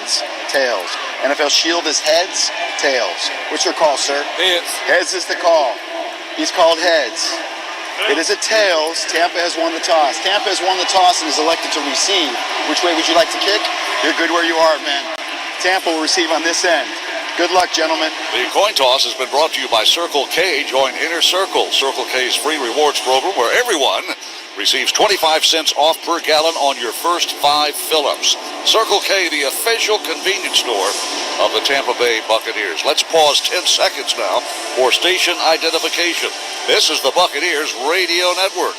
heads, tails. NFL shield is heads, tails. What's your call, sir? Heads. Heads is the call. He's called heads. It is a tails. Tampa has won the toss. Tampa has won the toss and is elected to receive. Which way would you like to kick? You're good where you are, man. Tampa will receive on this end. Good luck, gentlemen. The coin toss has been brought to you by Circle K. Join Inner Circle, Circle K's free rewards program, where everyone receives 25 cents off per gallon on your first 5 fill-ups. Circle K, the official convenience store of the Tampa Bay Buccaneers. Let's pause 10 seconds now for station identification. This is the Buccaneers Radio Network.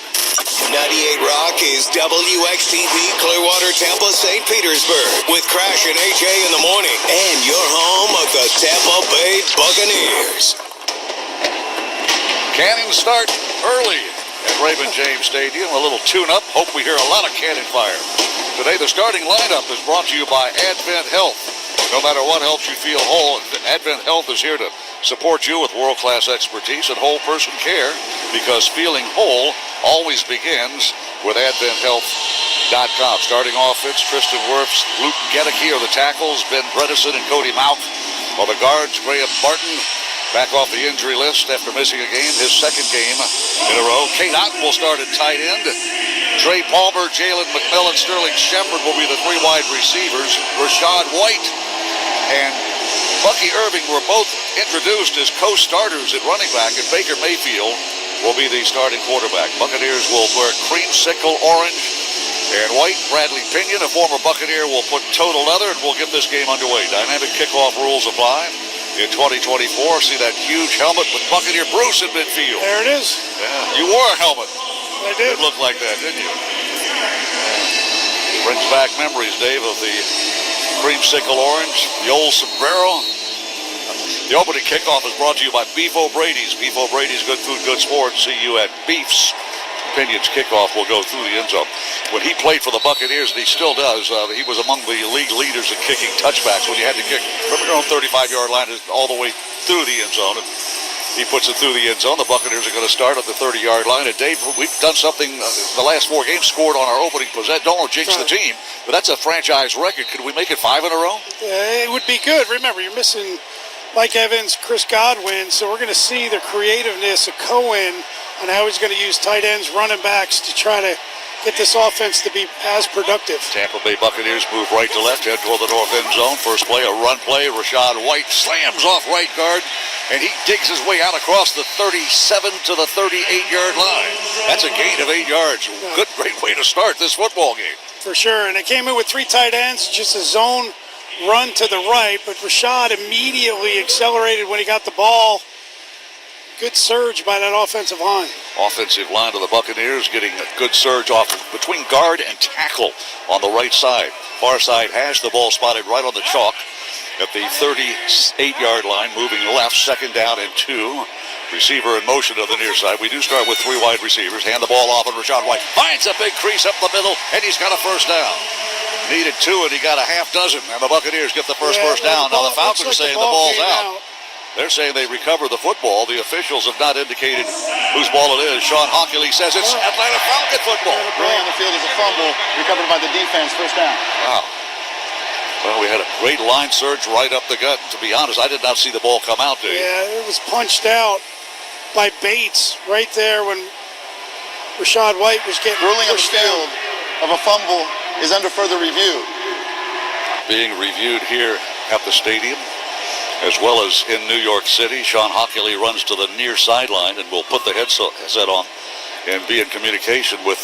98 Rock is WXTV Clearwater, Tampa, St. Petersburg, with Crash and AJ in the morning, and your home of the Tampa Bay Buccaneers. Cannons start early at Raymond James Stadium. A little tune-up. Hope we hear a lot of cannon fire. Today, the starting lineup is brought to you by Advent Health. No matter what helps you feel whole, Advent Health is here to support you with world-class expertise and whole person care, because feeling whole always begins with AdventHealth.com. Starting offense, Tristan Wirfs, Luke Gedeke are the tackles, Ben Bredesen and Cody Mauch are the guards. Graham Barton back off the injury list after missing a game, his second game in a row. Kate Otten will start at tight end. Trey Palmer, Jalen McMillan, Sterling Shepard will be the 3 wide receivers. Rashad White and Bucky Irving were both introduced as co-starters at running back, and Baker Mayfield will be the starting quarterback. Buccaneers will wear creamsicle orange and white. Bradley Pinion, a former Buccaneer, will put total leather, and we'll get this game underway. Dynamic kickoff rules apply. In 2024, see that huge helmet with Buccaneer Bruce in midfield. There it is. Yeah, you wore a helmet. I did. It looked like that, didn't you? Brings back memories, Dave, of the creamsicle orange, the old sombrero. The opening kickoff is brought to you by Beef O'Brady's. Beef O'Brady's, good food, good sports. See you at Beef's. Pinion's kickoff will go through the end zone. When he played for the Buccaneers, and he still does, he was among the league leaders in kicking touchbacks when you had to kick from your own 35-yard line all the way through the end zone. And he puts it through the end zone. The Buccaneers are going to start at the 30-yard line. And Dave, we've done something the last 4 games, scored on our opening possession. Don't want to jinx the team, but that's a franchise record. Could we make it 5 in a row? It would be good. Remember, you're missing Mike Evans, Chris Godwin, so we're going to see the creativeness of Cohen on how he's going to use tight ends, running backs to try to get this offense to be as productive. Tampa Bay Buccaneers move right to left, head toward the north end zone. First play, a run play. Rashad White slams off right guard, and he digs his way out across the 37 to the 38-yard line. That's a gain of 8 yards. Good, great way to start this football game. For sure, and it came in with 3 tight ends, just a zone run to the right, but Rashad immediately accelerated when he got the ball. Good surge by that offensive line. Offensive line of the Buccaneers getting a good surge off between guard and tackle on the right side. Far side has the ball spotted right on the chalk at the 38-yard line, moving left, second down and 2. Receiver in motion to the near side. We do start with 3 wide receivers. Hand the ball off, and Rashad White finds a big crease up the middle, and he's got a first down. Needed 2, and he got a half dozen, and the Buccaneers get the first down. Now the Falcons say the ball's out. They're saying they recovered the football. The officials have not indicated whose ball it is. Sean Hockley says it's Atlanta Falcon football. Play on the field is a fumble, recovered by the defense, first down. Wow. Well, we had a great line surge right up the gut. To be honest, I did not see the ball come out, Dave. Yeah, it was punched out by Bates right there when Rashad White was getting ruling on the field of a fumble is under further review. Being reviewed here at the stadium, as well as in New York City. Sean Hockley runs to the near sideline and will put the headset on and be in communication with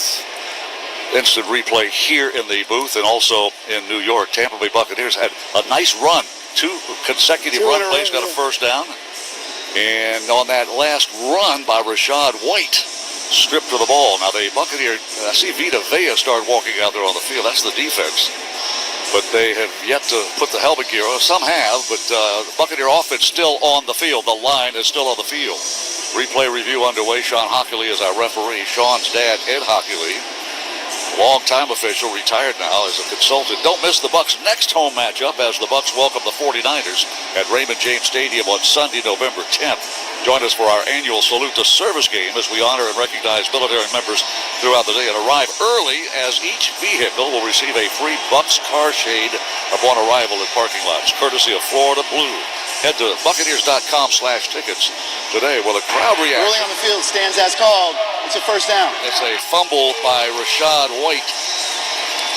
instant replay here in the booth and also in New York. Tampa Bay Buccaneers had a nice run. 2 consecutive run plays, got a first down. And on that last run by Rashad White, stripped to the ball. Now the Buccaneers, I see Vita Vea start walking out there on the field. That's the defense. But they have yet to put the helmet gear on. Some have, but the Buccaneer offense still on the field. The line is still on the field. Replay review underway. Sean Hockley is our referee. Sean's dad, Ed Hockley, Longtime official, retired now as a consultant. Don't miss the Bucs' next home matchup as the Bucs welcome the 49ers at Raymond James Stadium on Sunday, November 10th. Join us for our annual Salute to Service game as we honor and recognize military members throughout the day and arrive early as each vehicle will receive a free Bucs car shade upon arrival in parking lots, courtesy of Florida Blue. Head to Buccaneers.com/tickets today. Well, the crowd reaction. Early on the field, stands as called. It's a first down. It's a fumble by Rashad White.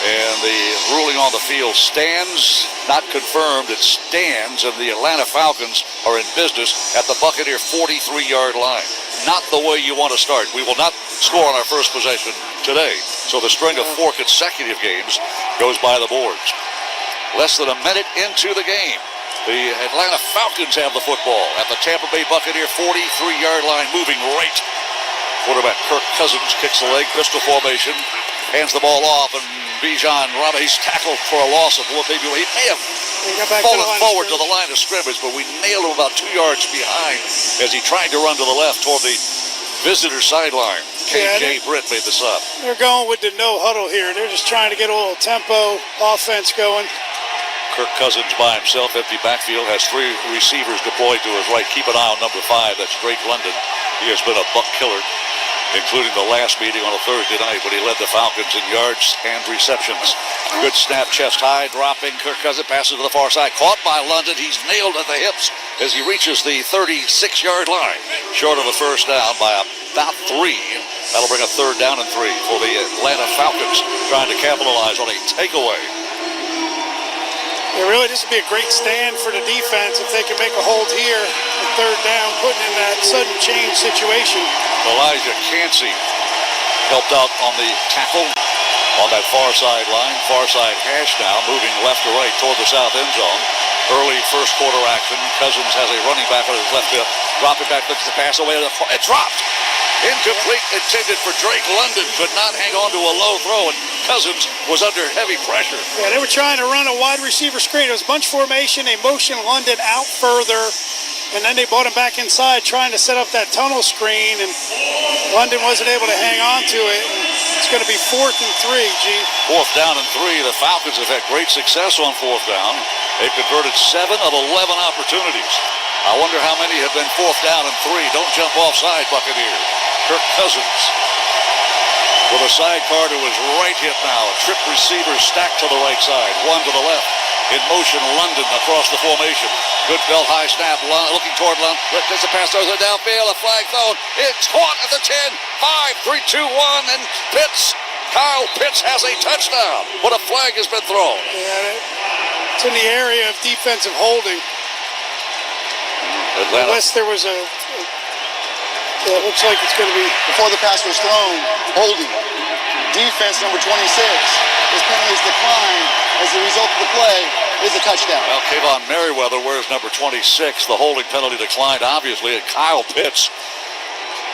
And the ruling on the field stands, not confirmed, it stands, and the Atlanta Falcons are in business at the Buccaneer 43-yard line. Not the way you want to start. We will not score on our first possession today. So the string of 4 consecutive games goes by the boards. Less than a minute into the game, the Atlanta Falcons have the football at the Tampa Bay Buccaneer 43-yard line, moving right. Quarterback Kirk Cousins kicks the leg, pistol formation, hands the ball off, and Bijan Robert, he's tackled for a loss of what maybe he may have fallen forward to the line of scrimmage, but we nailed him about 2 yards behind as he tried to run to the left toward the visitor sideline. KJ Britt made the stop. They're going with the no huddle here. They're just trying to get a little tempo offense going. Kirk Cousins by himself, empty backfield, has 3 receivers deployed to his right. Keep an eye on number 5, that's Drake London. He has been a buck killer, including the last meeting on a Thursday night when he led the Falcons in yards and receptions. Good snap, chest high, dropping. Kirk Cousins passes to the far side, caught by London. He's nailed at the hips as he reaches the 36-yard line, short of a first down by about 3. That'll bring a 3rd down and 3 for the Atlanta Falcons, trying to capitalize on a takeaway. Yeah, really, this would be a great stand for the defense if they can make a hold here, a 3rd down, putting in that sudden change situation. Elijah Cansey helped out on the tackle on that far side line. Far side hash now, moving left to right toward the south end zone. Early first quarter action. Cousins has a running back on his left hip. Dropping back, looks the pass away. It dropped. Incomplete, intended for Drake London. Could not hang on to a low throw, and Cousins was under heavy pressure. Yeah, they were trying to run a wide receiver screen. It was bunch formation. They motioned London out further, and then they brought him back inside trying to set up that tunnel screen, and London wasn't able to hang on to it. It's going to be 4th and 3, G. 4th down and 3. The Falcons have had great success on 4th down. They've converted 7 of 11 opportunities. I wonder how many have been 4th down and 3. Don't jump offside, Buccaneers. Kirk Cousins with a sidecar to his right hip now. A trip receiver stacked to the right side. 1 to the left. In motion, London across the formation. Good belt high snap. Looking toward London. Gets a pass over the downfield. A flag thrown. It's caught at the 10. 5, 3, 2, 1. And Kyle Pitts has a touchdown. But a flag has been thrown. Yeah, it's in the area of defensive holding. Atlanta. Unless there was it looks like it's going to be. Before the pass was thrown, holding. Defense number 26. His penalties declined as the result of the play is a touchdown. Well, Kayvon Merriweather wears number 26. The holding penalty declined, obviously, and Kyle Pitts.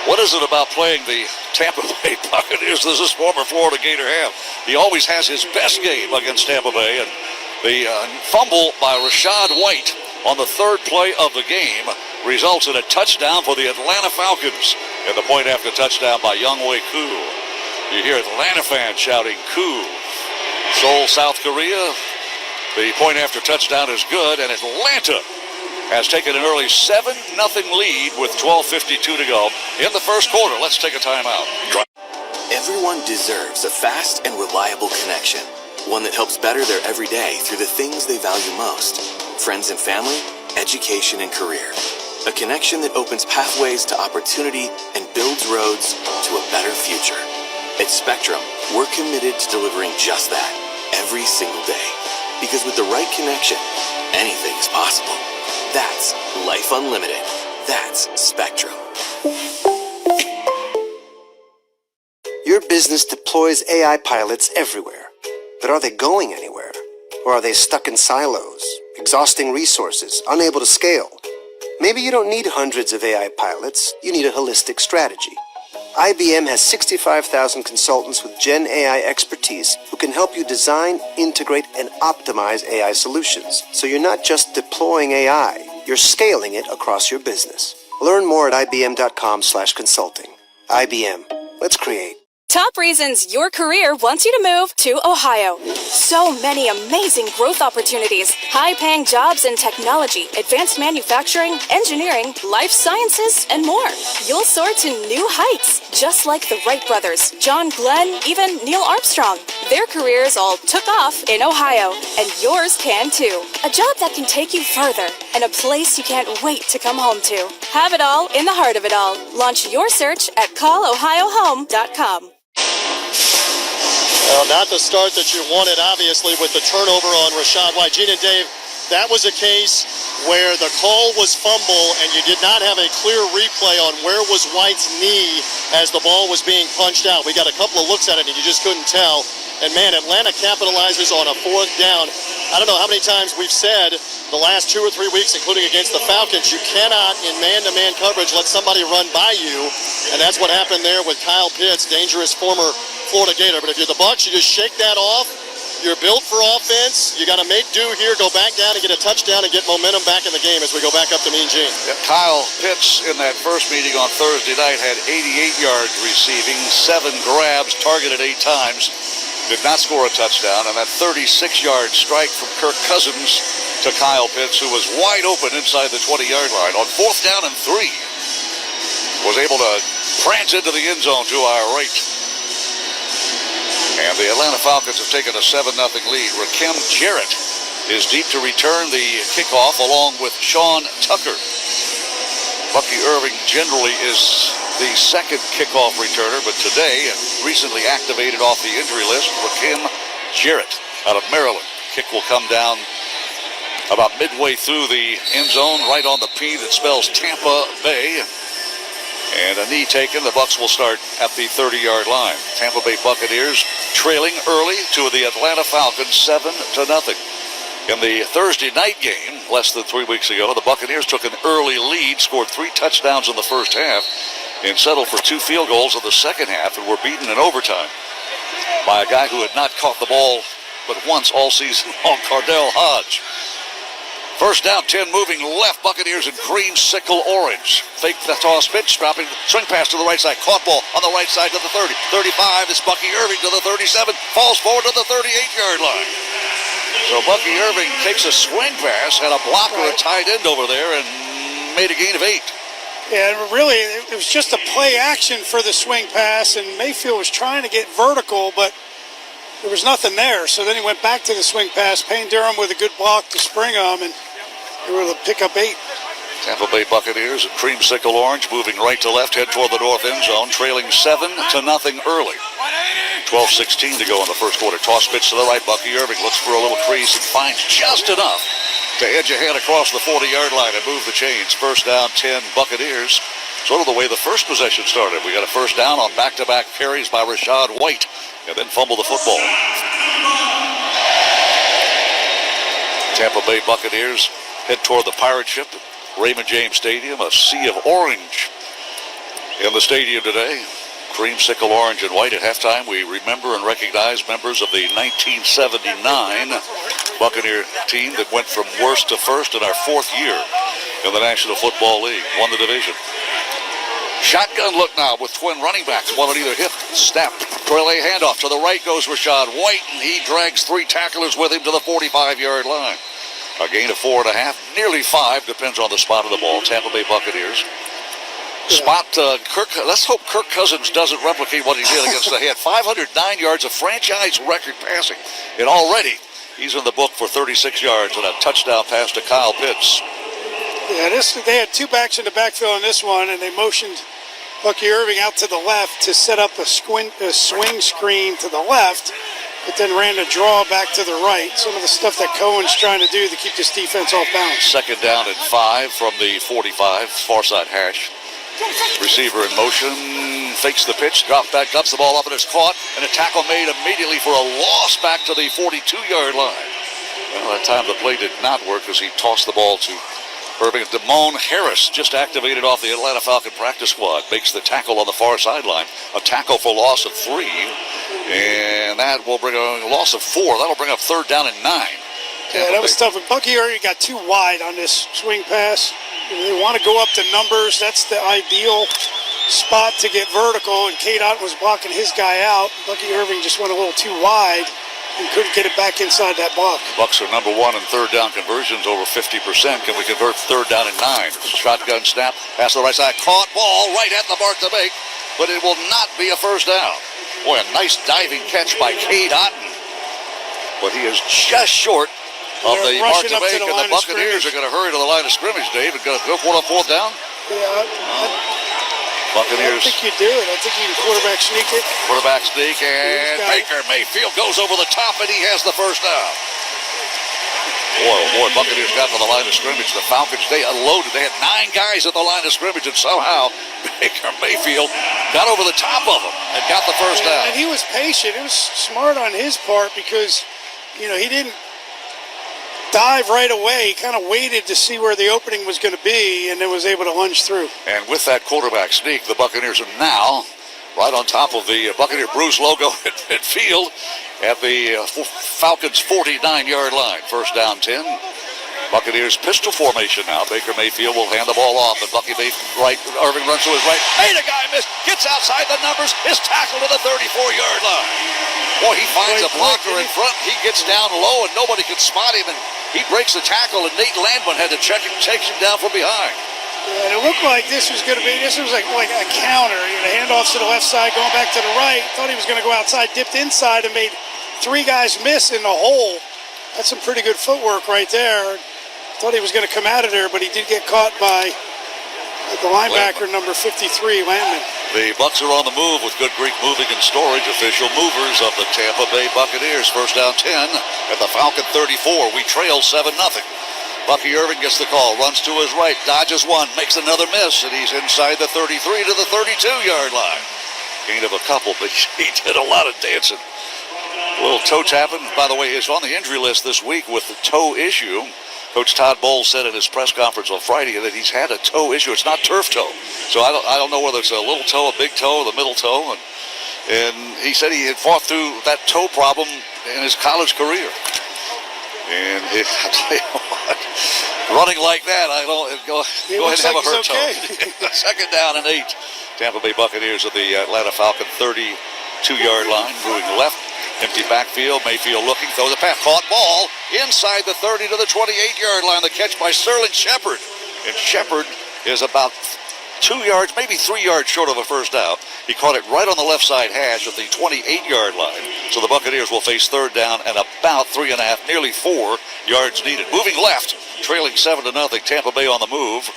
What is it about playing the Tampa Bay Buccaneers? Does this former Florida Gator have? He always has his best game against Tampa Bay, and the fumble by Rashad White on the 3rd play of the game results in a touchdown for the Atlanta Falcons. And the point after touchdown by Younghoe Koo. You hear Atlanta fans shouting Koo. Seoul, South Korea. The point after touchdown is good, and Atlanta has taken an early 7-0 lead with 12:52 to go in the first quarter. Let's take a timeout. Everyone deserves a fast and reliable connection. One that helps better their everyday through the things they value most. Friends and family, education and career. A connection that opens pathways to opportunity and builds roads to a better future. At Spectrum, we're committed to delivering just that every single day. Because with the right connection, anything is possible. That's Life Unlimited. That's Spectrum. Your business deploys AI pilots everywhere. But are they going anywhere? Or are they stuck in silos, exhausting resources, unable to scale? Maybe you don't need hundreds of AI pilots, you need a holistic strategy. IBM has 65,000 consultants with Gen AI expertise who can help you design, integrate, and optimize AI solutions. So you're not just deploying AI, you're scaling it across your business. Learn more at ibm.com/consulting. IBM. Let's create. Top reasons your career wants you to move to Ohio. So many amazing growth opportunities, high-paying jobs in technology, advanced manufacturing, engineering, life sciences, and more. You'll soar to new heights, just like the Wright brothers, John Glenn, even Neil Armstrong. Their careers all took off in Ohio, and yours can too. A job that can take you further, and a place you can't wait to come home to. Have it all in the heart of it all. Launch your search at callohiohome.com. Well, not the start that you wanted, obviously, with the turnover on Rachaad White. Gene and Dave, that was a case where the call was fumble and you did not have a clear replay on where was White's knee as the ball was being punched out. We got a couple of looks at it and you just couldn't tell. And man, Atlanta capitalizes on a fourth down. I don't know how many times we've said the last 2 or 3 weeks, including against the Falcons, you cannot, in man-to-man coverage, let somebody run by you. And that's what happened there with Kyle Pitts, dangerous former Florida Gator. But if you're the Bucs, you just shake that off. You're built for offense. You got to make do here, go back down and get a touchdown and get momentum back in the game as we go back up to Mean Gene. Yeah, Kyle Pitts in that first meeting on Thursday night had 88 yards receiving, 7 grabs, targeted 8 times. Did not score a touchdown, and that 36-yard strike from Kirk Cousins to Kyle Pitts, who was wide open inside the 20-yard line on 4th down and 3, was able to prance into the end zone to our right. And the Atlanta Falcons have taken a 7-0 lead. Rakim Jarrett is deep to return the kickoff along with Sean Tucker. Bucky Irving generally is the second kickoff returner, but today, recently activated off the injury list, Rakim Jarrett out of Maryland. Kick will come down about midway through the end zone, right on the P that spells Tampa Bay. And a knee taken. The Bucs will start at the 30-yard line. Tampa Bay Buccaneers trailing early to the Atlanta Falcons 7-0. In the Thursday night game, less than 3 weeks ago, the Buccaneers took an early lead, scored 3 touchdowns in the first half, and settled for 2 field goals in the second half, and were beaten in overtime by a guy who had not caught the ball but once all season long, Cardell Hodge. First down, 10 moving left. Buccaneers in creamsicle orange. Fake the toss pitch, dropping, swing pass to the right side. Caught ball on the right side to the 30. 35 is Bucky Irving to the 37. Falls forward to the 38-yard line. So Bucky Irving takes a swing pass, had a blocker, a tight end over there, and made a gain of 8. Yeah, really, it was just a play action for the swing pass, and Mayfield was trying to get vertical, but there was nothing there. So then he went back to the swing pass. Payne Durham with a good block to spring him, and they were able to pick up 8. Tampa Bay Buccaneers in creamsicle orange, moving right to left, head toward the north end zone, trailing 7-0 early. 12:16 to go in the first quarter. Toss pitch to the right. Bucky Irving looks for a little crease and finds just enough to edge ahead across the 40-yard line and move the chains. First down, 10 Buccaneers. Sort of the way the first possession started. We got a first down on back-to-back carries by Rachaad White, and then fumble the football. Tampa Bay Buccaneers head toward the pirate ship at Raymond James Stadium. A sea of orange in the stadium today. Creamsicle orange and white. At halftime, we remember and recognize members of the 1979 Buccaneer team that went from worst to first in our 4th year in the National Football League. Won the division. Shotgun look now with twin running backs, one on either hip. Snap. Corley handoff. To the right goes Rachaad White, and he drags 3 tacklers with him to the 45-yard line. A gain of 4.5, nearly 5, depends on the spot of the ball. Tampa Bay Buccaneers. Spot let's hope Kirk Cousins doesn't replicate what he did against the Head. 509 yards, a franchise record passing. And already he's in the book for 36 yards and a touchdown pass to Kyle Pitts. Yeah, they had 2 backs in the backfield in this one, and they motioned Bucky Irving out to the left to set up a swing screen to the left, but then ran a draw back to the right. Some of the stuff that Cohen's trying to do to keep this defense off balance. Second down and 5 from the 45, far side hash. Receiver in motion, fakes the pitch, drops back, dumps the ball up, and it's caught, and a tackle made immediately for a loss back to the 42-yard line. Well, that time the play did not work as he tossed the ball to Irving. Damone Harris, just activated off the Atlanta Falcon practice squad, makes the tackle on the far sideline. A tackle for loss of 3, and that will bring a loss of 4. That'll bring up 3rd down and 9. Yeah, that was tough. And Bucky Irving got too wide on this swing pass. They want to go up to numbers. That's the ideal spot to get vertical, and Kate Otten was blocking his guy out. Bucky Irving just went a little too wide and couldn't get it back inside that block. Bucks are number one in third down conversions, over 50%. Can we convert third down in 9? Shotgun snap, pass to the right side, caught ball right at the mark to make, but it will not be a first down. Boy, a nice diving catch by Cade Otten, but he is just short of the mark to make, and the Buccaneers are going to hurry to the line of scrimmage, Dave, and going to go for it on fourth down. Yeah, Buccaneers. I think you do it. I think you can quarterback sneak it. Quarterback sneak, and Baker Mayfield goes over the top, and he has the first down. Boy, oh boy, Buccaneers got to the line of scrimmage. The Falcons, they unloaded. They had 9 guys at the line of scrimmage, and somehow Baker Mayfield got over the top of them and got the first down. And he was patient. It was smart on his part because, he didn't dive right away. He kind of waited to see where the opening was going to be and then was able to lunge through. And with that quarterback sneak, the Buccaneers are now right on top of the Buccaneer Bruce logo at midfield at the Falcons' 49-yard line. First down 10. Buccaneers pistol formation now. Baker Mayfield will hand the ball off, and Bucky right. Irving runs to his right. Made a guy miss. Gets outside the numbers. Is tackled to the 34-yard line. Boy, he finds a blocker in front. He gets down low, and nobody can spot him, and he breaks the tackle, and Nate Landman had to take him down from behind. Yeah, and it looked like this was like a counter. Handoffs to the left side, going back to the right. Thought he was going to go outside, dipped inside, and made 3 guys miss in the hole. That's some pretty good footwork right there. Thought he was going to come out of there, but he did get caught by the linebacker, number 53, Landman. The Bucs are on the move with Good Greek Moving and Storage, official movers of the Tampa Bay Buccaneers. First down 10 at the Falcon 34. We trail 7-0. Bucky Irving gets the call, runs to his right, dodges one, makes another miss, and he's inside the 33 to the 32-yard line. Gain of a couple, but he did a lot of dancing. A little toe tapping. By the way, he's on the injury list this week with the toe issue. Coach Todd Bowles said in his press conference on Friday that he's had a toe issue. It's not turf toe. So I don't know whether it's a little toe, a big toe, or the middle toe. And he said he had fought through that toe problem in his college career. And I'll tell you what, running like that, go ahead and have a hurt toe. Second down and 8. Tampa Bay Buccaneers at the Atlanta Falcon 32-yard line, moving left. Empty backfield, Mayfield looking, throws a pass, caught ball inside the 30 to the 28-yard line. The catch by Sterling Shepard. And Shepard is about 2 yards, maybe 3 yards short of a first down. He caught it right on the left side hash at the 28-yard line. So the Buccaneers will face third down and about 3.5, nearly 4 yards needed. Moving left, trailing 7-0. Tampa Bay on the move.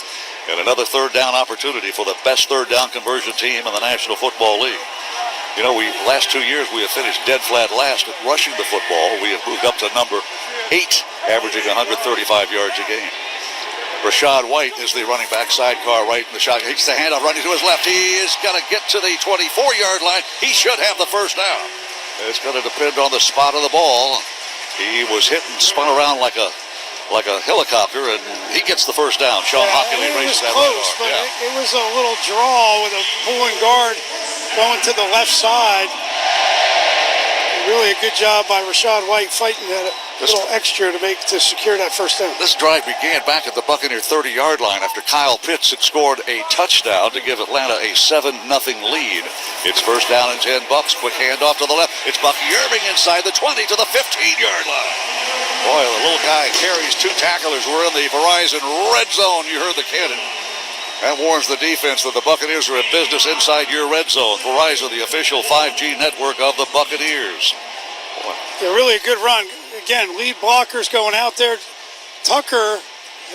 And another third down opportunity for the best third down conversion team in the National Football League. Last 2 years we have finished dead flat last at rushing the football. We have moved up to number 8, averaging 135 yards a game. Rashad White is the running back, sidecar right in the shot. He's the handoff running to his left. He is going to get to the 24-yard line. He should have the first down. It's going to depend on the spot of the ball. He was hit and spun around like a helicopter, and he gets the first down. Sean Hockley raises that close, but it was a little draw with a pulling guard going to the left side. Really a good job by Rashad White fighting that little extra to secure that first down. This drive began back at the Buccaneer 30-yard line after Kyle Pitts had scored a touchdown to give Atlanta a 7-0 lead. It's first down and 10 Bucks. Quick handoff to the left. It's Bucky Irving inside the 20 to the 15-yard line. Boy, the little guy carries 2 tacklers. We're in the Verizon red zone. You heard the cannon. That warns the defense that the Buccaneers are in business inside your red zone. Verizon, the official 5G network of the Buccaneers. Boy. They're really a good run. Again, lead blockers going out there. Tucker,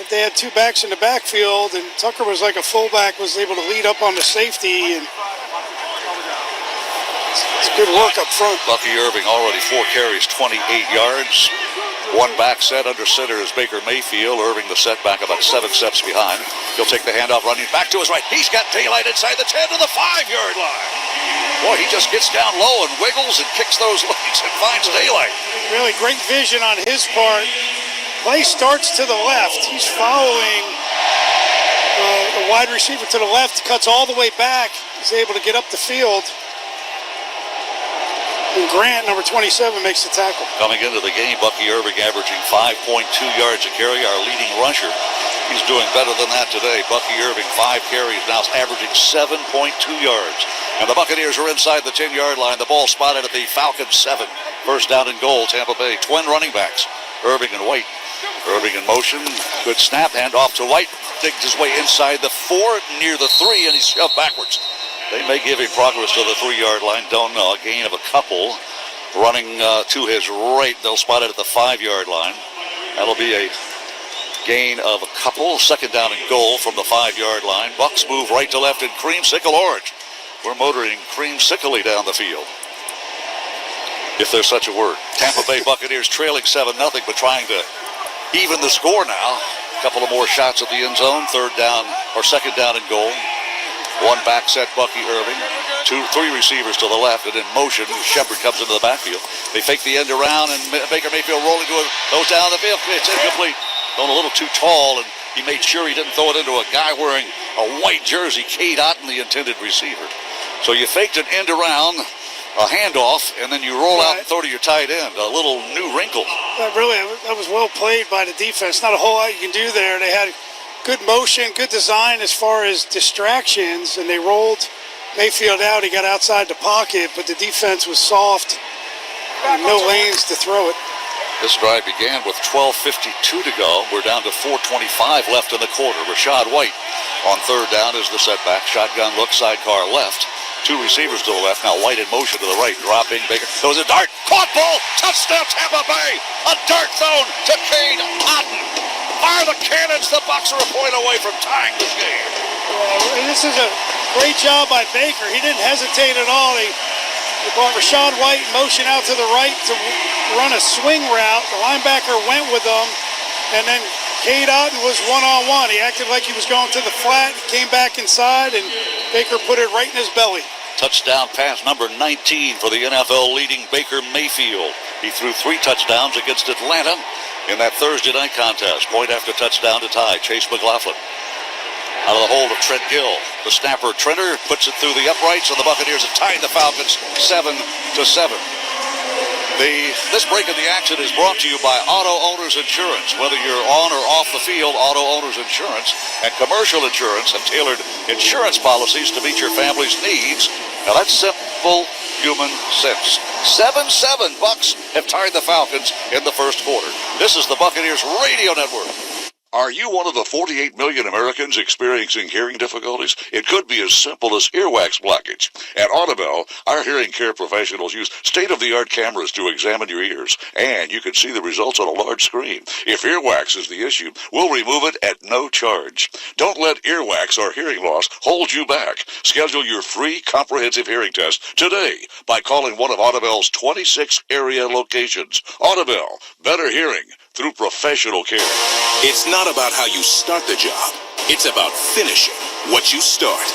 they had 2 backs in the backfield, and Tucker was like a fullback, was able to lead up on the safety. And it's good work up front. Bucky Irving already 4 carries, 28 yards. 1 back set under center is Baker Mayfield. Irving the setback about 7 steps behind. He'll take the handoff running back to his right. He's got daylight inside the 10 to the 5-yard line. Boy, he just gets down low and wiggles and kicks those legs and finds daylight. Really great vision on his part. Play starts to the left. He's following the wide receiver to the left, cuts all the way back. He's able to get up the field. And Grant, number 27, makes the tackle. Coming into the game, Bucky Irving averaging 5.2 yards a carry, our leading rusher. He's doing better than that today. Bucky Irving, 5 carries, now averaging 7.2 yards. And the Buccaneers are inside the 10-yard line. The ball spotted at the Falcons 7. First down and goal, Tampa Bay. Twin running backs, Irving and White. Irving in motion, good snap, hand off to White. Digs his way inside the 4, near the 3, and he's shoved backwards. They may give him progress to the 3-yard line, don't know. A gain of a couple. Running to his right, they'll spot it at the 5-yard line. That'll be a gain of a couple. Second down and goal from the 5-yard line. Bucks move right to left in creamsicle orange. We're motoring creamsicle-y down the field, if there's such a word. Tampa Bay Buccaneers trailing 7-0, but trying to even the score now. A couple of more shots at the end zone. Second down and goal. One back set, Bucky Irving. 3 receivers to the left, and in motion, Shepard comes into the backfield. They fake the end around, and Baker Mayfield rolling to it. Goes down the field. It's incomplete. Going a little too tall, and he made sure he didn't throw it into a guy wearing a white jersey. Cade Otton, the intended receiver. So you faked an end around, a handoff, and then you roll out and throw to your tight end. A little new wrinkle. That was well played by the defense. Not a whole lot you can do there. They had good motion, good design as far as distractions, and they rolled Mayfield out. He got outside the pocket, but the defense was soft. No lanes to throw it. This drive began with 12:52 to go. We're down to 4:25 left in the quarter. Rashad White on third down is the setback. Shotgun look, sidecar left. 2 receivers to the left. Now White in motion to the right. Dropping. Baker throws a dart. Caught ball. Touchdown Tampa Bay. A dart thrown to Cade Otton. Fire the cannons. The Bucs are a point away from tying this game. And this is a great job by Baker. He didn't hesitate at all. He brought Rashad White in motion out to the right to run a swing route. The linebacker went with him, and then Cade Otton was one-on-one. He acted like he was going to the flat, came back inside, and Baker put it right in his belly. Touchdown pass number 19 for the NFL leading Baker Mayfield. He threw 3 touchdowns against Atlanta in that Thursday night contest. Point after touchdown to tie. Chase McLaughlin out of the hold of Trent Gill. The snapper Trenter puts it through the uprights, and the Buccaneers have tied the Falcons 7-7. This break of the action is brought to you by Auto Owners Insurance. Whether you're on or off the field, Auto Owners Insurance and Commercial Insurance have tailored insurance policies to meet your family's needs. Now that's simple human sense. 7-7 Bucks have tied the Falcons in the first quarter. This is the Buccaneers Radio Network. Are you one of the 48 million Americans experiencing hearing difficulties? It could be as simple as earwax blockage. At Audibel, our hearing care professionals use state-of-the-art cameras to examine your ears, and you can see the results on a large screen. If earwax is the issue, we'll remove it at no charge. Don't let earwax or hearing loss hold you back. Schedule your free comprehensive hearing test today by calling one of Audibel's 26 area locations. Audibel, better hearing through professional care. It's not about how you start the job. It's about finishing what you start.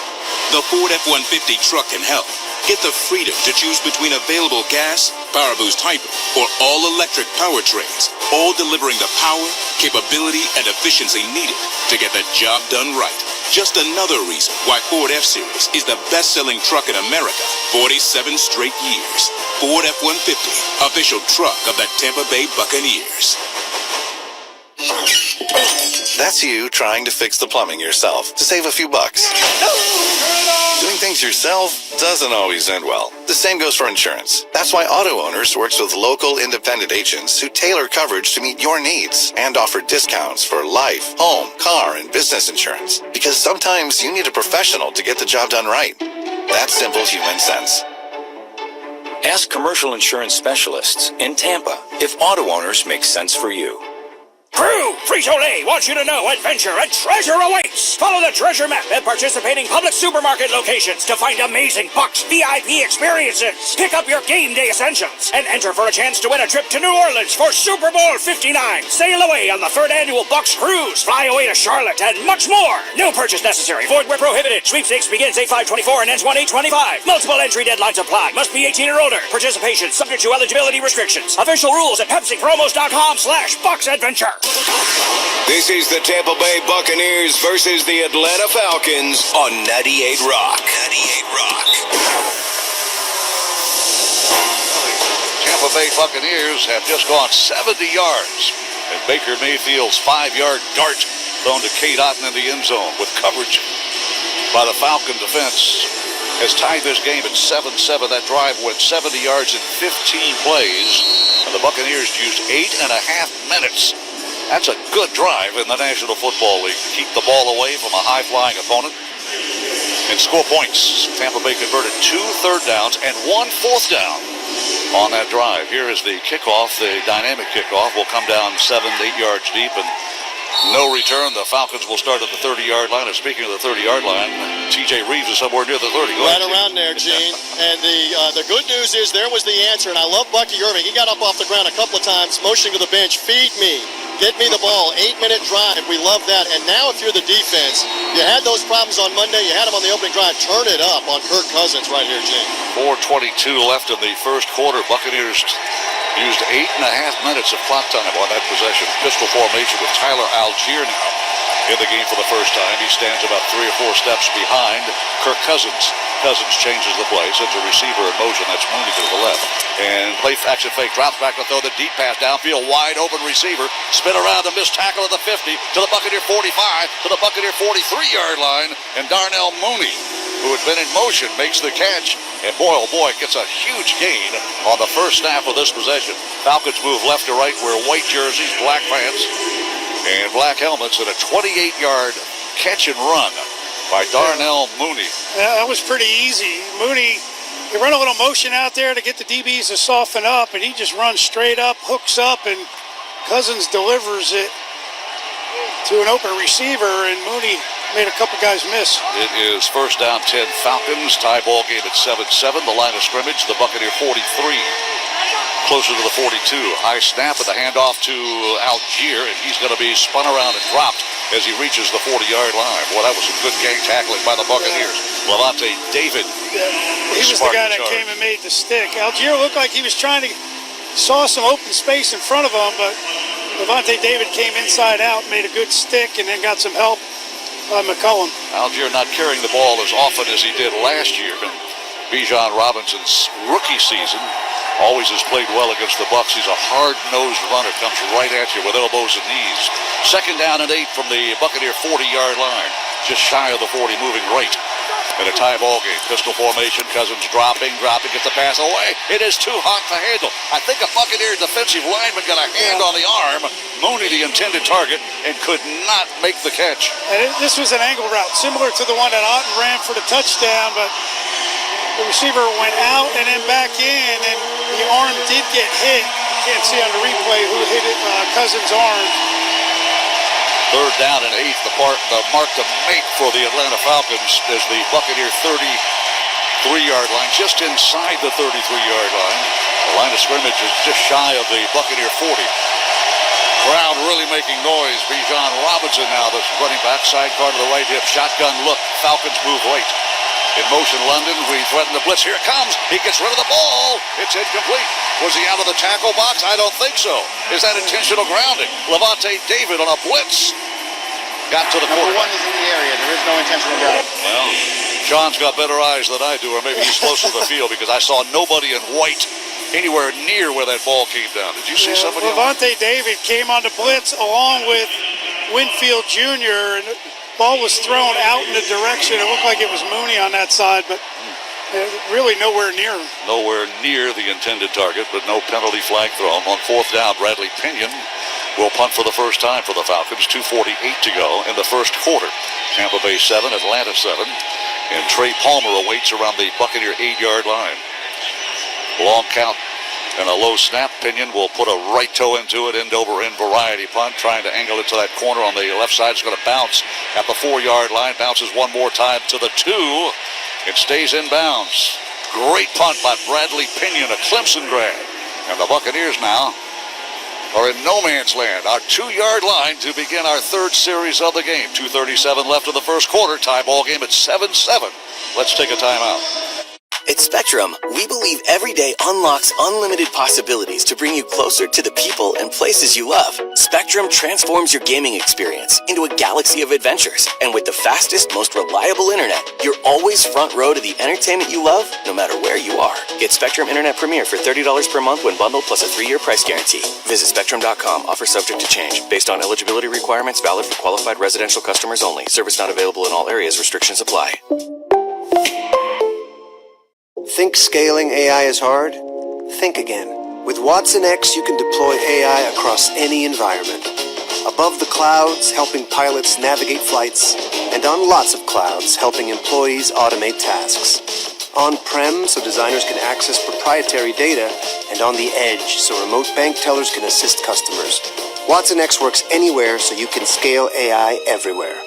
The Ford F-150 truck can help. Get the freedom to choose between available gas, Power Boost Hybrid, or all-electric powertrains, all delivering the power, capability, and efficiency needed to get the job done right. Just another reason why Ford F-Series is the best-selling truck in America 47 straight years. Ford F-150, official truck of the Tampa Bay Buccaneers. That's you trying to fix the plumbing yourself to save a few bucks. Doing things yourself doesn't always end well. The same goes for insurance. That's why Auto Owners works with local independent agents who tailor coverage to meet your needs and offer discounts for life, home, car, and business insurance. Because sometimes you need a professional to get the job done right. That's simple human sense. Ask commercial insurance specialists in Tampa if Auto Owners makes sense for you. Crew, Frito-Lay wants you to know adventure and treasure awaits. Follow the treasure map at participating public supermarket locations to find amazing Bucs VIP experiences. Pick up your game day essentials and enter for a chance to win a trip to New Orleans for Super Bowl 59. Sail away on the 3rd annual Bucs Cruise. Fly away to Charlotte and much more. No purchase necessary. Void where prohibited. Sweepstakes begins 8/5/24 and ends 1/8/25. Multiple entry deadlines apply. Must be 18 or older. Participation subject to eligibility restrictions. Official rules at PepsiPromos.com/BucsAdventure. This is the Tampa Bay Buccaneers versus the Atlanta Falcons on 98 Rock. 98 Rock. Tampa Bay Buccaneers have just gone 70 yards And Baker Mayfield's 5-yard dart thrown to Kate Otten in the end zone with coverage by the Falcon defense has tied this game at 7-7. That drive went 70 yards in 15 plays, and the Buccaneers used 8.5 minutes. That's a good drive in the National Football League. Keep the ball away from a high-flying opponent and score points. Tampa Bay converted 2 third downs and 1 fourth down on that drive. Here is the kickoff. The dynamic kickoff will come down 7 to 8 yards deep and no return. The Falcons will start at the 30-yard line. And speaking of the 30-yard line, T.J. Reeves is somewhere near the 30. Right around there, Gene. And the good news is there was the answer. And I love Bucky Irving. He got up off the ground a couple of times, motioning to the bench, feed me, get me the ball. 8-minute drive. We love that. And now if you're the defense, you had those problems on Monday. You had them on the opening drive. Turn it up on Kirk Cousins right here, Gene. 4:22 left in the first quarter. Buccaneers used 8.5 minutes of clock time on that possession. Pistol formation with Tyler Algier now in the game for the first time. He stands about 3 or 4 steps behind Kirk Cousins. Cousins changes the play, sends a receiver in motion. That's Mooney to the left. And play action fake, drops back to throw the deep pass downfield, wide open receiver. Spin around a missed tackle at the 50 to the Buccaneer 45 to the Buccaneer 43-yard line. And Darnell Mooney, who had been in motion, makes the catch. And boy, oh boy, gets a huge gain on the first snap of this possession. Falcons move left to right, wear white jerseys, black pants, and black helmets, and a 28-yard catch and run by Darnell Mooney. That was pretty easy. Mooney, he run a little motion out there to get the DBs to soften up, and he just runs straight up, hooks up, and Cousins delivers it to an open receiver, and Mooney made a couple guys miss. It is first down 10 Falcons. Tie ball game at 7-7. The line of scrimmage, the Buccaneer 43. Closer to the 42. High snap and the handoff to Algier, and he's going to be spun around and dropped as he reaches the 40-yard line. Boy, that was some good gang tackling by the Buccaneers. Levante David. He was the guy that came and made the stick. Algier looked like he was trying to saw some open space in front of him, but Levante David came inside out, made a good stick, and then got some help by McCullum. Algier not carrying the ball as often as he did last year. And Bijan Robinson's rookie season always has played well against the Bucs. He's a hard-nosed runner, comes right at you with elbows and knees. Second down and 8 from the Buccaneer 40-yard line. Just shy of the 40, moving right. In a tie ball game, pistol formation, Cousins dropping, gets the pass away. It is too hot to handle. I think a Buccaneer defensive lineman got a hand on the arm. Mooney, the intended target, and could not make the catch. And this was an angle route, similar to the one that Otten ran for the touchdown, but the receiver went out and then back in, and the arm did get hit. You can't see on the replay who hit it, Cousins' arm. Third down and 8, the mark to make for the Atlanta Falcons is the Buccaneer 33-yard line, just inside the 33-yard line. The line of scrimmage is just shy of the Buccaneer 40. Crowd really making noise. Bijan Robinson now, the running back, sidecar to the right hip, shotgun look. Falcons move right. In motion, London, we threaten the blitz. Here it comes. He gets rid of the ball. It's incomplete. Was he out of the tackle box? I don't think so. Is that intentional grounding? Levante David on a blitz. Got to the Number quarterback. 1 is in the area. There is no intentional grounding. Well, John's got better eyes than I do, or maybe he's closer to the field, because I saw nobody in white anywhere near where that ball came down. Did you see somebody? Levante David came on the blitz along with Winfield Jr., and the ball was thrown out in the direction. It looked like it was Mooney on that side, but really nowhere near him. Nowhere near the intended target, but no penalty flag thrown. On fourth down, Bradley Pinion will punt for the first time for the Falcons. 2:48 to go in the first quarter. Tampa Bay 7, Atlanta 7. And Trey Palmer awaits around the Buccaneer 8-yard line. Long count and a low snap. Pinion will put a right toe into it, end over end variety punt, trying to angle it to that corner on the left side. It's going to bounce at the 4-yard line. Bounces one more time to the 2. It stays in bounds. Great punt by Bradley Pinion, a Clemson grad. And the Buccaneers now are in no man's land. Our 2-yard line to begin our third series of the game. 2:37 left in the first quarter. Tie ball game at 7-7. Let's take a timeout. At Spectrum, we believe every day unlocks unlimited possibilities to bring you closer to the people and places you love. Spectrum transforms your gaming experience into a galaxy of adventures. And with the fastest, most reliable internet, you're always front row to the entertainment you love, no matter where you are. Get Spectrum Internet Premier for $30 per month when bundled plus a 3-year price guarantee. Visit Spectrum.com. Offer subject to change. Based on eligibility requirements, valid for qualified residential customers only. Service not available in all areas. Restrictions apply. Think scaling AI is hard? Think again. With Watson X, you can deploy AI across any environment. Above the clouds, helping pilots navigate flights, and on lots of clouds, helping employees automate tasks. On-prem, so designers can access proprietary data, and on the edge, so remote bank tellers can assist customers. Watson X works anywhere, so you can scale AI everywhere.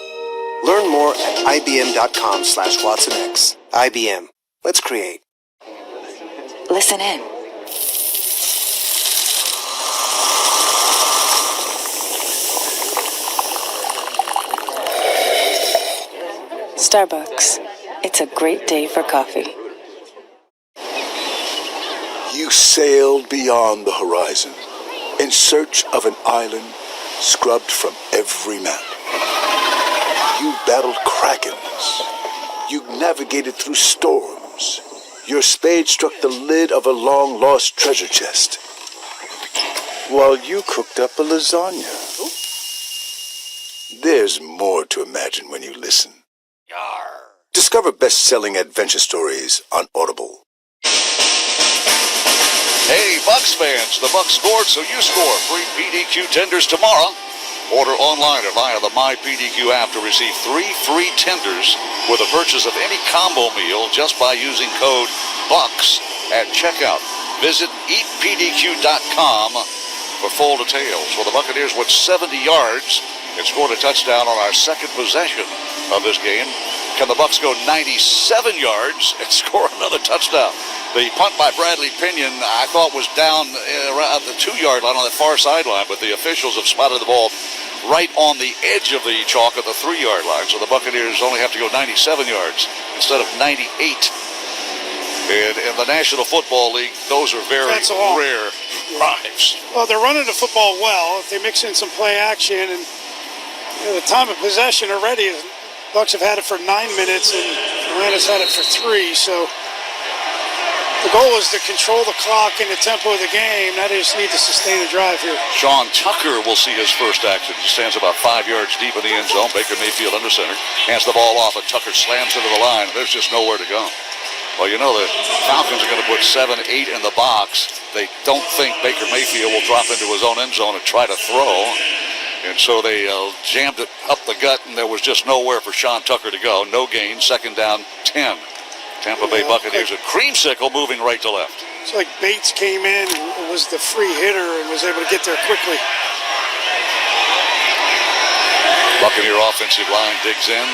Learn more at ibm.com/WatsonX. IBM. Let's create. Listen in. Starbucks. It's a great day for coffee. You sailed beyond the horizon in search of an island scrubbed from every map. You battled krakens. You navigated through storms. Your spade struck the lid of a long-lost treasure chest, while you cooked up a lasagna. There's more to imagine when you listen. Discover best-selling adventure stories on Audible. Hey, Bucks fans, the Bucks scored, so you score. Free PDQ tenders tomorrow. Order online or via the MyPDQ app to receive 3 free tenders with the purchase of any combo meal just by using code BUCKS at checkout. Visit eatpdq.com for full details. Well, the Buccaneers went 70 yards and scored a touchdown on our second possession of this game. Can the Bucks go 97 yards and score another touchdown? The punt by Bradley Pinion, I thought, was down around the 2-yard line on the far sideline, but the officials have spotted the ball right on the edge of the chalk at the 3-yard line. So the Buccaneers only have to go 97 yards instead of 98. And in the National Football League, those are very rare drives. Well, they're running the football well. If they mix in some play action and the time of possession already, the Bucks have had it for 9 minutes and Atlanta's had it for 3. So the goal is to control the clock and the tempo of the game. Now they just need to sustain a drive here. Sean Tucker will see his first action. He stands about 5 yards deep in the end zone. Baker Mayfield under center. Hands the ball off, and Tucker slams into the line. There's just nowhere to go. Well, you know, the Falcons are going to put 7, 8 in the box. They don't think Baker Mayfield will drop into his own end zone and try to throw. And so they jammed it up the gut, and there was just nowhere for Sean Tucker to go. No gain, second down, 10. Tampa Bay Buccaneers, a creamsicle moving right to left. It's like Bates came in and was the free hitter and was able to get there quickly. Buccaneer offensive line digs in.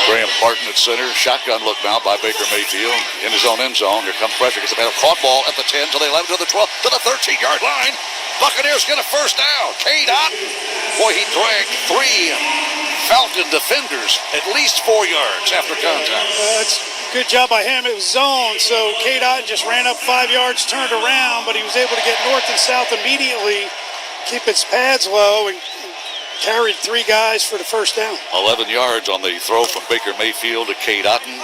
Graham Barton at center. Shotgun look now by Baker Mayfield in his own end zone. Here comes pressure. Gets the battle. Caught ball at the 10 to the 11 to the 12 to the 13-yard line. Buccaneers get a first down. K-Dot. Boy, he dragged 3 Falcon defenders at least 4 yards after contact. That's good job by him. It was zone, so K-Dot just ran up 5 yards, turned around, but he was able to get north and south immediately, keep his pads low, and carried 3 guys for the first down. 11 yards on the throw from Baker Mayfield to Cade Otton.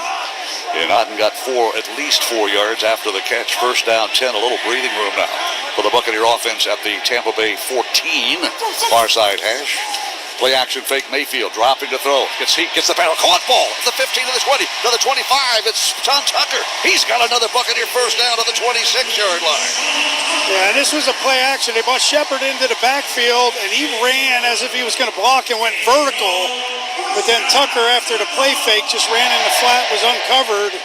And Otton got at least 4 yards after the catch. First down, 10, a little breathing room now for the Buccaneer offense at the Tampa Bay 14, far side hash. Play action fake Mayfield, dropping to throw. Gets the battle, caught ball at the 15 to the 20, to the 25. It's Sean Tucker. He's got another Buccaneer first down to the 26-yard line. Yeah, and this was a play action. They brought Shepard into the backfield, and he ran as if he was going to block and went vertical. But then Tucker, after the play fake, just ran in the flat, was uncovered.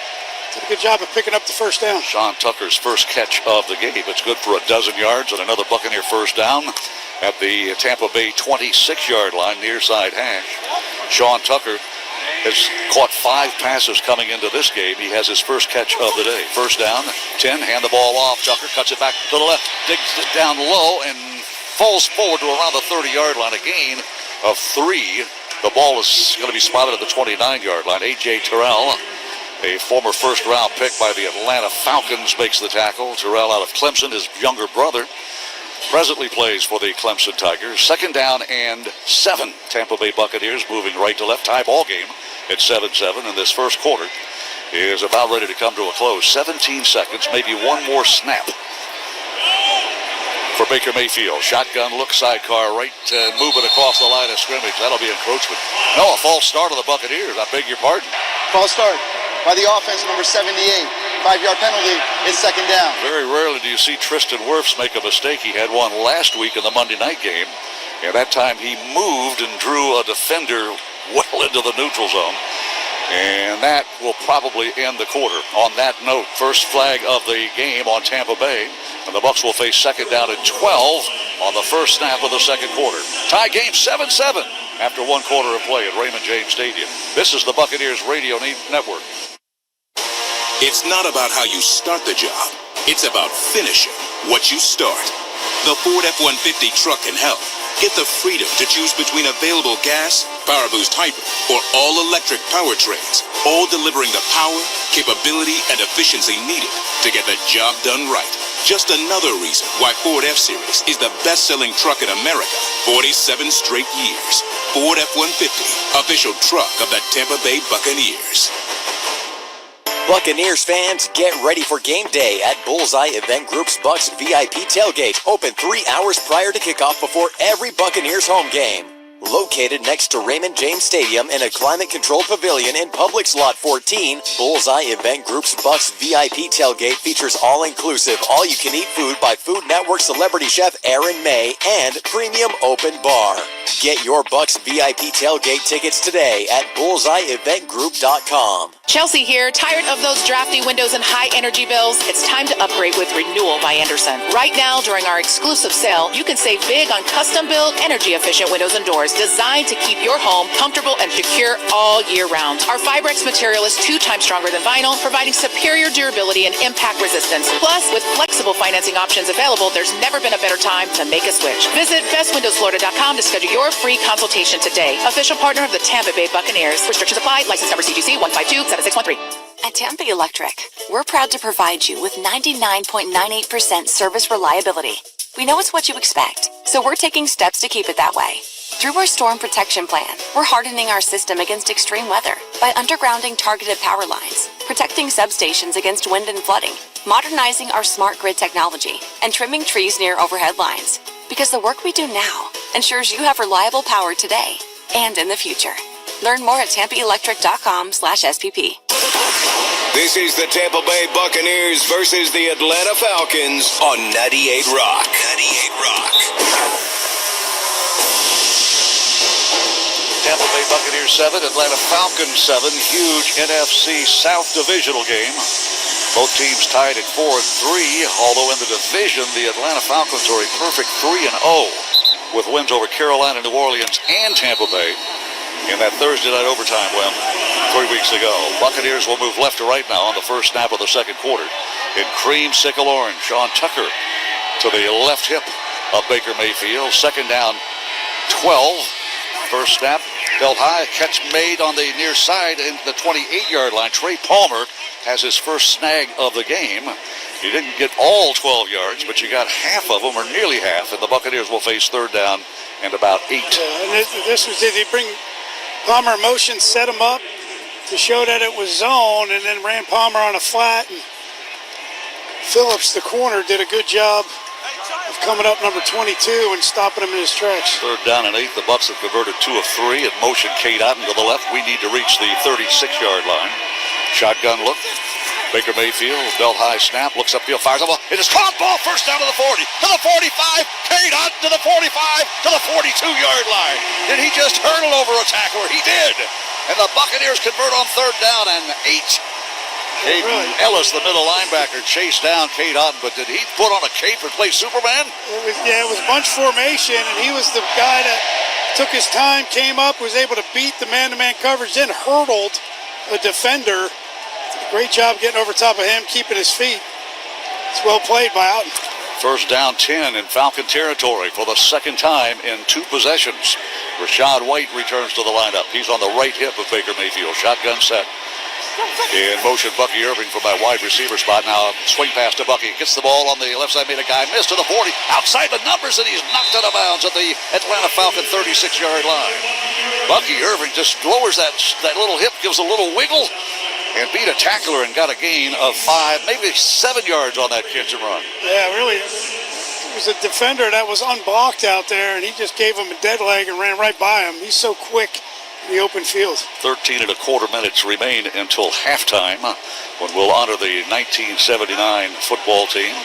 Did a good job of picking up the first down. Sean Tucker's first catch of the game. It's good for a dozen yards and another Buccaneer first down at the Tampa Bay 26-yard line, near side hash. Sean Tucker has caught 5 passes coming into this game. He has his first catch of the day. First down, 10, hand the ball off. Tucker cuts it back to the left, digs it down low, and falls forward to around the 30-yard line. A gain of 3. The ball is going to be spotted at the 29-yard line. A.J. Terrell A former first-round pick by the Atlanta Falcons makes the tackle. Terrell out of Clemson, his younger brother, presently plays for the Clemson Tigers. 2nd down and 7. Tampa Bay Buccaneers moving right to left. Tie ball game at 7-7, and this first quarter is about ready to come to a close. 17 seconds, maybe one more snap for Baker Mayfield. Shotgun look, sidecar right, moving across the line of scrimmage. That'll be encroachment. No, a false start of the Buccaneers. I beg your pardon. False start by the offense, number 78. 5-yard penalty. It's 2nd down. Very rarely do you see Tristan Wirfs make a mistake. He had one last week in the Monday night game, and that time he moved and drew a defender well into the neutral zone. And that will probably end the quarter. On that note, first flag of the game on Tampa Bay. And the Bucs will face 2nd down and 12 on the first snap of the second quarter. Tie game 7-7 after one quarter of play at Raymond James Stadium. This is the Buccaneers Radio Network. It's not about how you start the job. It's about finishing what you start. The Ford F-150 truck can help. Get the freedom to choose between available gas, Power Boost Hybrid, or all-electric powertrains, all delivering the power, capability, and efficiency needed to get the job done right. Just another reason why Ford F-Series is the best-selling truck in America 47 straight years. Ford F-150, official truck of the Tampa Bay Buccaneers. Buccaneers fans, get ready for game day at Bullseye Event Group's Bucs VIP tailgate, open 3 hours prior to kickoff before every Buccaneers home game. Located next to Raymond James Stadium in a climate-controlled pavilion in Publix Lot 14, Bullseye Event Group's Bucs VIP tailgate features all-inclusive, all-you-can-eat food by Food Network celebrity chef Aaron May and premium open bar. Get your Bucs VIP tailgate tickets today at bullseyeeventgroup.com. Chelsea here. Tired of those drafty windows and high energy bills? It's time to upgrade with Renewal by Andersen. Right now, during our exclusive sale, you can save big on custom-built, energy-efficient windows and doors designed to keep your home comfortable and secure all year round. Our Fibrex material is 2 times stronger than vinyl, providing superior durability and impact resistance. Plus, with flexible financing options available, there's never been a better time to make a switch. Visit bestwindowsflorida.com to schedule your free consultation today. Official partner of the Tampa Bay Buccaneers. Restrictions apply. License number CGC 1527613. At Tampa Electric, we're proud to provide you with 99.98% service reliability. We know it's what you expect, so we're taking steps to keep it that way. Through our storm protection plan, we're hardening our system against extreme weather by undergrounding targeted power lines, protecting substations against wind and flooding, modernizing our smart grid technology, and trimming trees near overhead lines. Because the work we do now ensures you have reliable power today and in the future. Learn more at tampaelectric.com/SPP. This is the Tampa Bay Buccaneers versus the Atlanta Falcons on 98 Rock. 98 Rock. Tampa Bay Buccaneers 7, Atlanta Falcons 7. Huge NFC South divisional game. Both teams tied at 4-3, although in the division, the Atlanta Falcons are a perfect 3-0 with wins over Carolina, New Orleans, and Tampa Bay in that Thursday night overtime win 3 weeks ago. Buccaneers will move left to right now on the first snap of the second quarter. In cream sickle orange, Sean Tucker to the left hip of Baker Mayfield. 2nd down, 12. First snap, dealt high, catch made on the near side in the 28-yard line. Trey Palmer has his first snag of the game. You didn't get all 12 yards, but you got half of them, or nearly half, and the Buccaneers will face 3rd down and about 8. And this was, did he bring Palmer motion, set him up to show that it was zone, and then ran Palmer on a flat, and Phillips, the corner, did a good job of coming up number 22 and stopping him in his tracks. 3rd down and 8. The Bucs have converted 2 of 3 and motion Kate Otten to the left. We need to reach the 36-yard line. Shotgun look. Baker Mayfield, belt high snap, looks upfield, fires the ball. It is caught, ball first down to the 40, to the 45, Kate Otten to the 45, to the 42-yard line. Did he just hurdle over a tackler? He did. And the Buccaneers convert on 3rd down and 8. Caden Ellis, the middle linebacker, chased down Kate Otten, but did he put on a cape and play Superman? It was bunch formation, and he was the guy that took his time, came up, was able to beat the man-to-man coverage, then hurdled a defender. Great job getting over top of him, keeping his feet. It's well played by Otten. First down 10 in Falcon territory for the second time in 2 possessions. Rachaad White returns to the lineup. He's on the right hip of Baker Mayfield. Shotgun set. In motion, Bucky Irving from that wide receiver spot. Now swing pass to Bucky. Gets the ball on the left side, made a guy miss to the 40. Outside the numbers, and he's knocked out of bounds at the Atlanta Falcon 36-yard line. Bucky Irving just lowers that little hip, gives a little wiggle, and beat a tackler and got a gain of 5, maybe 7 yards on that catch and run. Yeah, really. It was a defender that was unblocked out there, and he just gave him a dead leg and ran right by him. He's so quick in the open field. 13 and a quarter minutes remain until halftime, when we'll honor the 1979 football team.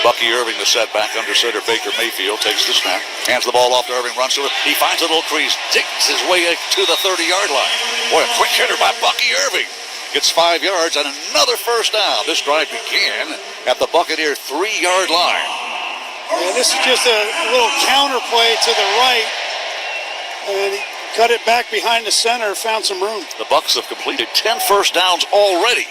Bucky Irving, the setback under center. Baker Mayfield takes the snap, hands the ball off to Irving, runs to it. He finds a little crease, digs his way to the 30-yard line. Boy, a quick hitter by Bucky Irving. Gets 5 yards and another first down. This drive began at the Buccaneer 3-yard line. Yeah, this is just a little counter play to the right, and he cut it back behind the center, found some room. The Bucs have completed 10 first downs already,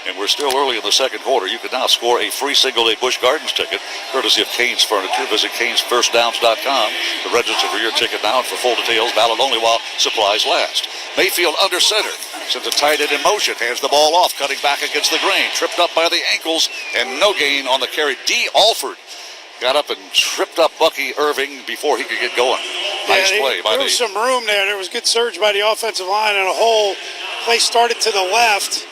and we're still early in the second quarter. You can now score a free single-day Busch Gardens ticket, courtesy of Canes Furniture. Visit CanesFirstDowns.com to register for your ticket now, and for full details, valid only while supplies last. Mayfield under center, sends a tight end in motion, hands the ball off, cutting back against the grain, tripped up by the ankles, and no gain on the carry. D. Alford got up and tripped up Bucky Irving before he could get going. Nice play by there was some room there. There was good surge by the offensive line, and a whole play started to the left.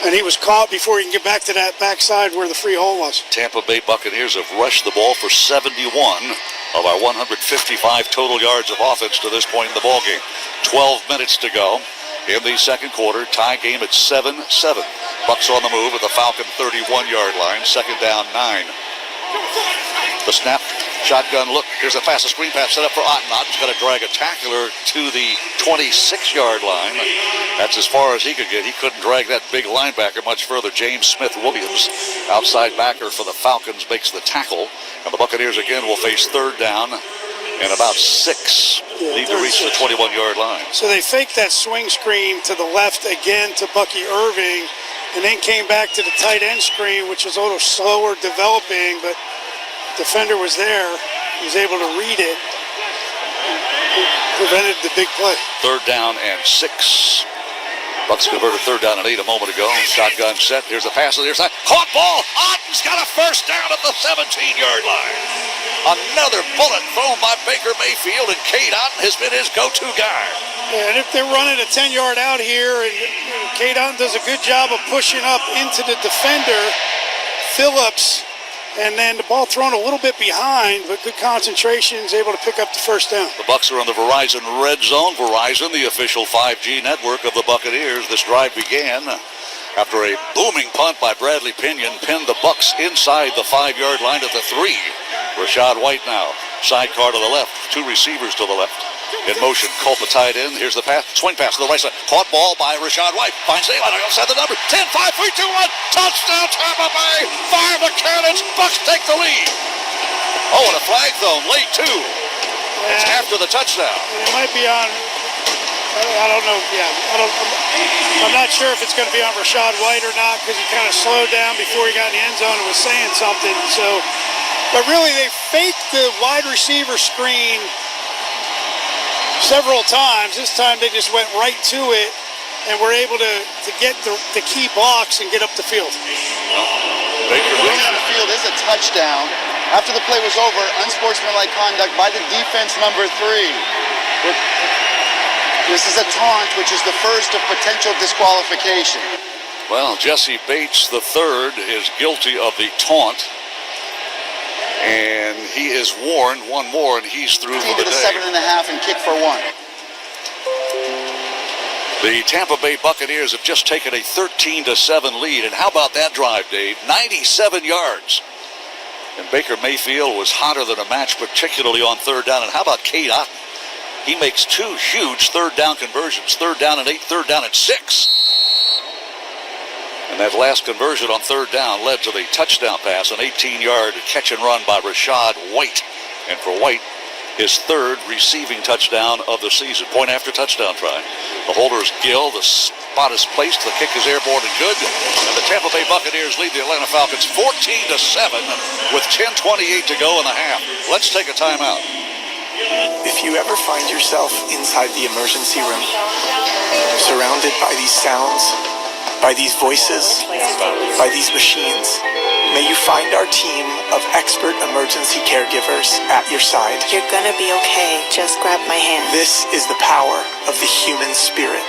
And he was caught before he can get back to that backside where the free hole was. Tampa Bay Buccaneers have rushed the ball for 71 of our 155 total yards of offense to this point in the ballgame. 12 minutes to go in the second quarter. Tie game at 7-7. Bucs on the move at the Falcon 31-yard line. Second down, 9. The snap, shotgun look. Here's a pass, a screen pass set up for Otten. Otten's got to drag a tackler to the 26-yard line. That's as far as he could get. He couldn't drag that big linebacker much further. James Smith-Williams, outside backer for the Falcons, makes the tackle. And the Buccaneers again will face third down and about 6. Need to reach the 21-yard line. So they faked that swing screen to the left again to Bucky Irving, and then came back to the tight end screen, which was a little slower developing, but defender was there. He was able to read it. He prevented the big play. Third down and 6. Bucs converted third down and 8 a moment ago. Shotgun set. Here's a pass on the near side. Caught ball. Otten's got a first down at the 17-yard line. Another bullet thrown by Baker Mayfield, and Cade Otten has been his go-to guy. Yeah, and if they're running a 10-yard out here, and Cade Otten does a good job of pushing up into the defender, Phillips, and then the ball thrown a little bit behind, but good concentration, is able to pick up the first down. The Bucs are on the Verizon Red Zone. Verizon, the official 5G network of the Buccaneers. This drive began after a booming punt by Bradley Pinion pinned the Bucs inside the 5-yard line at the 3. Rashad White now, sidecar to the left, 2 receivers to the left. In motion, Culpa tight end. Here's the pass, swing pass to the right side. Caught ball by Rashad White. Finds Daylight outside the number. 10, 5, 3, 2, 1. Touchdown, Tampa Bay. Fire the cannons. Bucs take the lead. Oh, and a flag thrown late, too. It's after the touchdown. It might be on, I don't know. Yeah, I'm not sure if it's going to be on Rashad White or not, because he kind of slowed down before he got in the end zone and was saying something. So, but really, they faked the wide receiver screen several times. This time they just went right to it and were able to get the key blocks and get up the field. Running on the field is a touchdown. After the play was over, unsportsmanlike conduct by the defense number 3. This is a taunt, which is the first of potential disqualification. Well, Jesse Bates III is guilty of the taunt. And he is warned one more, and he's through for the day. 7.5 and kick for 1. The Tampa Bay Buccaneers have just taken a 13-7 lead. And how about that drive, Dave? 97 yards. And Baker Mayfield was hotter than a match, particularly on third down. And how about Cade Otten? He makes 2 huge third down conversions. Third down and 8, third down and 6. And that last conversion on third down led to the touchdown pass, an 18-yard catch and run by Rashad White. And for White, his 3rd receiving touchdown of the season. Point after touchdown try. The holder is Gill. The spot is placed. The kick is airborne and good. And the Tampa Bay Buccaneers lead the Atlanta Falcons 14-7 with 10:28 to go in the half. Let's take a timeout. If you ever find yourself inside the emergency room, surrounded by these sounds, by these voices, by these machines, may you find our team of expert emergency caregivers at your side. You're gonna be okay. Just grab my hand. This is the power of the human spirit.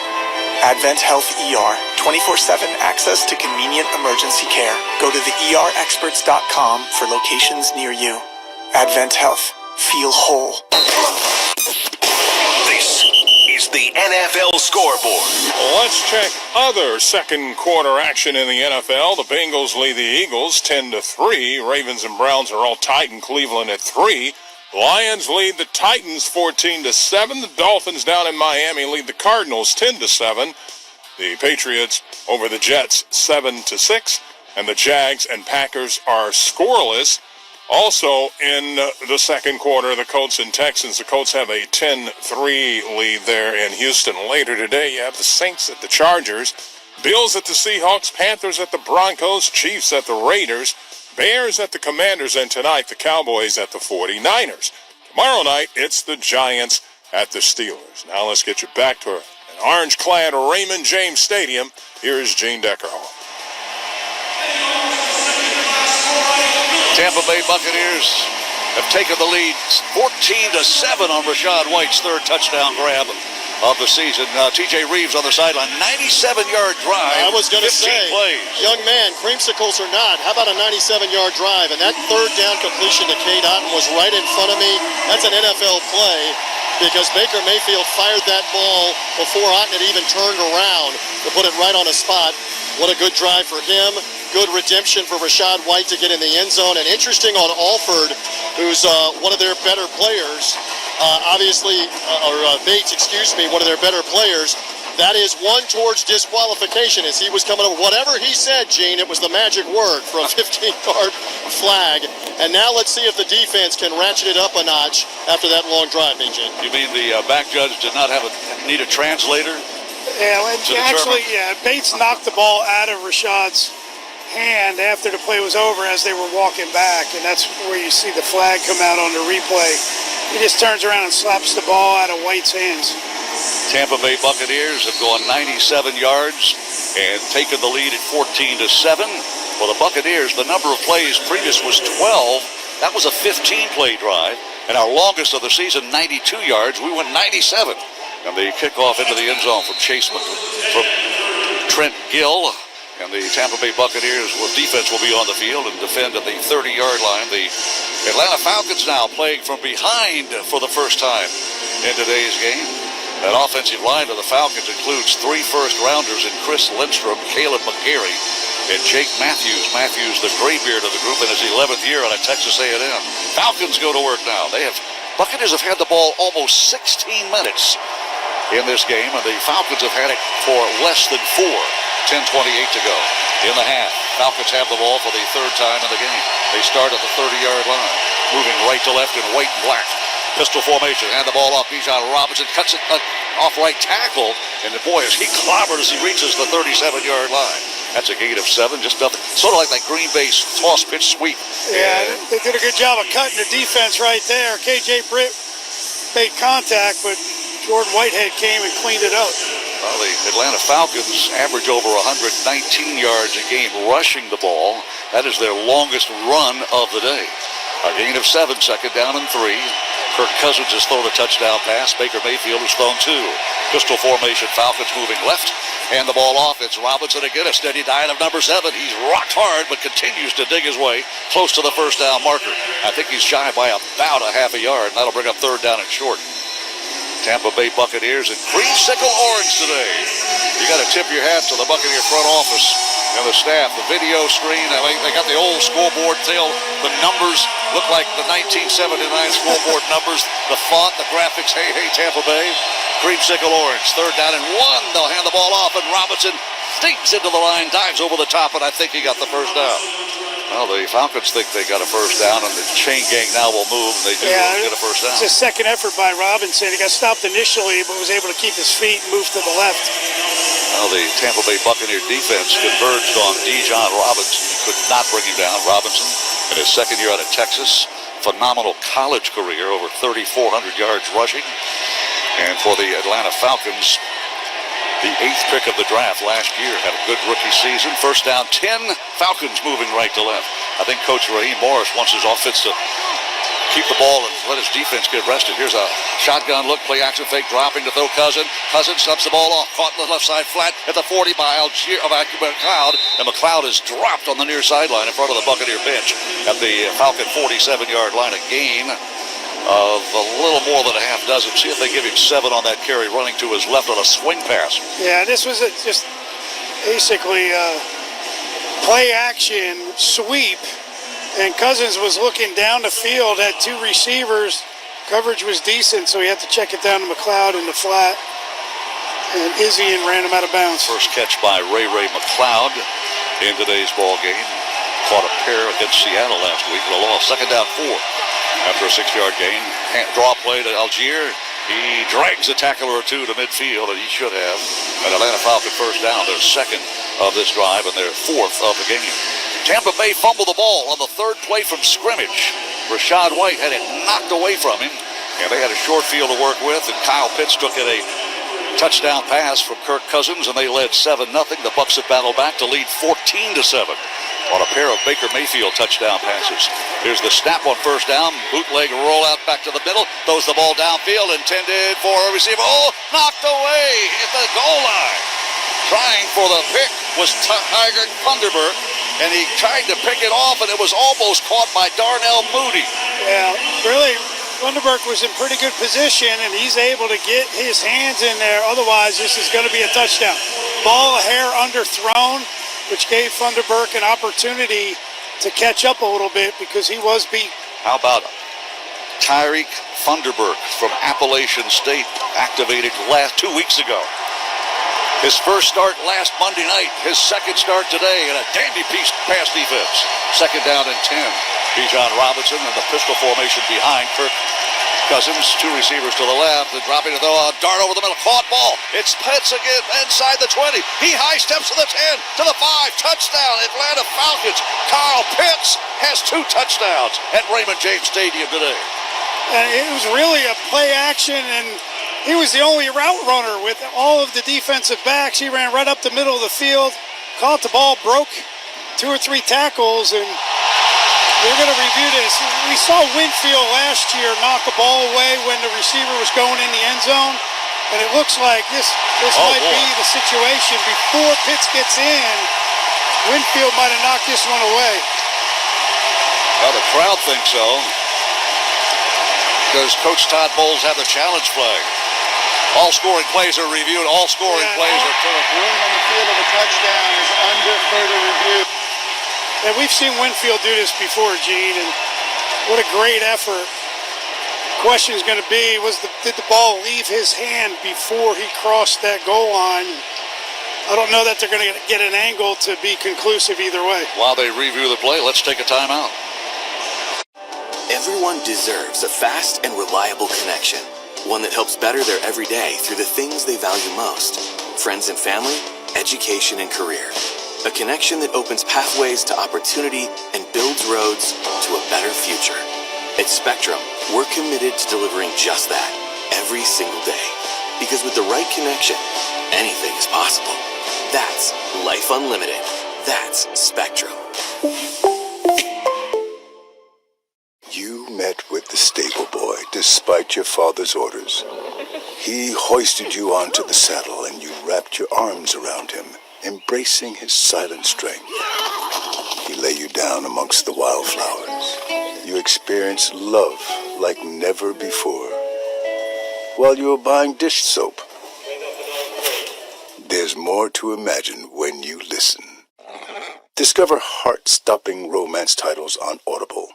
Advent Health ER, 24/7 access to convenient emergency care. Go to the erexperts.com for locations near you. Advent Health. Feel whole. This is the NFL scoreboard. Let's check other second quarter action in the NFL. The Bengals lead the Eagles 10-3. Ravens and Browns are all tied in Cleveland at 3. Lions lead the Titans 14-7. The Dolphins down in Miami lead the Cardinals 10-7. The Patriots over the Jets 7-6. And the Jags and Packers are scoreless. Also in the second quarter, the Colts and Texans. The Colts have a 10-3 lead there in Houston. Later today, you have the Saints at the Chargers, Bills at the Seahawks, Panthers at the Broncos, Chiefs at the Raiders, Bears at the Commanders, and tonight the Cowboys at the 49ers. Tomorrow night, it's the Giants at the Steelers. Now let's get you back to an orange-clad Raymond James Stadium. Here is Gene Deckerhoff. Tampa Bay Buccaneers have taken the lead 14-7 on Rachaad White's third touchdown grab of the season. TJ Reeves on the sideline, 97-yard drive. I was going to say, plays. Young man, creamsicles or not, how about a 97-yard drive? And that third down completion to Cade Otton was right in front of me. That's an NFL play because Baker Mayfield fired that ball before Otton had even turned around to put it right on a spot. What a good drive for him. Good redemption for Rachaad White to get in the end zone. And interesting on Alford, who's one of their better players, Bates, one of their better players. That is one towards disqualification as he was coming over. Whatever he said, Gene, it was the magic word for a 15-yard flag. And now let's see if the defense can ratchet it up a notch after that long drive, Gene. You mean the back judge did not need a translator? Yeah, actually, Bates knocked the ball out of Rashaad's hand after the play was over as they were walking back, and that's where you see the flag come out on the replay. He just turns around and slaps the ball out of White's hands. Tampa Bay Buccaneers have gone 97 yards and taken the lead at 14-7. For the Buccaneers, the number of plays previous was 12. That was a 15-play drive, and our longest of the season, 92 yards. We went 97. And the kickoff into the end zone from from Trent Gill. And the Tampa Bay Buccaneers defense will be on the field and defend at the 30-yard line. The Atlanta Falcons now playing from behind for the first time in today's game. That offensive line of the Falcons includes 3 first-rounders in Chris Lindstrom, Caleb McGarry, and Jake Matthews. Matthews, the graybeard of the group, in his 11th year on a Texas A&M. Falcons go to work now. Buccaneers have had the ball almost 16 minutes in this game, and the Falcons have had it for less than 4. 10:28 to go in the half. Falcons have the ball for the third time in the game. They start at the 30-yard line, moving right to left in white and black. Pistol formation, hand the ball off. Bijan Robinson cuts it off right tackle, and boy, is he clobbered as he reaches the 37-yard line. That's a gain of 7, just nothing. Sort of like that Green Bay toss pitch sweep. Yeah, they did a good job of cutting the defense right there. KJ Britt made contact, but Jordan Whitehead came and cleaned it up. Well, the Atlanta Falcons average over 119 yards a game rushing the ball. That is their longest run of the day. A gain of 7, second down and 3. Kirk Cousins has thrown a touchdown pass. Baker Mayfield has thrown 2. Pistol formation, Falcons moving left. Hand the ball off. It's Robinson again, a steady dive of number 7. He's rocked hard, but continues to dig his way close to the first down marker. I think he's shy by about a half a yard, and that'll bring up third down and short. Tampa Bay Buccaneers in creamsicle orange today. You got to tip your hat to the Buccaneer front office and the staff. The video screen, they got the old scoreboard tail. The numbers look like the 1979 scoreboard numbers. The font, the graphics, hey, Tampa Bay. Creamsicle orange, third down and 1. They'll hand the ball off, and Robinson stinks into the line, dives over the top, and I think he got the first down. Well, the Falcons think they got a first down, and the chain gang now will move, and they do get a first down. It's a second effort by Robinson. He got stopped initially, but was able to keep his feet and move to the left. Well, the Tampa Bay Buccaneer defense converged on Bijan Robinson. Could not bring him down. Robinson, in his second year out of Texas, phenomenal college career, over 3,400 yards rushing. And for the Atlanta Falcons, the 8th pick of the draft last year, had a good rookie season. First down 10, Falcons moving right to left. I think Coach Raheem Morris wants his offense to keep the ball and let his defense get rested. Here's a shotgun look, play action fake, dropping to throw Cousins. Cousins dumps the ball off, caught in the left side flat at the 40 by McLeod, and McLeod is dropped on the near sideline in front of the Buccaneer bench at the Falcon 47-yard line. A gain of a little more than a half dozen. See if they give him 7 on that carry, running to his left on a swing pass. Yeah, this was just basically play action sweep. And Cousins was looking down the field, had 2 receivers. Coverage was decent, so he had to check it down to McLeod in the flat. And Izzy ran him out of bounds. First catch by Ray McLeod in today's ball game. Caught a pair against Seattle last week with a loss. Second down 4 after a 6-yard gain. Draw play to Algier. He drags a tackler or 2 to midfield, and he should have. An Atlanta Falcon first down, their 2nd of this drive and their 4th of the game. Tampa Bay fumbled the ball on the 3rd play from scrimmage. Rachaad White had it knocked away from him, and they had a short field to work with, and Kyle Pitts took it a touchdown pass from Kirk Cousins, and they led 7-0. The Bucs have battled back to lead 14-7 on a pair of Baker Mayfield touchdown passes. Here's the snap on first down. Bootleg rollout back to the middle. Throws the ball downfield, intended for a receiver. Oh, knocked away at the goal line. Trying for the pick was Tiger Thunderbird, and he tried to pick it off, and it was almost caught by Darnell Mooney. Yeah, really, Thunderbird was in pretty good position, and he's able to get his hands in there. Otherwise, this is going to be a touchdown. Ball a hair underthrown, which gave Thunderbird an opportunity to catch up a little bit because he was beat. How about Tyreek Thunderbird from Appalachian State, activated 2 weeks ago? His first start last Monday night, his 2nd start today, and a dandy piece pass defense. Second down and 10. Bijan Robinson in the pistol formation behind Kirk Cousins. 2 receivers to the left, and dropping to throw a dart over the middle. Caught ball. It's Pitts again inside the 20. He high steps to the 10, to the 5. Touchdown, Atlanta Falcons. Kyle Pitts has 2 touchdowns at Raymond James Stadium today. And it was really a play action, and he was the only route runner with all of the defensive backs. He ran right up the middle of the field, caught the ball, broke 2 or 3 tackles, and we're going to review this. We saw Winfield last year knock a ball away when the receiver was going in the end zone, and it looks like this might be the situation. Before Pitts gets in, Winfield might have knocked this one away. Well, the crowd thinks so, because Coach Todd Bowles had the challenge flag. All scoring plays are reviewed. All scoring plays are turned. Ruling on the field of a touchdown is under further review. And we've seen Winfield do this before, Gene, and what a great effort. Question is going to be, did the ball leave his hand before he crossed that goal line? I don't know that they're going to get an angle to be conclusive either way. While they review the play, let's take a timeout. Everyone deserves a fast and reliable connection. One that helps better their everyday through the things they value most. Friends and family, education and career. A connection that opens pathways to opportunity and builds roads to a better future. At Spectrum, we're committed to delivering just that every single day. Because with the right connection, anything is possible. That's Life Unlimited. That's Spectrum. You met with the stable boy despite your father's orders. He hoisted you onto the saddle and you wrapped your arms around him, embracing his silent strength. He lay you down amongst the wildflowers. You experienced love like never before. While you were buying dish soap. There's more to imagine when you listen. Discover heart-stopping romance titles on Audible.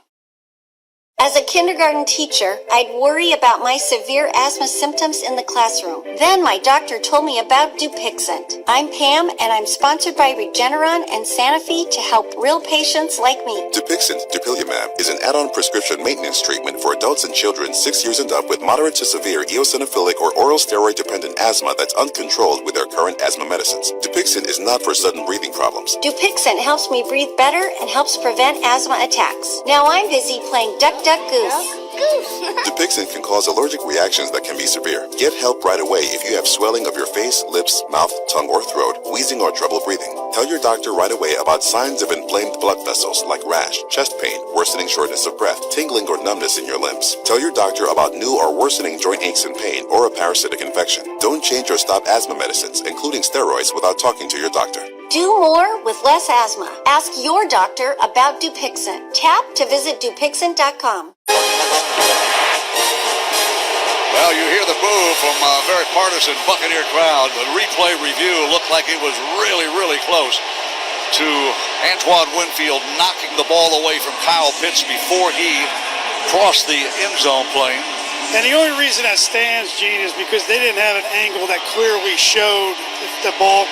As a kindergarten teacher, I'd worry about my severe asthma symptoms in the classroom. Then my doctor told me about Dupixent. I'm Pam, and I'm sponsored by Regeneron and Sanofi to help real patients like me. Dupixent dupilumab is an add-on prescription maintenance treatment for adults and children 6 years and up with moderate to severe eosinophilic or oral steroid-dependent asthma that's uncontrolled with their current asthma medicines. Dupixent is not for sudden breathing problems. Dupixent helps me breathe better and helps prevent asthma attacks. Now I'm busy playing Duck Duck duck, goose. Dupixent can cause allergic reactions that can be severe. Get help right away if you have swelling of your face, lips, mouth, tongue, or throat, wheezing, or trouble breathing. Tell your doctor right away about signs of inflamed blood vessels like rash, chest pain, worsening shortness of breath, tingling or numbness in your limbs. Tell your doctor about new or worsening joint aches and pain or a parasitic infection. Don't change or stop asthma medicines, including steroids, without talking to your doctor. Do more with less asthma. Ask your doctor about Dupixent. Tap to visit Dupixent.com. Well, you hear the boo from a very partisan Buccaneer crowd. The replay review looked like it was really, really close to Antoine Winfield knocking the ball away from Kyle Pitts before he crossed the end zone plane. And the only reason that stands, Gene, is because they didn't have an angle that clearly showed if the ball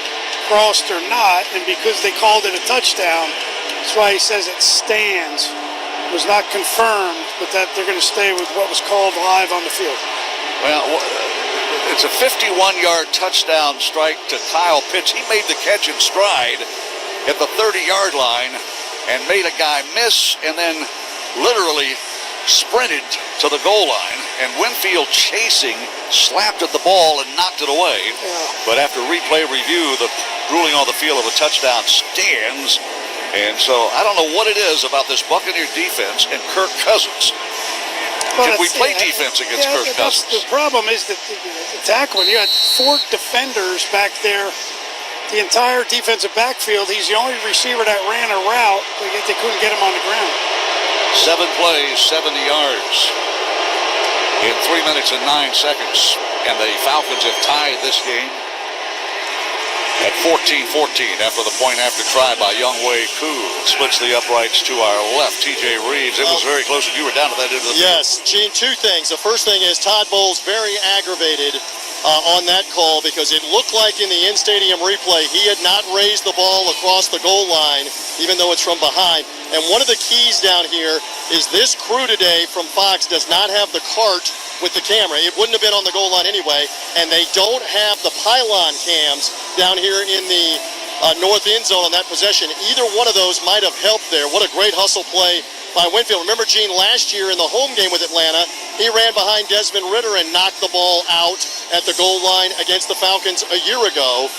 crossed or not, and because they called it a touchdown, that's why he says it stands. It was not confirmed, but that they're going to stay with what was called live on the field. Well, it's a 51-yard touchdown strike to Kyle Pitts. He made the catch in stride at the 30-yard line and made a guy miss and then literally sprinted to the goal line. And Winfield chasing, slapped at the ball and knocked it away. But after replay review, the ruling on the field of a touchdown stands. And so I don't know what it is about this Buccaneer defense and Kirk Cousins. Can we play defense against Kirk Cousins? The problem is that the tackling, you had 4 defenders back there, the entire defensive backfield. He's the only receiver that ran a route, but yet they couldn't get him on the ground. 7 plays, 70 yards in 3 minutes and 9 seconds. And the Falcons have tied this game at 14-14 after the point after try by Younghoe Koo. Splits the uprights to our left. TJ Reeves. It was very close when you were down to that end of the field. Yes, Gene, 2 things. The first thing is Todd Bowles very aggravated on that call because it looked like in the in-stadium replay he had not raised the ball across the goal line, even though it's from behind. And one of the keys down here is this crew today from Fox does not have the cart with the camera. It wouldn't have been on the goal line anyway, and they don't have the pylon cams down here in the north end zone on that possession. Either one of those might have helped there. What a great hustle play by Winfield. Remember, Gene, last year in the home game with Atlanta, he ran behind Desmond Ridder and knocked the ball out at the goal line against the Falcons a year ago.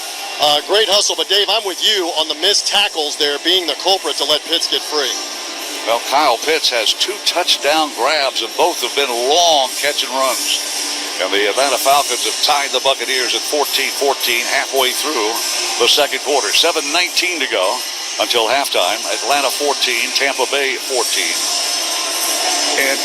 Great hustle, but Dave, I'm with you on the missed tackles there being the culprit to let Pitts get free. Well, Kyle Pitts has 2 touchdown grabs, and both have been long catch and runs. And the Atlanta Falcons have tied the Buccaneers at 14-14 halfway through the second quarter. 7:19 to go until halftime. Atlanta 14, Tampa Bay 14. And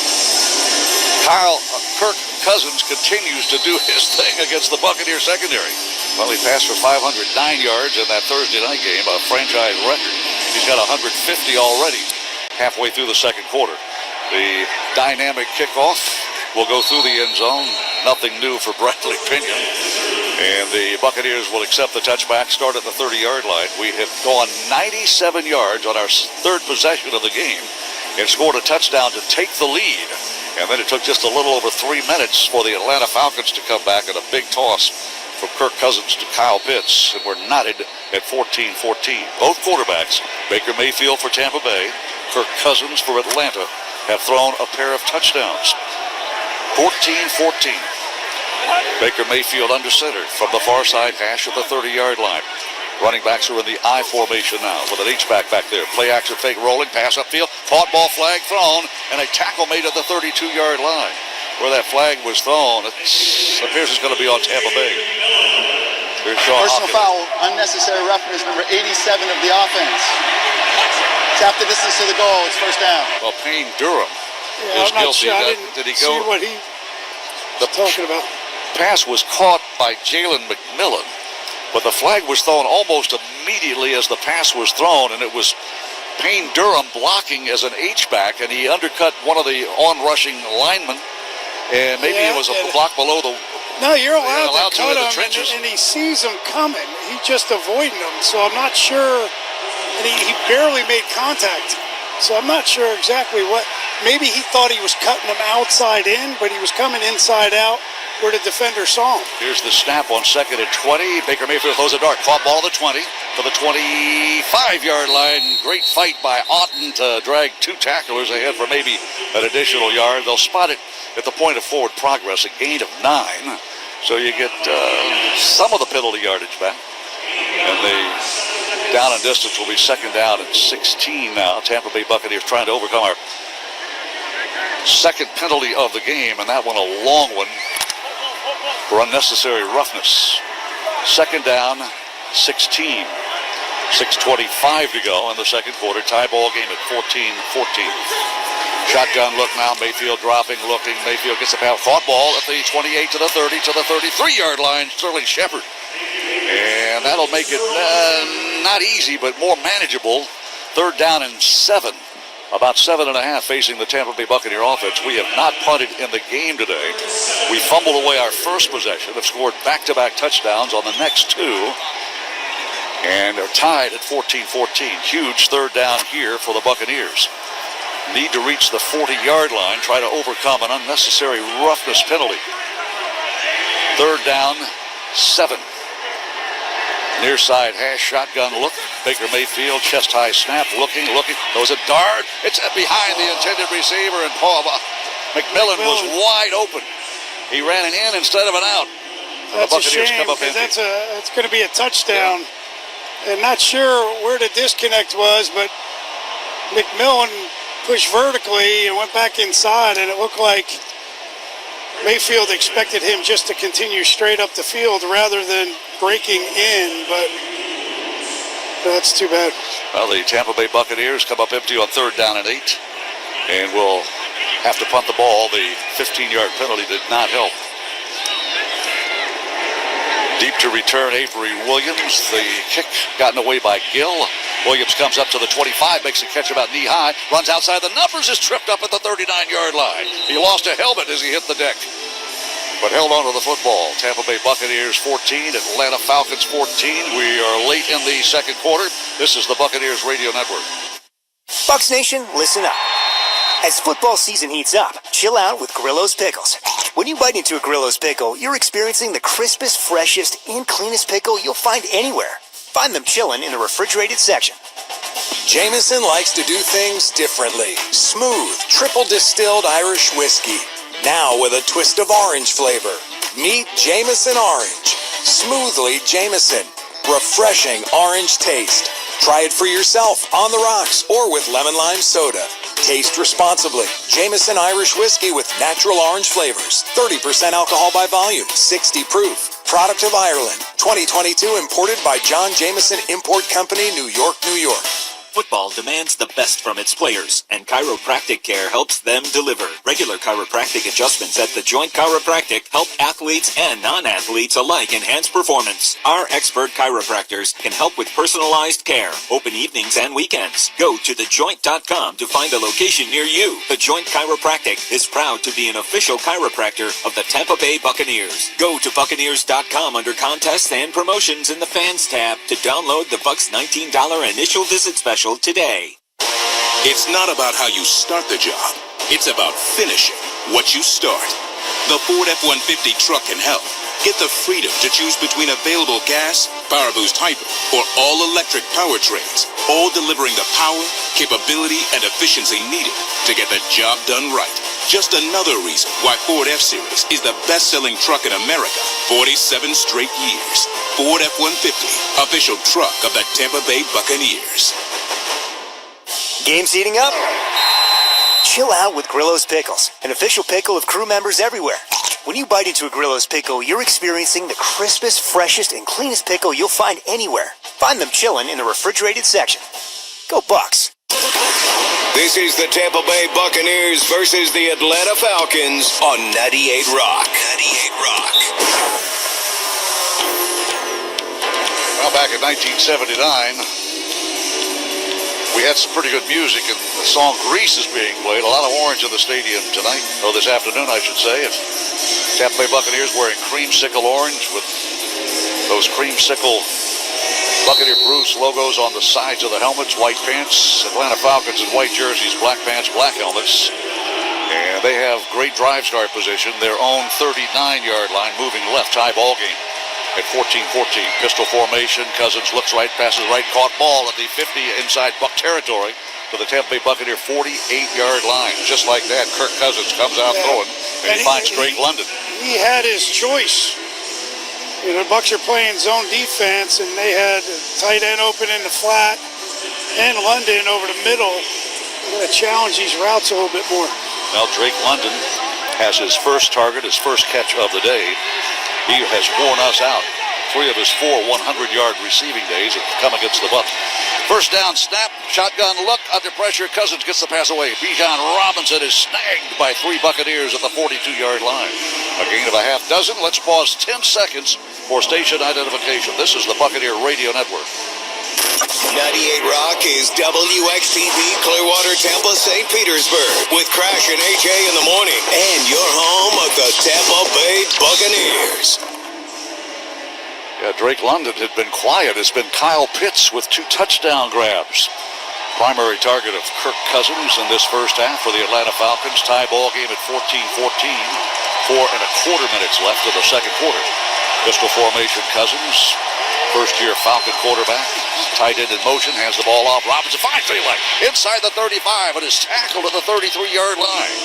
Kirk Cousins continues to do his thing against the Buccaneer secondary. Well, he passed for 509 yards in that Thursday night game, a franchise record. He's got 150 already halfway through the second quarter. The dynamic kickoff will go through the end zone. Nothing new for Bradley Pinion. And the Buccaneers will accept the touchback, start at the 30-yard line. We have gone 97 yards on our 3rd possession of the game and scored a touchdown to take the lead. And then it took just a little over 3 minutes for the Atlanta Falcons to come back at a big toss from Kirk Cousins to Kyle Pitts. And we're knotted at 14-14. Both quarterbacks, Baker Mayfield for Tampa Bay, Kirk Cousins for Atlanta, have thrown a pair of touchdowns. 14-14. Baker Mayfield under center from the far side hash of the 30-yard line. Running backs are in the I formation now with an H-back back there. Play action fake rolling, pass upfield, caught ball flag thrown, and a tackle made at the 32-yard line. Where that flag was thrown, it appears it's going to be on Tampa Bay. Personal foul, unnecessary roughness, number 87 of the offense. Tap the distance to the goal, it's first down. Well, Payne Durham is guilty. Did he go? See what he was talking about. Pass was caught by Jalen McMillan, but the flag was thrown almost immediately as the pass was thrown, and it was Payne Durham blocking as an H-back, and he undercut one of the on-rushing linemen, and maybe it was a block below the... No, you're allowed to cut him, trenches. and he sees him coming. He's just avoiding him, so I'm not sure. And he barely made contact, so I'm not sure exactly what. Maybe he thought he was cutting him outside in, but he was coming inside out. where the defender saw him. Here's the snap on 2nd and 20. Baker Mayfield throws a dart. Caught ball at the 20 to the 25-yard line. Great fight by Otten to drag 2 tacklers ahead for maybe an additional yard. They'll spot it at the point of forward progress, a gain of 9. So you get some of the penalty yardage back. And the down and distance will be 2nd down and 16 now. Tampa Bay Buccaneers trying to overcome our 2nd penalty of the game, and that one a long one for unnecessary roughness. 2nd down, 16. 6:25 to go in the 2nd quarter. Tie ball game at 14-14. Shotgun look now. Mayfield dropping, looking. Mayfield gets a pass. Caught ball at the 28 to the 30 to the 33-yard line. Sterling Shepard. And that'll make it not easy, but more manageable. 3rd down and 7. About 7.5 facing the Tampa Bay Buccaneer offense. We have not punted in the game today. We fumbled away our first possession, have scored back-to-back touchdowns on the next 2, and are tied at 14-14. Huge 3rd down here for the Buccaneers. Need to reach the 40-yard line, try to overcome an unnecessary roughness penalty. 3rd down, 7. Near side hash, shotgun look. Baker Mayfield, chest high snap, looking. Throws a dart. It's behind the intended receiver, and Paul McMillan was wide open. He ran an in instead of an out. That's the Buccaneers a shame, come up empty. That's going to be a touchdown. Yeah. And not sure where the disconnect was, but McMillan pushed vertically and went back inside, and it looked like Mayfield expected him just to continue straight up the field rather than breaking in, but that's too bad. Well, the Tampa Bay Buccaneers come up empty on 3rd down and 8, and will have to punt the ball. The 15-yard penalty did not help. Deep to return, Avery Williams. The kick gotten away by Gill. Williams comes up to the 25, makes a catch about knee high, runs outside the numbers, is tripped up at the 39-yard line. He lost a helmet as he hit the deck, but held on to the football. Tampa Bay Buccaneers 14, Atlanta Falcons 14. We are late in the 2nd quarter. This is the Buccaneers Radio Network. Bucs Nation, listen up. As football season heats up, chill out with Grillo's Pickles. When you bite into a Grillo's Pickle, you're experiencing the crispest, freshest, and cleanest pickle you'll find anywhere. Find them chilling in the refrigerated section. Jameson likes to do things differently. Smooth, triple distilled Irish whiskey. Now with a twist of orange flavor. Meet Jameson Orange. Smoothly Jameson. Refreshing orange taste. Try it for yourself on the rocks or with lemon lime soda. Taste responsibly. Jameson Irish whiskey with natural orange flavors. 30% alcohol by volume. 60 proof. Product of Ireland. 2022 imported by John Jameson Import Company, New York, New York. Football demands the best from its players, and chiropractic care helps them deliver. Regular chiropractic adjustments at The Joint Chiropractic help athletes and non-athletes alike enhance performance. Our expert chiropractors can help with personalized care, open evenings and weekends. Go to thejoint.com to find a location near you. The Joint Chiropractic is proud to be an official chiropractor of the Tampa Bay Buccaneers. Go to Buccaneers.com under contests and promotions in the Fans tab to download the Bucs $19 initial visit special today. It's not about how you start the job. It's about finishing what you start. The Ford F-150 truck can help. Get the freedom to choose between available gas, Power Boost Hybrid, or all-electric powertrains, all delivering the power, capability, and efficiency needed to get the job done right. Just another reason why Ford F-Series is the best-selling truck in America 47 straight years. Ford F-150, official truck of the Tampa Bay Buccaneers. Game's heating up? Chill out with Grillo's Pickles, an official pickle of crew members everywhere. When you bite into a Grillo's Pickle, you're experiencing the crispest, freshest, and cleanest pickle you'll find anywhere. Find them chilling in the refrigerated section. Go Bucs! This is the Tampa Bay Buccaneers versus the Atlanta Falcons on 98 Rock. 98 Rock. Well, back in 1979, we had some pretty good music, and the song Grease is being played. A lot of orange in the stadium tonight, or this afternoon, I should say. And Tampa Bay Buccaneers wearing creamsicle orange with those creamsicle Buccaneer Bruce logos on the sides of the helmets, white pants. Atlanta Falcons in white jerseys, black pants, black helmets. And they have great drive start position, their own 39-yard line, moving left, tie ball game at 14-14. Pistol formation, Cousins looks right, passes right, caught ball at the 50 inside Buck territory to the Tampa Bay Buccaneer 48-yard line. Just like that, Kirk Cousins comes out throwing, and he finds Drake London. He had his choice. You know, the Bucs are playing zone defense, and they had tight end open in the flat and London over the middle. They're going to challenge these routes a little bit more. Now Drake London has his first target, his first catch of the day. He has worn us out. 3 of his 4 100-yard receiving days have come against the Bucs. First down snap, shotgun look, under pressure, Cousins gets the pass away. Bijan Robinson is snagged by 3 Buccaneers at the 42-yard line. A gain of a half dozen. Let's pause 10 seconds for station identification. This is the Buccaneer Radio Network. 98 Rock is WXTV Clearwater, Tampa, St. Petersburg with Crash and AJ in the morning, and your home of the Tampa Bay Buccaneers. Yeah, Drake London had been quiet. It's been Kyle Pitts with 2 touchdown grabs. Primary target of Kirk Cousins in this first half for the Atlanta Falcons. Tie ball game at 14-14. 4 1/4 minutes left of the second quarter. Pistol formation, Cousins. First-year Falcon quarterback. Tight end in motion, hands the ball off. Robinson finds Lane inside the 35 and is tackled at the 33-yard line.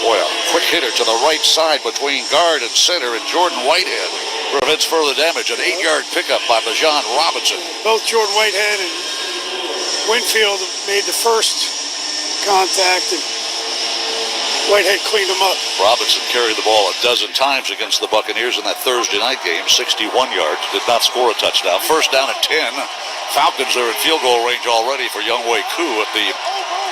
Boy, a quick hitter to the right side between guard and center, and Jordan Whitehead prevents further damage. An 8-yard pickup by Bijan Robinson. Both Jordan Whitehead and Winfield made the first contact, and Whitehead cleaned them up. Robinson carried the ball a dozen times against the Buccaneers in that Thursday night game. 61 yards, did not score a touchdown. First down at 10. Falcons are in field goal range already for Younghoe Koo at the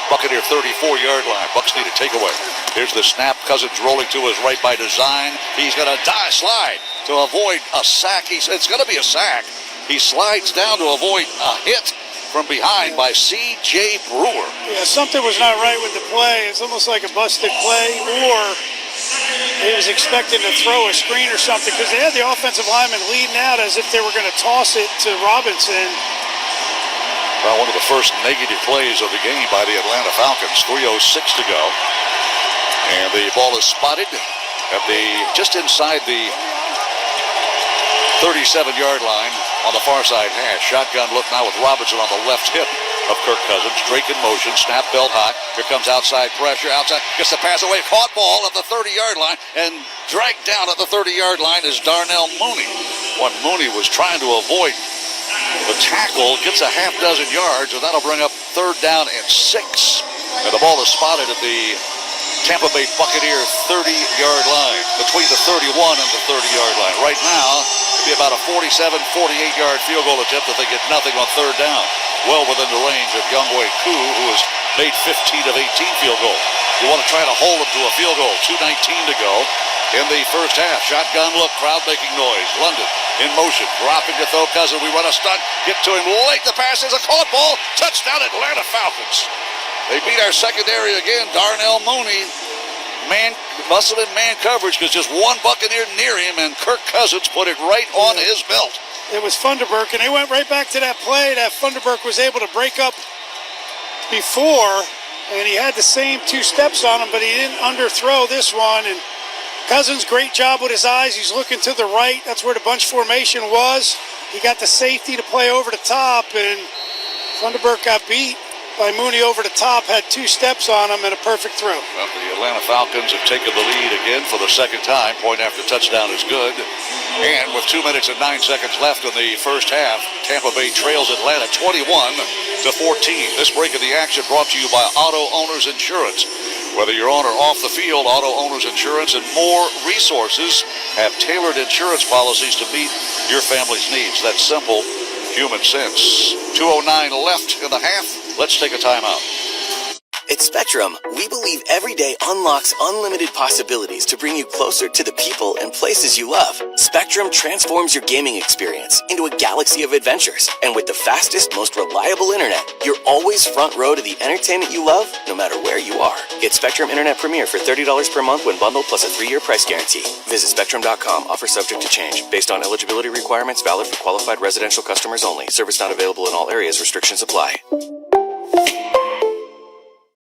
Buccaneer 34-yard line. Bucs need a takeaway. Here's the snap. Cousins rolling to his right by design. He's going to slide to avoid a sack. It's going to be a sack. He slides down to avoid a hit from behind by C.J. Brewer. Yeah, something was not right with the play. It's almost like a busted play, or he was expecting to throw a screen or something, because they had the offensive lineman leading out as if they were going to toss it to Robinson. Well, one of the first negative plays of the game by the Atlanta Falcons. 3:06 to go. And the ball is spotted at just inside the 37-yard line on the far side hash. Shotgun look now with Robinson on the left hip of Kirk Cousins. Drake in motion, snap belt high. Here comes outside pressure. Outside, gets the pass away. Caught ball at the 30-yard line, and dragged down at the 30-yard line is Darnell Mooney. What Mooney was trying to avoid the tackle, gets a half dozen yards, and that'll bring up 3rd down and 6. And the ball is spotted at the Tampa Bay Buccaneer 30-yard line, between the 31 and the 30-yard line. Right now, it'd be about a 47, 48-yard field goal attempt if they get nothing on 3rd down. Well within the range of Younghoe Koo, who has made 15 of 18 field goals. You want to try to hold him to a field goal. 2:19 to go in the first half. Shotgun look, crowd making noise. London in motion, dropping to throw. Cousins, we run a stunt, get to him late. The pass is a caught ball. Touchdown Atlanta Falcons. They beat our secondary again. Darnell Mooney, muscle in man coverage, because just one Buccaneer near him, and Kirk Cousins put it right on his belt. It was Funderburk, and they went right back to that play that Funderburk was able to break up before, and he had the same 2 steps on him, but he didn't underthrow this one. And Cousins, great job with his eyes. He's looking to the right. That's where the bunch formation was. He got the safety to play over the top, and Funderburk got beat by Mooney over the top, had 2 steps on him, and a perfect throw. Well, the Atlanta Falcons have taken the lead again for the second time. Point after touchdown is good. And with 2 minutes and 9 seconds left in the first half, Tampa Bay trails Atlanta 21-14. This break of the action brought to you by Auto Owners Insurance. Whether you're on or off the field, Auto Owners Insurance and more resources have tailored insurance policies to meet your family's needs. That's simple human sense. 2:09 left in the half. Let's take a timeout. At Spectrum, we believe every day unlocks unlimited possibilities to bring you closer to the people and places you love. Spectrum transforms your gaming experience into a galaxy of adventures. And with the fastest, most reliable internet, you're always front row to the entertainment you love, no matter where you are. Get Spectrum Internet Premier for $30 per month when bundled, plus a 3-year price guarantee. Visit Spectrum.com. Offer subject to change. Based on eligibility requirements, valid for qualified residential customers only. Service not available in all areas. Restrictions apply.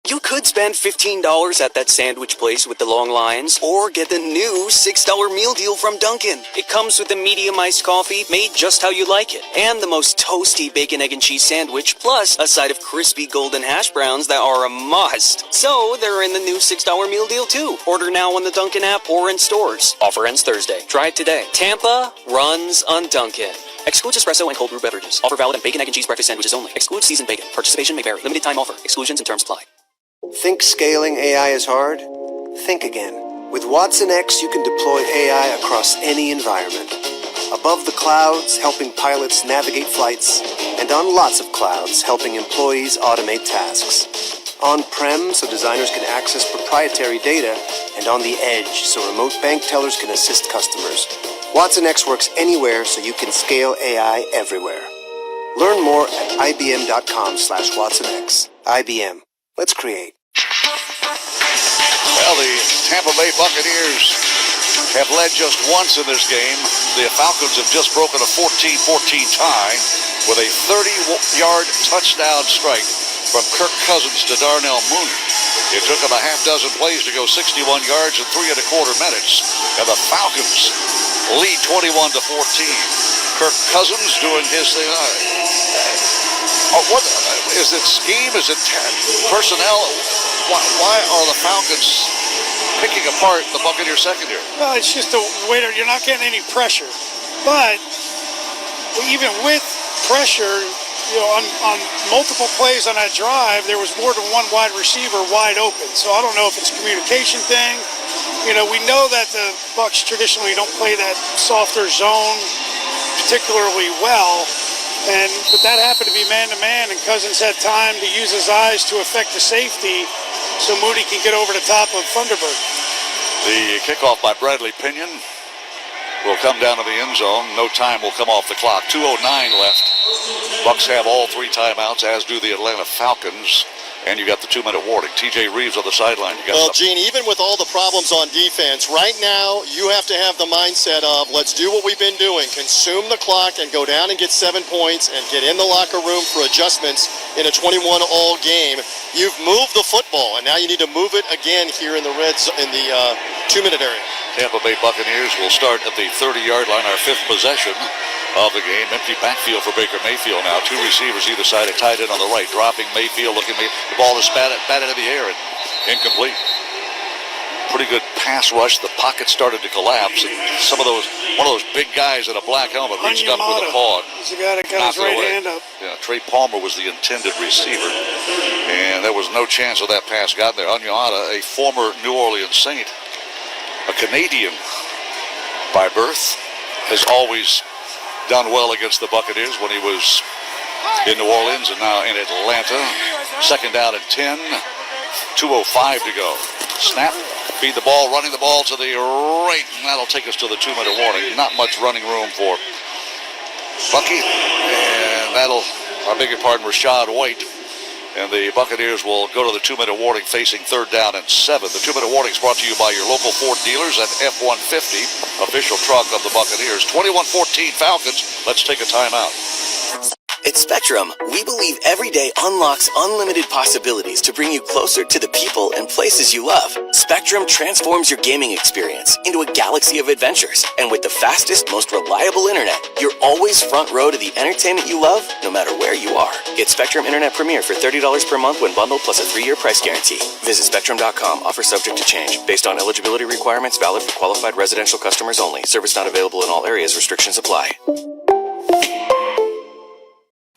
You could spend $15 at that sandwich place with the long lines, or get the new $6 meal deal from Dunkin'. It comes with a medium iced coffee made just how you like it, and the most toasty bacon, egg, and cheese sandwich, plus a side of crispy golden hash browns that are a must. So they're in the new $6 meal deal too. Order now on the Dunkin' app or in stores. Offer ends Thursday. Try it today. Tampa runs on Dunkin'. Excludes espresso and cold brew beverages. Offer valid on bacon, egg, and cheese breakfast sandwiches only. Excludes seasoned bacon. Participation may vary. Limited time offer. Exclusions and terms apply. Think scaling AI is hard? Think again. With Watson X, you can deploy AI across any environment. Above the clouds, helping pilots navigate flights, and on lots of clouds, helping employees automate tasks. On-prem, so designers can access proprietary data, and on the edge, so remote bank tellers can assist customers. Watson X works anywhere, so you can scale AI everywhere. Learn more at ibm.com/WatsonX. IBM. Let's create. Well, the Tampa Bay Buccaneers have led just once in this game. The Falcons have just broken a 14-14 tie with a 30-yard touchdown strike from Kirk Cousins to Darnell Mooney. It took him a half dozen plays to go 61 yards in 3 1/4 minutes, and the Falcons lead 21-14. Kirk Cousins doing his thing. What is it? Scheme? Is it personnel? Why are the Falcons picking apart the Buccaneers secondary? Well, it's just a way you're not getting any pressure. But even with pressure, on multiple plays on that drive, there was more than one wide receiver wide open. So I don't know if it's a communication thing. We know that the Bucs traditionally don't play that softer zone particularly well. But that happened to be man-to-man, and Cousins had time to use his eyes to affect the safety so Mooney can get over the top of Thunderbird. The kickoff by Bradley Pinion will come down to the end zone. No time will come off the clock. 2:09 left. Bucs have all 3 timeouts, as do the Atlanta Falcons. And you got the 2-minute warning. TJ Reeves on the sideline. Well, Gene, even with all the problems on defense, right now you have to have the mindset of let's do what we've been doing. Consume the clock and go down and get 7 points and get in the locker room for adjustments in a 21-all game. You've moved the football, and now you need to move it again here in the 2-minute area. Tampa Bay Buccaneers will start at the 30-yard line, our 5th possession of the game. Empty backfield for Baker Mayfield now. 2 receivers either side, a tight end on the right. Dropping Mayfield, looking the ball is batted in the air and incomplete. Pretty good pass rush. The pocket started to collapse. And one of those big guys in a black helmet reached up with a paw. He's the guy that got his right hand up. Yeah, Trey Palmer was the intended receiver. And there was no chance of that pass got there. Onyemata, a former New Orleans Saint, a Canadian by birth, has always done well against the Buccaneers when he was in New Orleans and now in Atlanta. 2nd down and 10. 2:05 to go. Snap. Feed the ball. Running the ball to the right. And that'll take us to the 2-minute warning. Not much running room for Bucky. And Rashad White. And the Buccaneers will go to the 2-minute warning facing 3rd down and 7. The 2-minute warning is brought to you by your local Ford dealers and F-150, official truck of the Buccaneers. 21-14 Falcons. Let's take a timeout. At Spectrum, we believe every day unlocks unlimited possibilities to bring you closer to the people and places you love. Spectrum transforms your gaming experience into a galaxy of adventures. And with the fastest, most reliable internet, you're always front row to the entertainment you love, no matter where you are. Get Spectrum Internet Premier for $30 per month when bundled, plus a 3-year price guarantee. Visit Spectrum.com. Offer subject to change. Based on eligibility requirements, valid for qualified residential customers only. Service not available in all areas. Restrictions apply.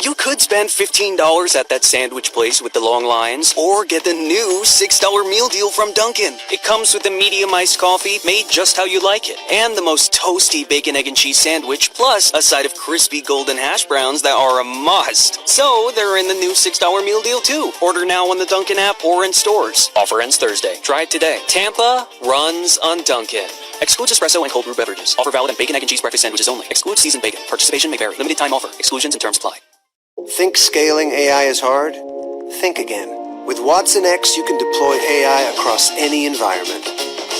You could spend $15 at that sandwich place with the long lines, or get the new $6 meal deal from Dunkin'. It comes with a medium iced coffee made just how you like it, and the most toasty bacon, egg, and cheese sandwich, plus a side of crispy golden hash browns that are a must. So they're in the new $6 meal deal too. Order now on the Dunkin' app or in stores. Offer ends Thursday. Try it today. Tampa runs on Dunkin'. Excludes espresso and cold brew beverages. Offer valid on bacon, egg, and cheese breakfast sandwiches only. Excludes seasoned bacon. Participation may vary. Limited time offer. Exclusions and terms apply. Think scaling AI is hard? Think again. With Watson X, you can deploy AI across any environment.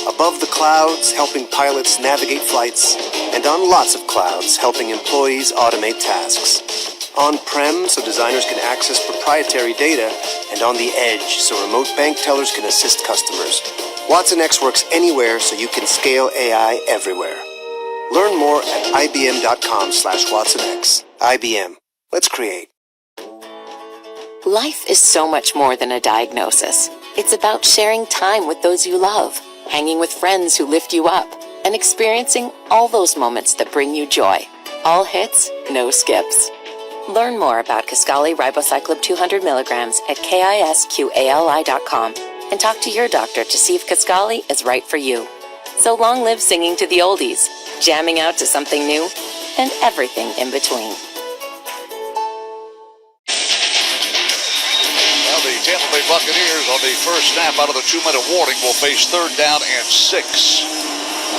Above the clouds, helping pilots navigate flights, and on lots of clouds, helping employees automate tasks. On-prem so designers can access proprietary data, and on the edge so remote bank tellers can assist customers. Watson X works anywhere so you can scale AI everywhere. Learn more at ibm.com/WatsonX. IBM. Let's create. Life is so much more than a diagnosis. It's about sharing time with those you love, hanging with friends who lift you up, and experiencing all those moments that bring you joy. All hits, no skips. Learn more about Kisqali Ribociclib 200 milligrams at KISQALI.com and talk to your doctor to see if Kisqali is right for you. So long live singing to the oldies, jamming out to something new, and everything in between. Now the Tampa Bay Buccaneers on the first snap out of the 2-minute warning will face 3rd down and 6.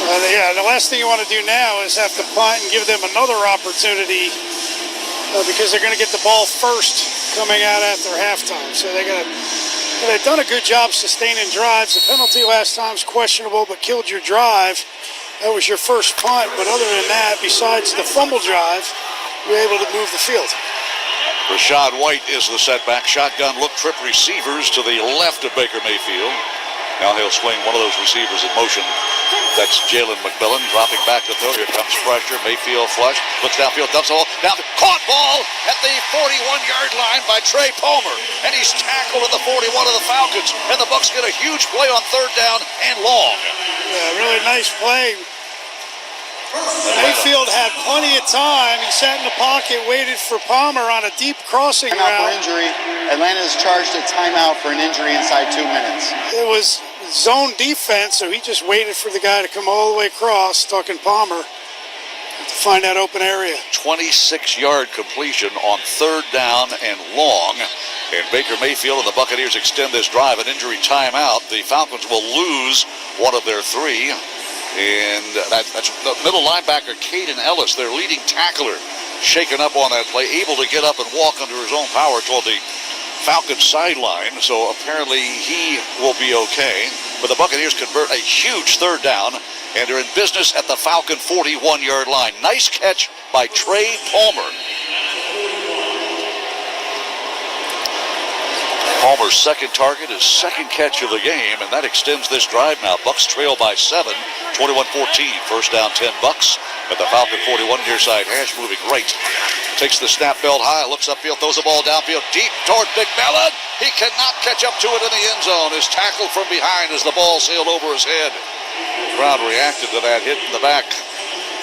The last thing you want to do now is have to punt and give them another opportunity because they're going to get the ball first coming out after halftime. So they've done a good job sustaining drives. The penalty last time's questionable, but killed your drive. That was your first punt, but other than that, besides the fumble drive, you're able to move the field. Rashad White is the setback. Shotgun look trip receivers to the left of Baker Mayfield. Now he'll swing one of those receivers in motion. That's Jalen McMillan dropping back to throw. Here comes pressure. Mayfield flush. Looks downfield. Dumps the ball. Down. Caught ball at the 41-yard line by Trey Palmer. And he's tackled at the 41 of the Falcons. And the Bucs get a huge play on 3rd down and long. Yeah, really nice play. Mayfield had plenty of time. He sat in the pocket, waited for Palmer on a deep crossing route. Timeout for injury. Atlanta is charged a timeout for an injury inside 2 minutes. It was zone defense, so he just waited for the guy to come all the way across, talking Palmer, to find that open area. 26-yard completion on 3rd down and long. And Baker Mayfield and the Buccaneers extend this drive. An injury timeout. The Falcons will lose one of their 3. And that's the middle linebacker, Caden Ellis, their leading tackler, shaken up on that play, able to get up and walk under his own power toward the Falcons sideline. So apparently he will be okay. But the Buccaneers convert a huge 3rd down, and they're in business at the Falcon 41-yard line. Nice catch by Trey Palmer. Palmer's second target, his second catch of the game, and that extends this drive now. Bucs trail by 7, 21-14. First down, 10 Bucs. At the Falcon 41 near side hash, moving right. Takes the snap belt high, looks upfield, throws the ball downfield, deep toward McMillan. He cannot catch up to it in the end zone. Is tackled from behind as the ball sailed over his head. The crowd reacted to that hit in the back.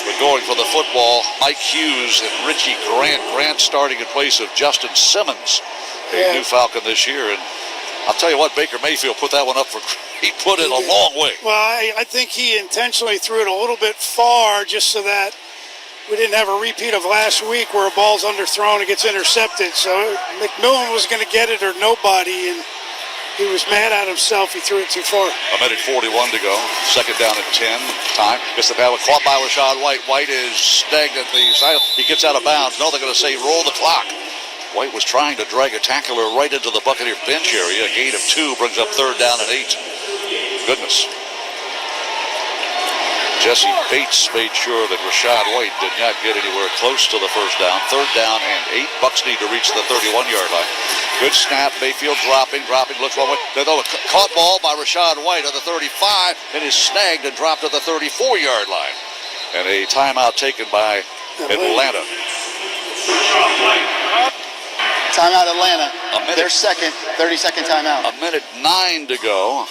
But going for the football, Mike Hughes and Richie Grant. Grant starting in place of Justin Simmons, a new Falcon this year. And I'll tell you what, Baker Mayfield put that one up for, he put it a long way. Well, I think he intentionally threw it a little bit far just so that we didn't have a repeat of last week where a ball's underthrown and gets intercepted. So McMillan was going to get it or nobody, and he was mad at himself. He threw it too far. 1:41 to go. Second down and 10. Time. Gets the ball caught by Rashad White. White is snagged at the side. He gets out of bounds. No, they're going to say roll the clock. White was trying to drag a tackler right into the Buccaneer bench area. A gain of 2 brings up 3rd down and 8. Goodness. Jesse Bates made sure that Rashad White did not get anywhere close to the first down. 3rd down and 8. Bucs need to reach the 31-yard line. Good snap. Mayfield dropping, looks one way. Caught ball by Rashad White at the 35 and is snagged and dropped at the 34-yard line. And a timeout taken by Atlanta. Timeout Atlanta. Their second 30-second timeout. 1:09 to go.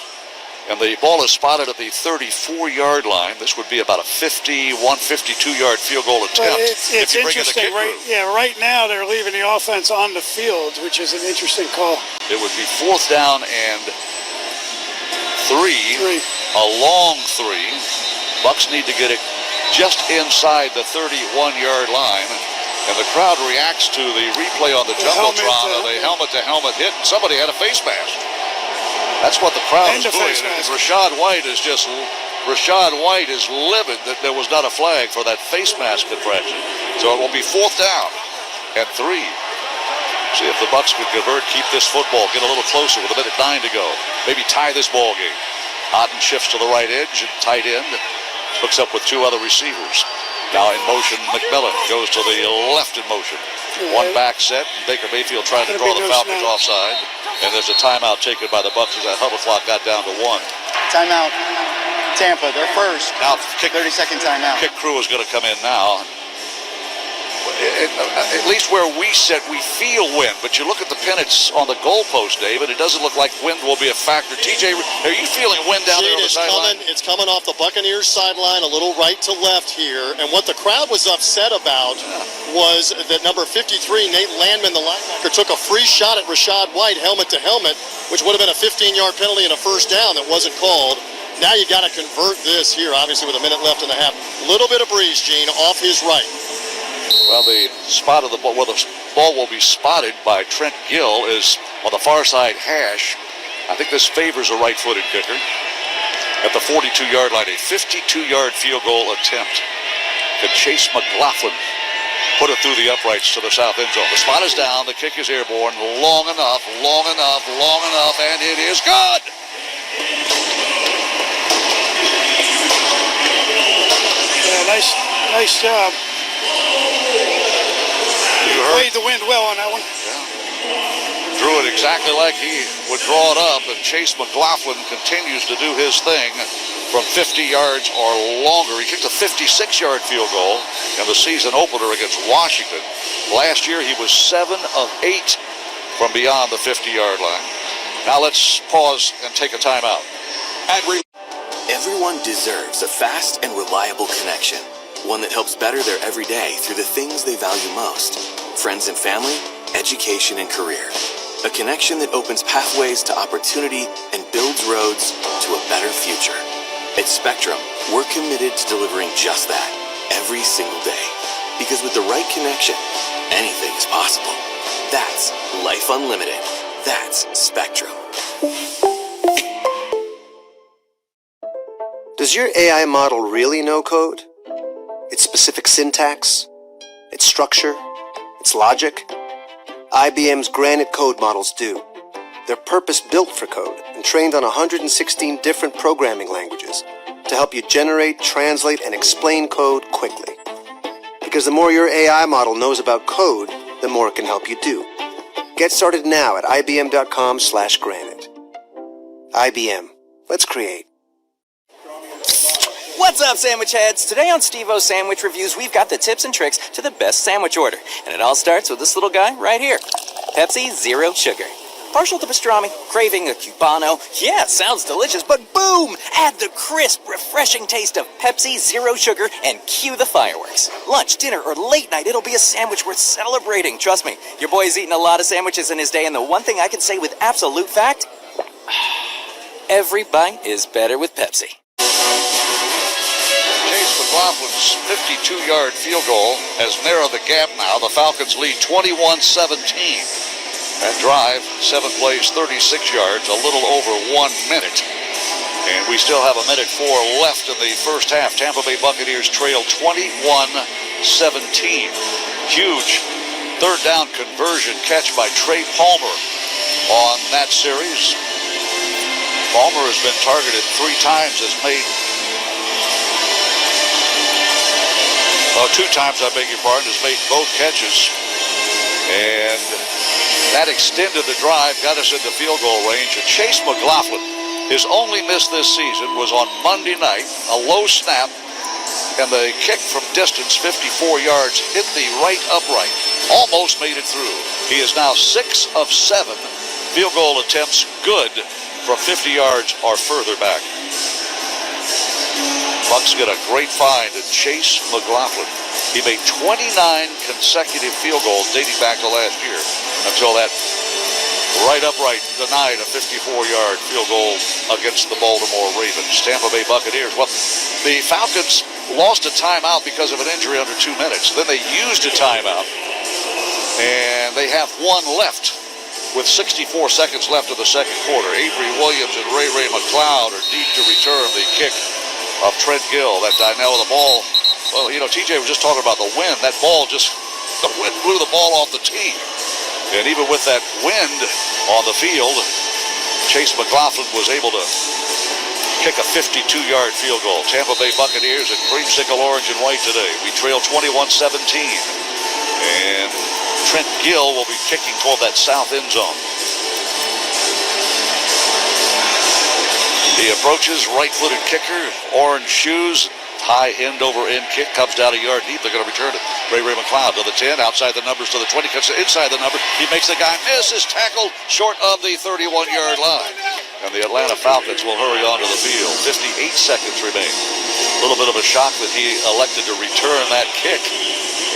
And the ball is spotted at the 34-yard line. This would be about a 52-yard field goal attempt. It's interesting. Right now they're leaving the offense on the field, which is an interesting call. It would be 4th down and 3. A long 3. Bucs need to get it just inside the 31-yard line. And the crowd reacts to the replay on the Jumbotron of a helmet-to-helmet hit. Somebody had a face mask. That's what the crowd is doing. Rashad White is livid that there was not a flag for that face mask infraction. So it will be 4th down and 3. See if the Bucs could convert, keep this football, get a little closer with 1:09 to go. Maybe tie this ball game. Otten shifts to the right edge and tight end. Hooks up with 2 other receivers. Now in motion, McMillan goes to the left in motion. One back set. Baker Mayfield trying to draw the Falcons offside. And there's a timeout taken by the Bucs as that huddle clock got down to 1. Timeout. Tampa, they're first. Now, 30-second timeout. Kick crew is going to come in now. At least where we sit, we feel wind. But you look at the pennants on the goalpost, Dave, and it doesn't look like wind will be a factor. TJ, are you feeling wind down there on the sideline? It's coming off the Buccaneers sideline, a little right to left here. And what the crowd was upset about was that number 53, Nate Landman, the linebacker, took a free shot at Rachaad White, helmet to helmet, which would have been a 15-yard penalty and a first down that wasn't called. Now you got to convert this here, obviously, with a minute left and a half. Little bit of breeze, Gene, off his right. Well, the spot of the ball, the ball will be spotted by Trent Gill is on the far side hash. I think this favors a right-footed kicker at the 42-yard line. A 52-yard field goal attempt. Could Chase McLaughlin put it through the uprights to the south end zone. The spot is down. The kick is airborne. Long enough, and it is good. Yeah, nice job. Played the wind well on that one. Yeah. Drew it exactly like he would draw it up, and Chase McLaughlin continues to do his thing from 50 yards or longer. He kicked a 56-yard field goal in the season opener against Washington. Last year, he was 7 of 8 from beyond the 50-yard line. Now let's pause and take a timeout. Everyone deserves a fast and reliable connection. One that helps better their everyday through the things they value most. Friends and family, education and career. A connection that opens pathways to opportunity and builds roads to a better future. At Spectrum, we're committed to delivering just that every single day. Because with the right connection, anything is possible. That's Life Unlimited. That's Spectrum. Does your AI model really know code? Its specific syntax? Its structure? Its logic? IBM's Granite code models do. They're purpose-built for code and trained on 116 different programming languages to help you generate, translate, and explain code quickly. Because the more your AI model knows about code, the more it can help you do. Get started now at ibm.com/granite. IBM. Let's create. What's up, sandwich heads? Today on Steve-O's Sandwich Reviews, we've got the tips and tricks to the best sandwich order. And it all starts with this little guy right here. Pepsi Zero Sugar. Partial to pastrami, craving a Cubano. Yeah, sounds delicious, but boom! Add the crisp, refreshing taste of Pepsi Zero Sugar and cue the fireworks. Lunch, dinner, or late night, it'll be a sandwich worth celebrating. Trust me, your boy's eaten a lot of sandwiches in his day, and the one thing I can say with absolute fact, every bite is better with Pepsi. Chase McLaughlin's 52-yard field goal has narrowed the gap now. The Falcons lead 21-17. That drive, 7 plays, 36 yards, a little over 1 minute. And we still have a minute 4 left in the first half. Tampa Bay Buccaneers trail 21-17. Huge third down conversion catch by Trey Palmer on that series. Palmer has been targeted 3 times, has made 2 times, I beg your pardon, has made both catches. And that extended the drive, got us into field goal range. And Chase McLaughlin, his only miss this season was on Monday night, a low snap, and the kick from distance, 54 yards, hit the right upright. Almost made it through. He is now 6 of 7 field goal attempts good from 50 yards or further back. Bucs get a great find in Chase McLaughlin. He made 29 consecutive field goals dating back to last year until that right upright denied a 54-yard field goal against the Baltimore Ravens. Tampa Bay Buccaneers. Well, the Falcons lost a timeout because of an injury under 2 minutes. Then they used a timeout, and they have 1 left with 64 seconds left of the second quarter. Avery Williams and Ray McLeod are deep to return the kick of Trent Gill. That Dynell, the ball. Well, you know, TJ was just talking about the wind. That ball the wind blew the ball off the tee. And even with that wind on the field, Chase McLaughlin was able to kick a 52-yard field goal. Tampa Bay Buccaneers in creamsicle orange and white today. We trail 21-17. And Trent Gill will be kicking toward that south end zone. He approaches, right-footed kicker, orange shoes, high end-over-end kick, comes down a yard deep. They're going to return it. Ray McLeod to the 10, outside the numbers to the 20, cuts inside the number. He makes the guy miss, is tackled short of the 31-yard line. And the Atlanta Falcons will hurry onto the field. 58 seconds remain. A little bit of a shock that he elected to return that kick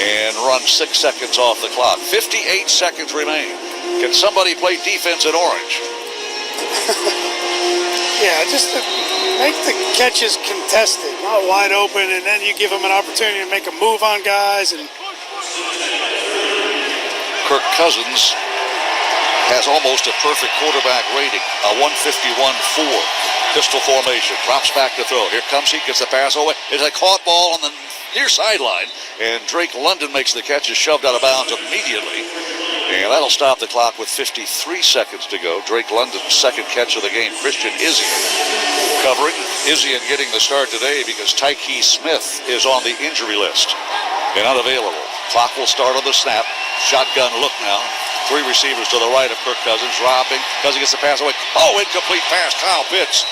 and run 6 seconds off the clock. 58 seconds remain. Can somebody play defense in orange? Yeah, just to make the catches contested, not wide open, and then you give them an opportunity to make a move on guys. And Kirk Cousins has almost a perfect quarterback rating, a 151.4. Pistol formation, drops back to throw. Here comes he, gets the pass away. It's a caught ball on the near sideline, and Drake London makes the catch, is shoved out of bounds immediately. And that'll stop the clock with 53 seconds to go. Drake London's second catch of the game. Christian Izien covering. Izien getting the start today because Tyke Smith is on the injury list and unavailable. Clock will start on the snap. Shotgun look now. 3 receivers to the right of Kirk Cousins, dropping. Cousins gets the pass away. Oh, incomplete pass. Kyle Pitts.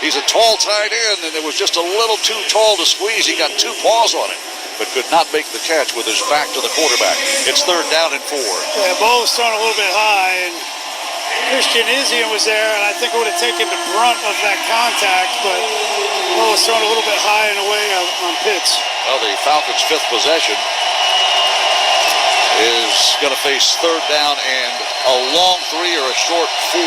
He's a tall tight end, and it was just a little too tall to squeeze. He got 2 paws on it, but could not make the catch with his back to the quarterback. It's 3rd down and 4. Yeah, the ball was thrown a little bit high, and Christian Izien was there, and I think it would have taken the brunt of that contact, but the ball was thrown a little bit high and away on Pitts. Well, the Falcons' 5th possession is going to face 3rd down and a long 3 or a short 4.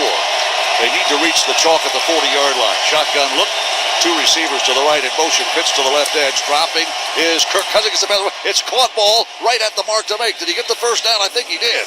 They need to reach the chalk at the 40-yard line. Shotgun look. 2 receivers to the right in motion. Pitch to the left edge. Dropping is Kirk Cousins. Gets the pass. It's caught ball right at the mark to make. Did he get the first down? I think he did.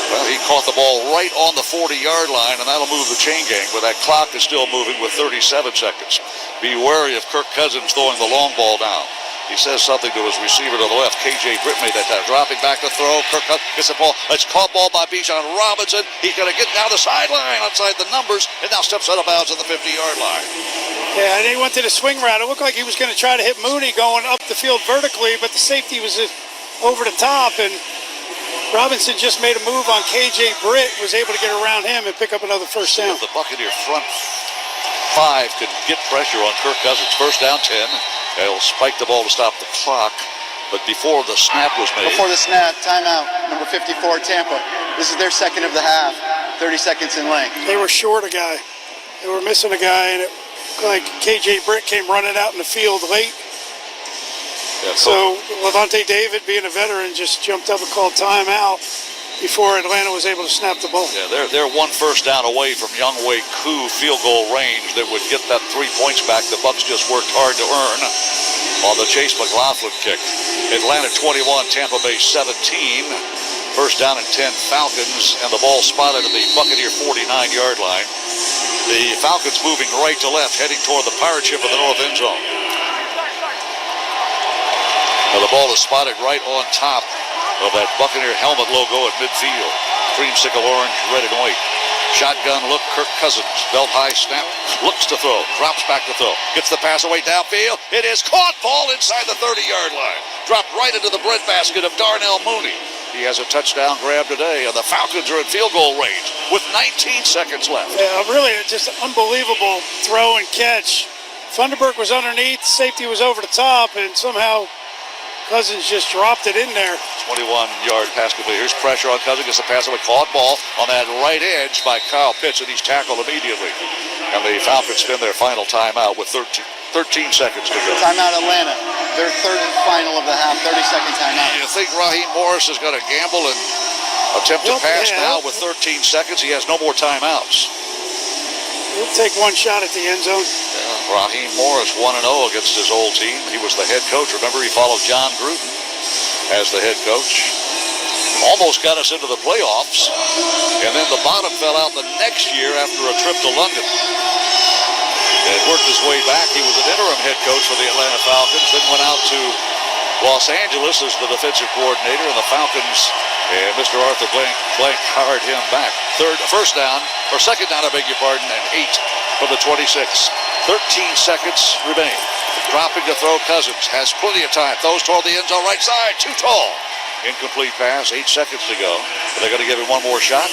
Well, he caught the ball right on the 40-yard line, and that'll move the chain gang, but that clock is still moving with 37 seconds. Be wary of Kirk Cousins throwing the long ball down. He says something to his receiver to the left. KJ Britt made that time. Dropping back to throw. Kirk Cousins gets the ball. It's caught ball by Bijan Robinson. He's going to get down the sideline outside the numbers and now steps out of bounds at the 50-yard line. Yeah, and he went to the swing route. It looked like he was going to try to hit Mooney going up the field vertically, but the safety was over the top, and Robinson just made a move on KJ Britt, was able to get around him and pick up another first down. If the Buccaneer front 5 can get pressure on Kirk Cousins, 1st down 10. They'll spike the ball to stop the clock, but before the snap was made. Before the snap, timeout, number 54, Tampa. This is their second of the half, 30 seconds in length. They were short a guy. They were missing a guy, and it looked like KJ Britt came running out in the field late. Yeah, so Levante David, being a veteran, just jumped up and called timeout before Atlanta was able to snap the ball. Yeah, they're 1 first down away from Younghoe Koo field goal range that would get that 3 points back. The Bucs just worked hard to earn on the Chase McLaughlin kick. Atlanta 21, Tampa Bay 17. 1st down and 10 Falcons, and the ball spotted at the Buccaneer 49-yard line. The Falcons moving right to left, heading toward the pirate ship in the north end zone. Now the ball is spotted right on top of that Buccaneer helmet logo at midfield. Creamsicle orange, red and white. Shotgun look, Kirk Cousins. Belt high snap, looks to throw, drops back to throw. Gets the pass away downfield. It is caught, ball inside the 30-yard line. Dropped right into the breadbasket of Darnell Mooney. He has a touchdown grab today, and the Falcons are in field goal range with 19 seconds left. Yeah, really just unbelievable throw and catch. Funderburk was underneath, safety was over the top, and somehow Cousins just dropped it in there. 21-yard pass complete. Here's pressure on Cousins. Gets the pass away. Caught ball on that right edge by Kyle Pitts, and he's tackled immediately. And the Falcons spend their final timeout with 13 seconds to go. Timeout Atlanta. Their 3rd and final of the half. 30-second timeout. You think Raheem Morris is going to gamble and attempt to pass now with 13 seconds? He has no more timeouts. He'll take 1 shot at the end zone. Raheem Morris 1-0 against his old team. He was the head coach. Remember, he followed John Gruden as the head coach. Almost got us into the playoffs, and then the bottom fell out the next year after a trip to London. And worked his way back. He was an interim head coach for the Atlanta Falcons, then went out to Los Angeles as the defensive coordinator, and the Falcons and Mr. Arthur Blank hired him back. Second down, I beg your pardon, and 8 from the 26. 13 seconds remain. Dropping to throw, Cousins has plenty of time. Throws toward the end zone right side. Too tall. Incomplete pass, 8 seconds to go. But they're going to give him one more shot.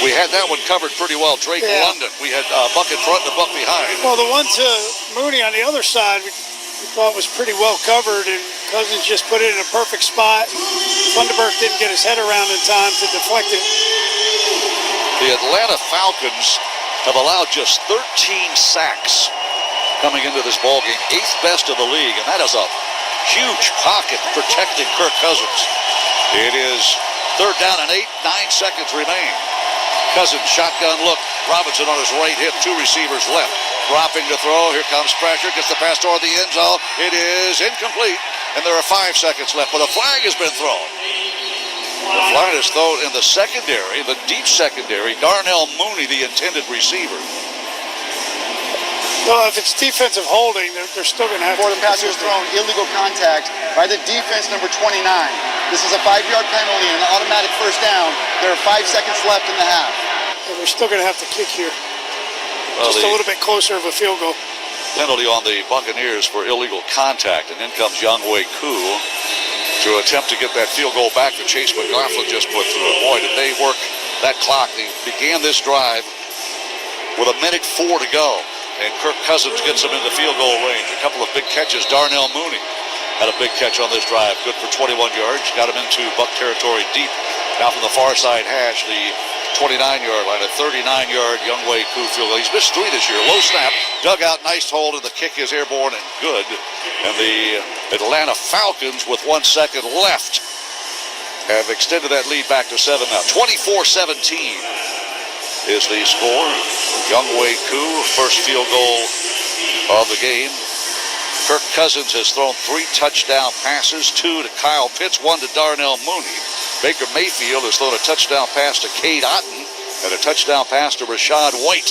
We had that one covered pretty well. Drake London. We had Buck in front and a Buck behind. Well, the one to Mooney on the other side we thought was pretty well covered, and Cousins just put it in a perfect spot. Funderburk didn't get his head around in time to deflect it. The Atlanta Falcons have allowed just 13 sacks coming into this ballgame, 8th best of the league, and that is a huge pocket protecting Kirk Cousins. It is 3rd down and 8, 9 seconds remain. Cousins, shotgun look. Robinson on his right hip, 2 receivers left. Dropping to throw. Here comes pressure. Gets the pass toward the end zone. It is incomplete, and there are 5 seconds left, but a flag has been thrown. The flag is thrown in the secondary, the deep secondary. Darnell Mooney, the intended receiver. Well, if it's defensive holding, they're still going to have Before the pass was thrown, illegal contact by the defense, number 29. This is a 5-yard penalty and an automatic first down. There are 5 seconds left in the half. And we're still going to have to kick here. Well, just a little bit closer of a field goal. Penalty on the Buccaneers for illegal contact, and in comes Younghoe Koo to attempt to get that field goal back that Chase McLaughlin just put through. Boy, did they work that clock. They began this drive with 1:04 to go, and Kirk Cousins gets them into field goal range. A couple of big catches. Darnell Mooney had a big catch on this drive, good for 21 yards. Got him into Buck territory deep. Now from the far side hash, the 29-yard line, a 39-yard Younghoe Koo field goal. He's missed 3 this year. Low snap, dug out, nice hold, and the kick is airborne and good. And the Atlanta Falcons, with 1 second left, have extended that lead back to 7 now. 24-17 is the score. Younghoe Koo, first field goal of the game. Kirk Cousins has thrown 3 touchdown passes, 2 to Kyle Pitts, 1 to Darnell Mooney. Baker Mayfield has thrown a touchdown pass to Cade Otton and a touchdown pass to Rashad White.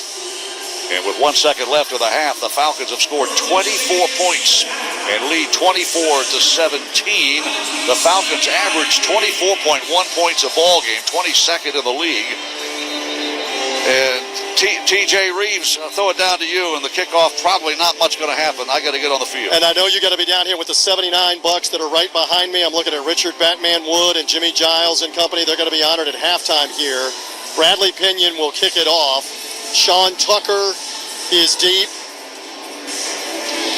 And with 1 second left of the half, the Falcons have scored 24 points and lead 24-17. The Falcons average 24.1 points a ball game, 22nd in the league. And TJ Reeves, I'll throw it down to you, and the kickoff, probably not much going to happen. I got to get on the field. And I know you got to be down here with the 79 Bucks that are right behind me. I'm looking at Richard Batman Wood and Jimmy Giles and company. They're going to be honored at halftime here. Bradley Pinion will kick it off. Sean Tucker is deep,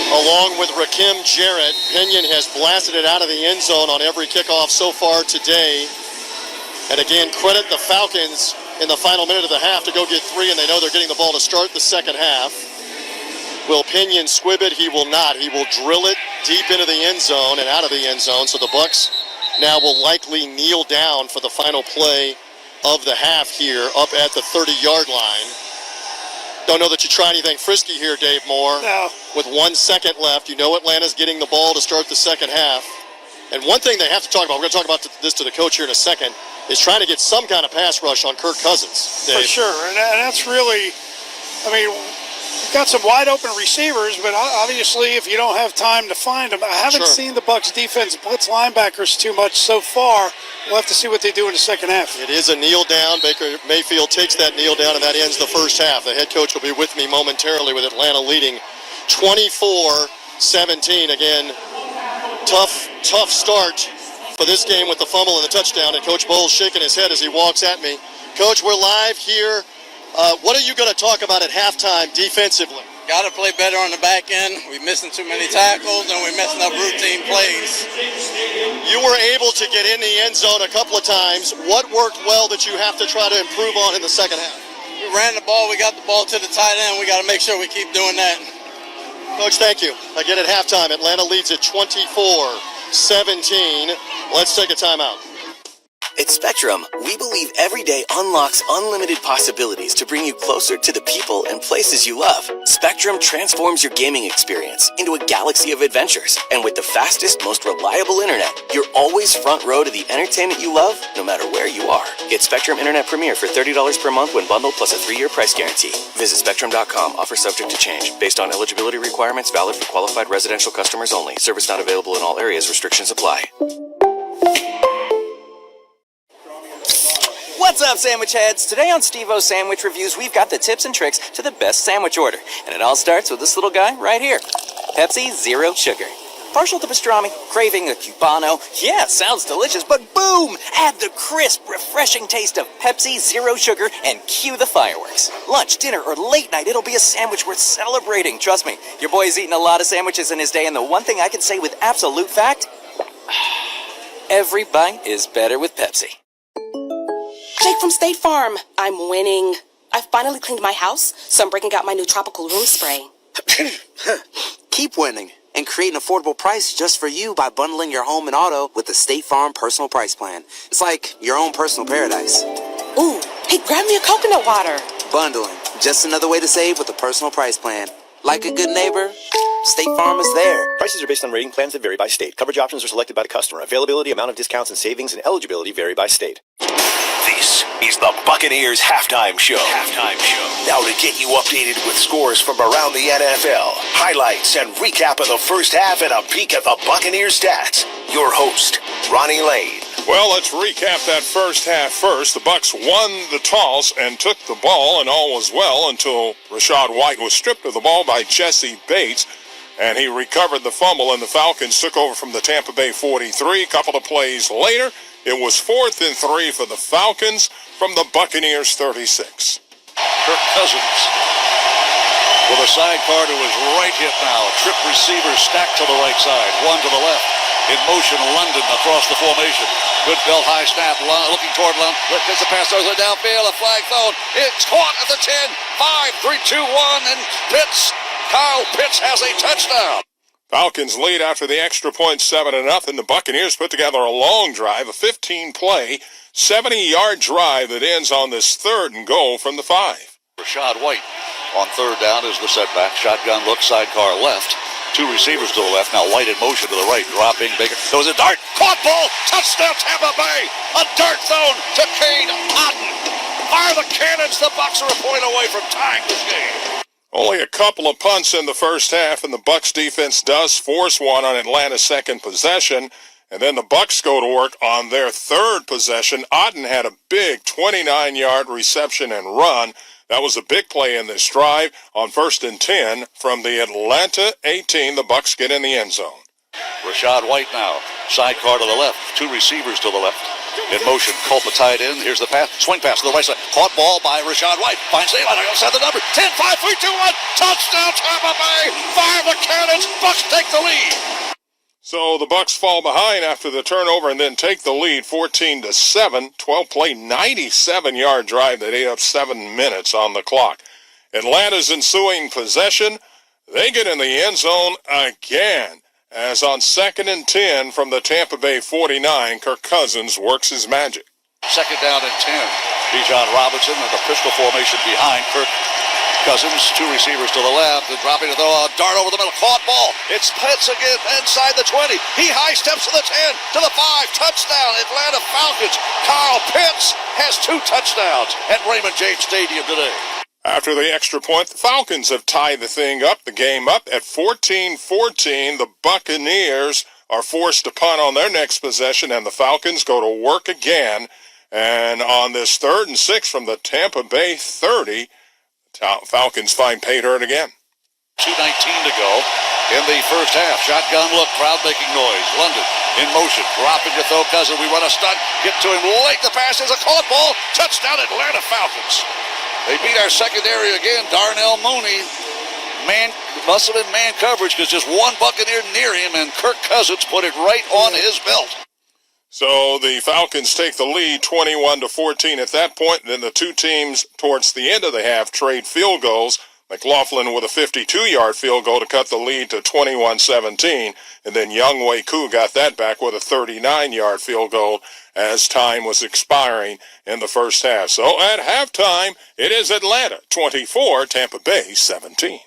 along with Rakim Jarrett. Pinion has blasted it out of the end zone on every kickoff so far today. And again, credit the Falcons in the final minute of the half to go get 3, and they know they're getting the ball to start the second half. Will Pinion squib it? He will not. He will drill it deep into the end zone and out of the end zone. So the Bucks now will likely kneel down for the final play of the half here up at the 30-yard line. Don't know that you try anything frisky here, Dave Moore. No. With 1 second left, you know Atlanta's getting the ball to start the second half. And one thing they have to talk about, we're going to talk about this to the coach here in a second, is trying to get some kind of pass rush on Kirk Cousins, Dave. For sure, and that's really, I mean, you've got some wide open receivers, but obviously if you don't have time to find them, I haven't seen the Bucs defense blitz linebackers too much so far. We'll have to see what they do in the second half. It is a kneel down. Baker Mayfield takes that kneel down, and that ends the first half. The head coach will be with me momentarily with Atlanta leading 24-17. Again, tough start for this game with the fumble and the touchdown, and Coach Bowles shaking his head as he walks at me. Coach, we're live here. What are you going to talk about at halftime defensively? Got to play better on the back end. We're missing too many tackles, and we're messing up routine plays. You were able to get in the end zone a couple of times. What worked well that you have to try to improve on in the second half? We ran the ball. We got the ball to the tight end. We got to make sure we keep doing that. Coach, thank you. Again, at halftime, Atlanta leads at 24-17. Let's take a timeout. At Spectrum, we believe every day unlocks unlimited possibilities to bring you closer to the people and places you love. Spectrum transforms your gaming experience into a galaxy of adventures. And with the fastest, most reliable internet, you're always front row to the entertainment you love, no matter where you are. Get Spectrum Internet Premier for $30 per month when bundled, plus a 3-year price guarantee. Visit Spectrum.com. Offer subject to change. Based on eligibility requirements, valid for qualified residential customers only. Service not available in all areas. Restrictions apply. What's up, sandwich heads? Today on Steve-O's Sandwich Reviews, we've got the tips and tricks to the best sandwich order. And it all starts with this little guy right here. Pepsi Zero Sugar. Partial to pastrami, craving a cubano. Yeah, sounds delicious, but boom! Add the crisp, refreshing taste of Pepsi, zero sugar, and cue the fireworks. Lunch, dinner, or late night, it'll be a sandwich worth celebrating. Trust me, your boy's eaten a lot of sandwiches in his day, and the one thing I can say with absolute fact, every bite is better with Pepsi. Jake from State Farm. I'm winning. I finally cleaned my house, so I'm breaking out my new tropical room spray. Keep winning and create an affordable price just for you by bundling your home and auto with the State Farm Personal Price Plan. It's like your own personal paradise. Ooh, hey, grab me a coconut water. Bundling, just another way to save with the Personal Price Plan. Like a good neighbor, State Farm is there. Prices are based on rating plans that vary by state. Coverage options are selected by the customer. Availability, amount of discounts and savings, and eligibility vary by state. This is the Buccaneers Halftime Show. Now to get you updated with scores from around the NFL, highlights and recap of the first half and a peek at the Buccaneers stats. Your host, Ronnie Lane. Well, let's recap that first half first. The Bucs won the toss and took the ball, and all was well until Rachaad White was stripped of the ball by Jesse Bates, and he recovered the fumble, and the Falcons took over from the Tampa Bay 43. A couple of plays later, it was 4th and 3 for the Falcons from the Buccaneers 36. Kirk Cousins with a sidecar to his right hip now. Trip receiver stacked to the right side, one to the left. In motion, London across the formation. Good belt high snap, looking toward London. Gets the pass over the downfield, a flag thrown. It's caught at the 10, 5, 3, 2, 1, and Kyle Pitts has a touchdown. Falcons lead after the extra point 7-0. The Buccaneers put together a long drive, a 15-play, 70-yard drive that ends on this 3rd and goal from the 5. Rachaad White on 3rd down is the setback. Shotgun look, sidecar left. 2 receivers to the left. Now White in motion to the right, dropping Baker. There was a dart, caught ball, touchdown Tampa Bay. A dart thrown to Cade Otton. Fire the cannons. The Bucs are a point away from tying this game. Only a couple of punts in the first half, and the Bucs defense does force one on Atlanta's 2nd possession, and then the Bucs go to work on their 3rd possession. Otton had a big 29-yard reception and run. That was a big play in this drive. On 1st and 10 from the Atlanta 18, the Bucs get in the end zone. Rachaad White now, sidecar to the left, 2 receivers to the left. In motion, Culp the tight end. Here's the pass, swing pass to the right side. Caught ball by Rachaad White. Finds the line, outside the number. 10, 5, 3, 2, 1. Touchdown Tampa Bay. Fire the cannons. Bucs take the lead. So the Bucs fall behind after the turnover and then take the lead 14-7. 12-play, 97-yard drive that ate up 7 minutes on the clock. Atlanta's ensuing possession, they get in the end zone again. As on 2nd and 10 from the Tampa Bay 49, Kirk Cousins works his magic. 2nd down and 10. Bijan Robinson in the pistol formation behind Kirk Cousins. 2 receivers to the left. And dropping to throw a dart over the middle. Caught ball. It's Pitts again inside the 20. He high steps to the 10, to the 5. Touchdown, Atlanta Falcons. Kyle Pitts has 2 touchdowns at Raymond James Stadium today. After the extra point, the Falcons have tied the game up at 14-14. The Buccaneers are forced to punt on their next possession, and the Falcons go to work again. And on this 3rd and 6 from the Tampa Bay 30, Falcons find pay dirt again. 2:19 to go in the first half. Shotgun look, crowd making noise. London in motion, dropping to throw Cousins. We run a stunt, get to him late. The pass is a caught ball. Touchdown Atlanta Falcons. They beat our secondary again. Darnell Mooney, must have been man coverage because just one Buccaneer near him, and Kirk Cousins put it right on his belt. So the Falcons take the lead 21-14 at that point. Then the 2 teams towards the end of the half trade field goals. McLaughlin with a 52-yard field goal to cut the lead to 21-17. And then Younghoe Koo got that back with a 39-yard field goal as time was expiring in the first half. So at halftime, it is Atlanta 24, Tampa Bay 17.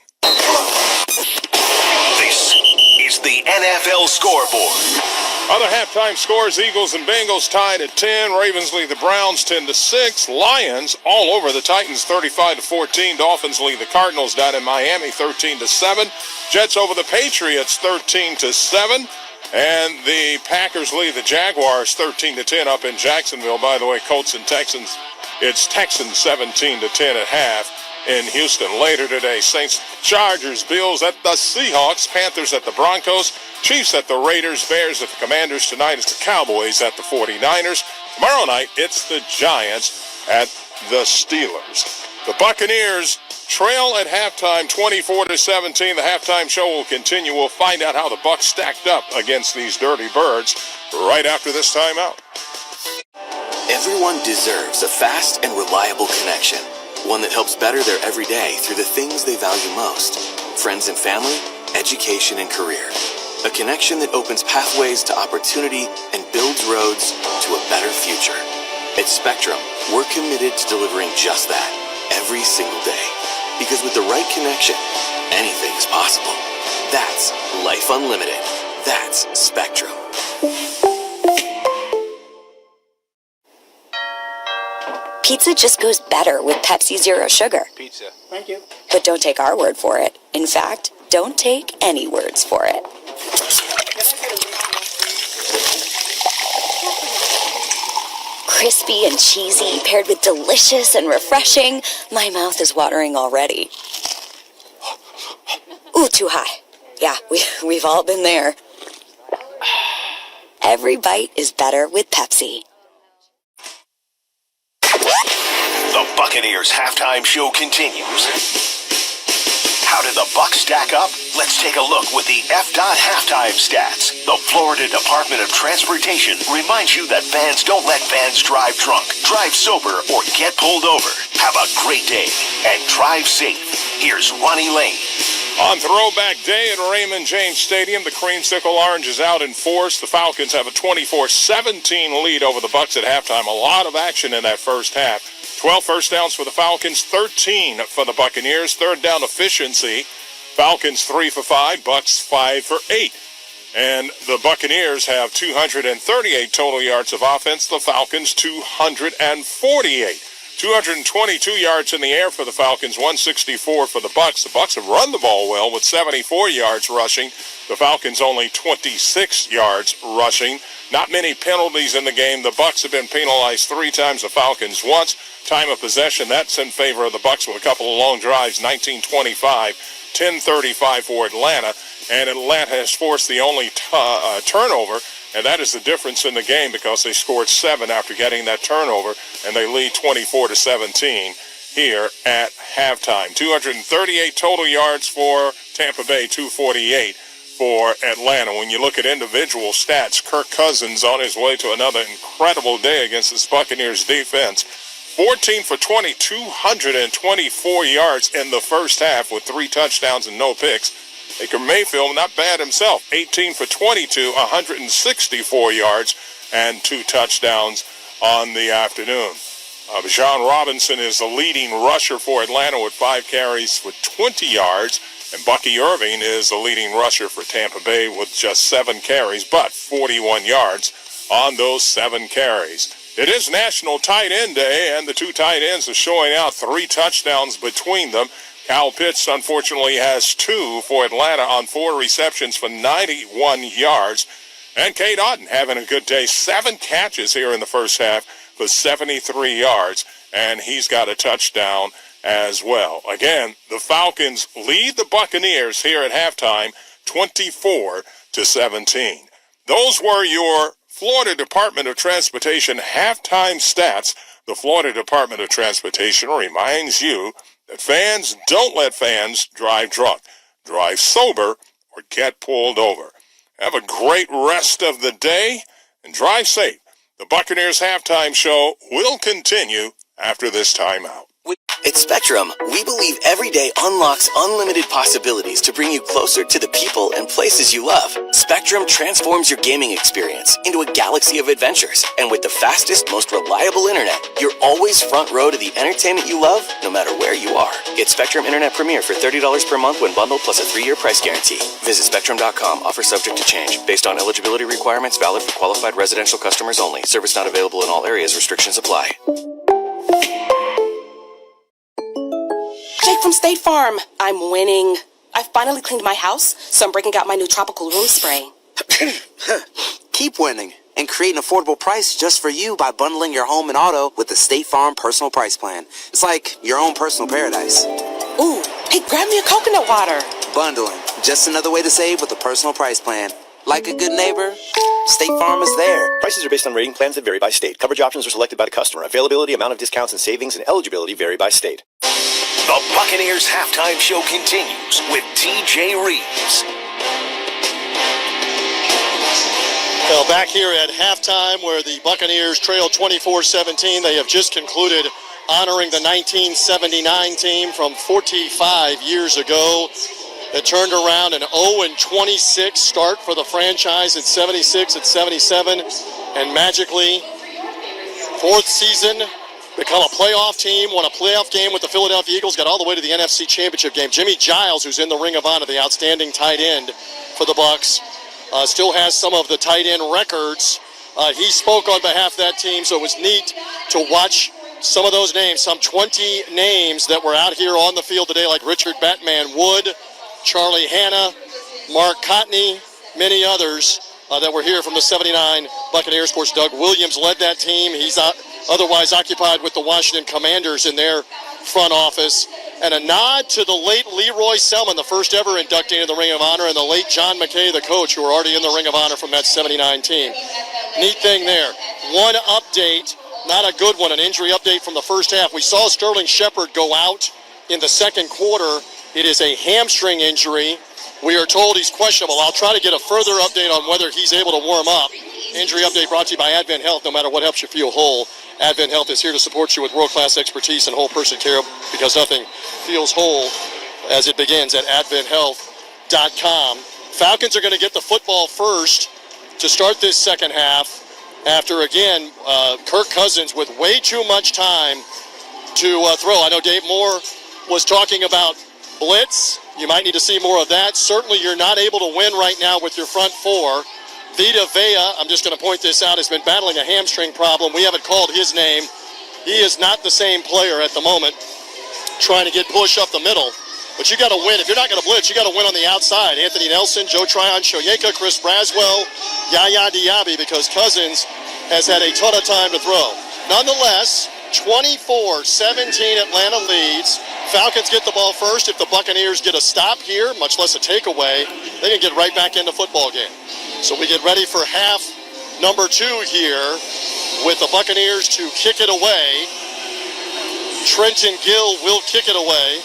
This is the NFL scoreboard. Other halftime scores, Eagles and Bengals tied at 10. Ravens lead the Browns 10-6. Lions all over the Titans 35-14. Dolphins lead the Cardinals down in Miami 13-7. Jets over the Patriots 13-7. And the Packers lead the Jaguars 13-10 up in Jacksonville. By the way, Colts and Texans, it's Texans 17-10 at half. in Houston. Later today, Saints, Chargers, Bills at the Seahawks, Panthers at the Broncos, Chiefs at the Raiders, Bears at the Commanders. Tonight it's the Cowboys at the 49ers. Tomorrow night, it's the Giants at the Steelers. The Buccaneers trail at halftime 24-17. The halftime show will continue. We'll find out how the Bucs stacked up against these dirty birds right after this timeout. Everyone deserves a fast and reliable connection, one that helps better their everyday through the things they value most: friends and family, education and career. A connection that opens pathways to opportunity and builds roads to a better future. At Spectrum, we're committed to delivering just that every single day. Because with the right connection, anything is possible. That's Life Unlimited. That's Spectrum. Pizza just goes better with Pepsi Zero Sugar. Pizza. Thank you. But don't take our word for it. In fact, don't take any words for it. Crispy and cheesy, paired with delicious and refreshing. My mouth is watering already. Ooh, too high. Yeah, we've all been there. Every bite is better with Pepsi. The Buccaneers halftime show continues. How did the Bucs stack up? Let's take a look with the F.Dot halftime stats. The Florida Department of Transportation reminds you that fans don't let fans drive drunk, drive sober, or get pulled over. Have a great day and drive safe. Here's Ronnie Lane. On Throwback Day at Raymond James Stadium, the creamsicle orange is out in force. The Falcons have a 24-17 lead over the Bucs at halftime. A lot of action in that first half. 12 first downs for the Falcons, 13 for the Buccaneers. Third down efficiency, Falcons 3 for 5, Bucs 5 for 8. And the Buccaneers have 238 total yards of offense, the Falcons 248. 222 yards in the air for the Falcons, 164 for the Bucs. The Bucs have run the ball well with 74 yards rushing. The Falcons only 26 yards rushing. Not many penalties in the game. The Bucs have been penalized 3 times, the Falcons once. Time of possession, that's in favor of the Bucs with a couple of long drives, 19-25, 10-35 for Atlanta. And Atlanta has forced the only turnover, and that is the difference in the game because they scored 7 after getting that turnover, and they lead 24-17 here at halftime. 238 total yards for Tampa Bay, 248 for Atlanta. When you look at individual stats, Kirk Cousins on his way to another incredible day against this Buccaneers defense. 14 for 20, 224 yards in the first half with 3 touchdowns and no picks. Baker Mayfield, not bad himself, 18 for 22, 164 yards and 2 touchdowns on the afternoon. Bijan Robinson is the leading rusher for Atlanta with 5 carries for 20 yards. And Bucky Irving is the leading rusher for Tampa Bay with just 7 carries, but 41 yards on those 7 carries. It is National Tight End Day, and the 2 tight ends are showing out 3 touchdowns between them. Kyle Pitts, unfortunately, has 2 for Atlanta on 4 receptions for 91 yards. And Cade Otton having a good day. 7 catches here in the first half for 73 yards, and he's got a touchdown as well. Again, the Falcons lead the Buccaneers here at halftime, 24-17. Those were your Florida Department of Transportation halftime stats. The Florida Department of Transportation reminds you that fans don't let fans drive drunk, drive sober, or get pulled over. Have a great rest of the day and drive safe. The Buccaneers halftime show will continue after this timeout. At Spectrum, we believe every day unlocks unlimited possibilities to bring you closer to the people and places you love. Spectrum transforms your gaming experience into a galaxy of adventures. And with the fastest, most reliable internet, you're always front row to the entertainment you love, no matter where you are. Get Spectrum Internet Premier for $30 per month when bundled plus a 3-year price guarantee. Visit Spectrum.com. Offer subject to change. Based on eligibility requirements, valid for qualified residential customers only. Service not available in all areas. Restrictions apply. Jake from State Farm. I'm winning. I finally cleaned my house, so I'm breaking out my new tropical room spray. Keep winning and create an affordable price just for you by bundling your home and auto with the State Farm Personal Price Plan. It's like your own personal paradise. Ooh, hey, grab me a coconut water. Bundling, just another way to save with a personal price plan. Like a good neighbor, State Farm is there. Prices are based on rating plans that vary by state. Coverage options are selected by the customer. Availability, amount of discounts and savings, and eligibility vary by state. The Buccaneers halftime show continues with TJ Reeves. Well, back here at halftime where the Buccaneers trail 24-17, they have just concluded honoring the 1979 team from 45 years ago. It turned around an 0-26 start for the franchise at 76 and 77, and magically, fourth season, become a playoff team, won a playoff game with the Philadelphia Eagles, got all the way to the NFC Championship game. Jimmy Giles, who's in the Ring of Honor, the outstanding tight end for the Bucs, still has some of the tight end records. He spoke on behalf of that team, so it was neat to watch some of those names, some 20 names that were out here on the field today, like Richard Batman Wood, Charlie Hanna, Mark Cotney, many others that were here from the 79 Buccaneers. Of course, Doug Williams led that team. He's otherwise occupied with the Washington Commanders in their front office. And a nod to the late Leroy Selman, the first ever inductee into the Ring of Honor, and the late John McKay, the coach, who were already in the Ring of Honor from that 79 team. Neat thing there. One update, not a good one, an injury update from the first half. We saw Sterling Shepard go out in the second quarter. It is a hamstring injury. We are told he's questionable. I'll try to get a further update on whether he's able to warm up. Injury update brought to you by Advent Health. No matter what helps you feel whole, Advent Health is here to support you with world-class expertise and whole person care, because nothing feels whole as it begins at adventhealth.com. Falcons are going to get the football first to start this second half after, again, Kirk Cousins with way too much time to throw. I know Dave Moore was talking about blitz. You might need to see more of that. Certainly you're not able to win right now with your front four. Vita Vea, I'm just going to point this out, has been battling a hamstring problem. We haven't called his name. He is not the same player at the moment, trying to get push up the middle. But you got to win. If you're not going to blitz, you got to win on the outside. Anthony Nelson, Joe Tryon, Shoyinka, Chris Braswell, Yaya Diaby, because Cousins has had a ton of time to throw. Nonetheless, 24-17 Atlanta leads. Falcons get the ball first. If the Buccaneers get a stop here, much less a takeaway, they can get right back into football game. So we get ready for half number 2 here with the Buccaneers to kick it away. Trenton Gill will kick it away.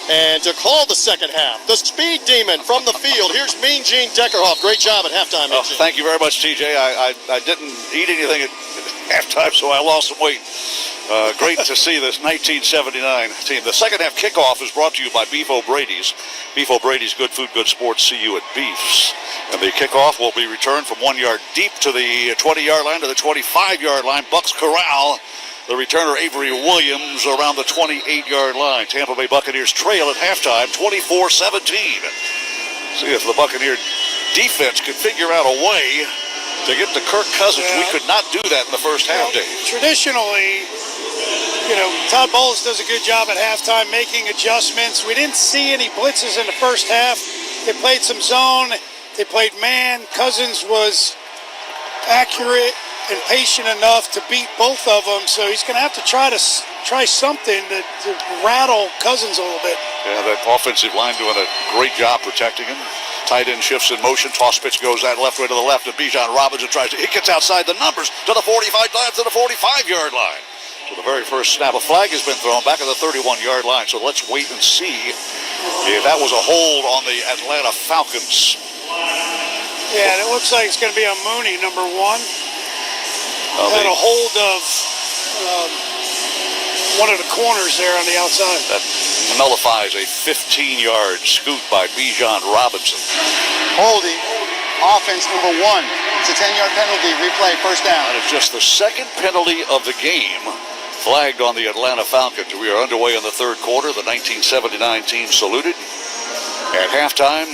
And to call the second half, the speed demon from the field. Here's Mean Gene Deckerhoff. Great job at halftime, Mean Gene. Thank you very much, TJ. I didn't eat anything at halftime, so I lost some weight. Great to see this 1979 team. The second half kickoff is brought to you by Beef O'Brady's. Beef O'Brady's, good food, good sports. See you at Beef's. And the kickoff will be returned from 1 yard deep to the 20-yard line to the 25-yard line. Bucks corral the returner Avery Williams around the 28-yard line. Tampa Bay Buccaneers trail at halftime, 24-17. See if the Buccaneer defense could figure out a way to get to Kirk Cousins. We could not do that in the first half, Dave. Traditionally, Todd Bowles does a good job at halftime making adjustments. We didn't see any blitzes in the first half. They played some zone. They played man. Cousins was accurate and patient enough to beat both of them, so he's going to have to try something to rattle Cousins a little bit. Yeah, that offensive line doing a great job protecting him. Tight end shifts in motion. Toss pitch goes that left way to the left, and Bijan Robinson he gets outside the numbers to the 45 line, to the 45-yard line. So the very first snap, a flag has been thrown back at the 31-yard line. So let's wait and see if that was a hold on the Atlanta Falcons. Yeah, and it looks like it's going to be on Mooney, number 1. Had a hold of one of the corners there on the outside. That nullifies a 15-yard scoot by Bijan Robinson. Holding, offense number 1. It's a 10-yard penalty, replay, first down. That is just the second penalty of the game flagged on the Atlanta Falcons. We are underway in the third quarter. The 1979 team saluted. At halftime,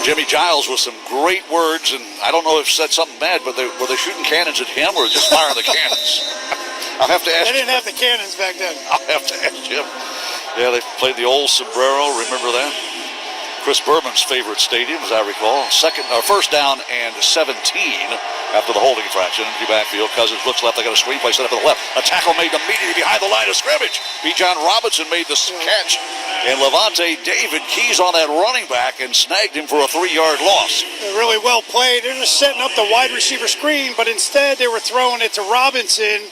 Jimmy Giles with some great words, and I don't know if he said something bad, but were they shooting cannons at him or just firing the cannons? I'll have to ask. They didn't have the cannons back then. I'll have to ask him. Yeah, they played the old sombrero. Remember that? Chris Berman's favorite stadium, as I recall. First down and 17 after the holding infraction. Into backfield. Cousins looks left. They got a screenplay set up to the left. A tackle made immediately behind the line of scrimmage. B. John Robinson made the catch. And Levante David keys on that running back and snagged him for a 3-yard loss. Really well played. They're just setting up the wide receiver screen, but instead they were throwing it to Robinson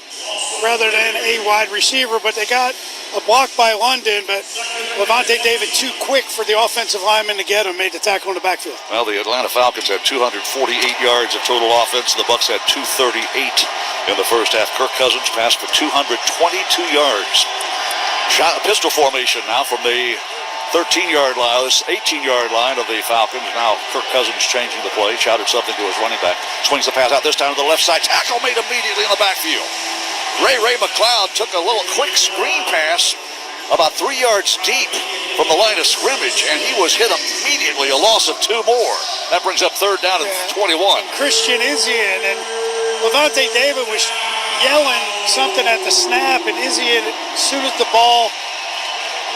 rather than a wide receiver. But they got a block by London, but Levante David too quick for the offensive lineman to get him, made the tackle in the backfield. Well, the Atlanta Falcons had 248 yards of total offense. The Bucs had 238 in the first half. Kirk Cousins passed for 222 yards. Shot a pistol formation now from the 13-yard line, this 18-yard line of the Falcons. Now Kirk Cousins changing the play, shouted something to his running back. Swings the pass out this time to the left side. Tackle made immediately in the backfield. Ray McLeod took a little quick screen pass about 3 yards deep from the line of scrimmage, and he was hit immediately, a loss of 2 more. That brings up third down and 21. Christian Izien and Levante David was yelling something at the snap, and Izien, as soon as the ball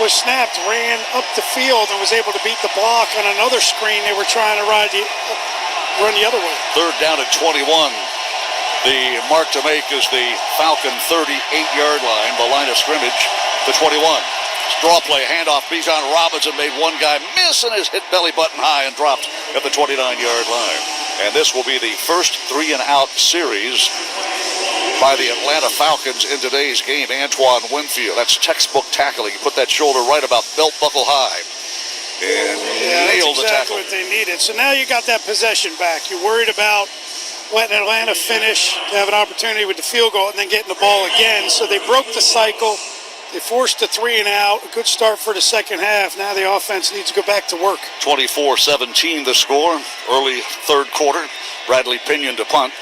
was snapped, ran up the field and was able to beat the block on another screen they were trying to run the other way. Third down and 21. The mark to make is the Falcon 38-yard line, the line of scrimmage, the 21. Draw play, handoff. Bijan Robinson made one guy miss and is hit belly button high and dropped at the 29-yard line. And this will be the first 3-and-out series by the Atlanta Falcons in today's game. Antoine Winfield, that's textbook tackling. He put that shoulder right about belt buckle high and nailed the tackle. That's exactly what they needed. So now you got that possession back. You're worried about letting Atlanta finish to have an opportunity with the field goal and then getting the ball again. So they broke the cycle. They forced a 3-and-out. A good start for the second half. Now the offense needs to go back to work. 24-17 the score. Early third quarter. Bradley Pinion to punt.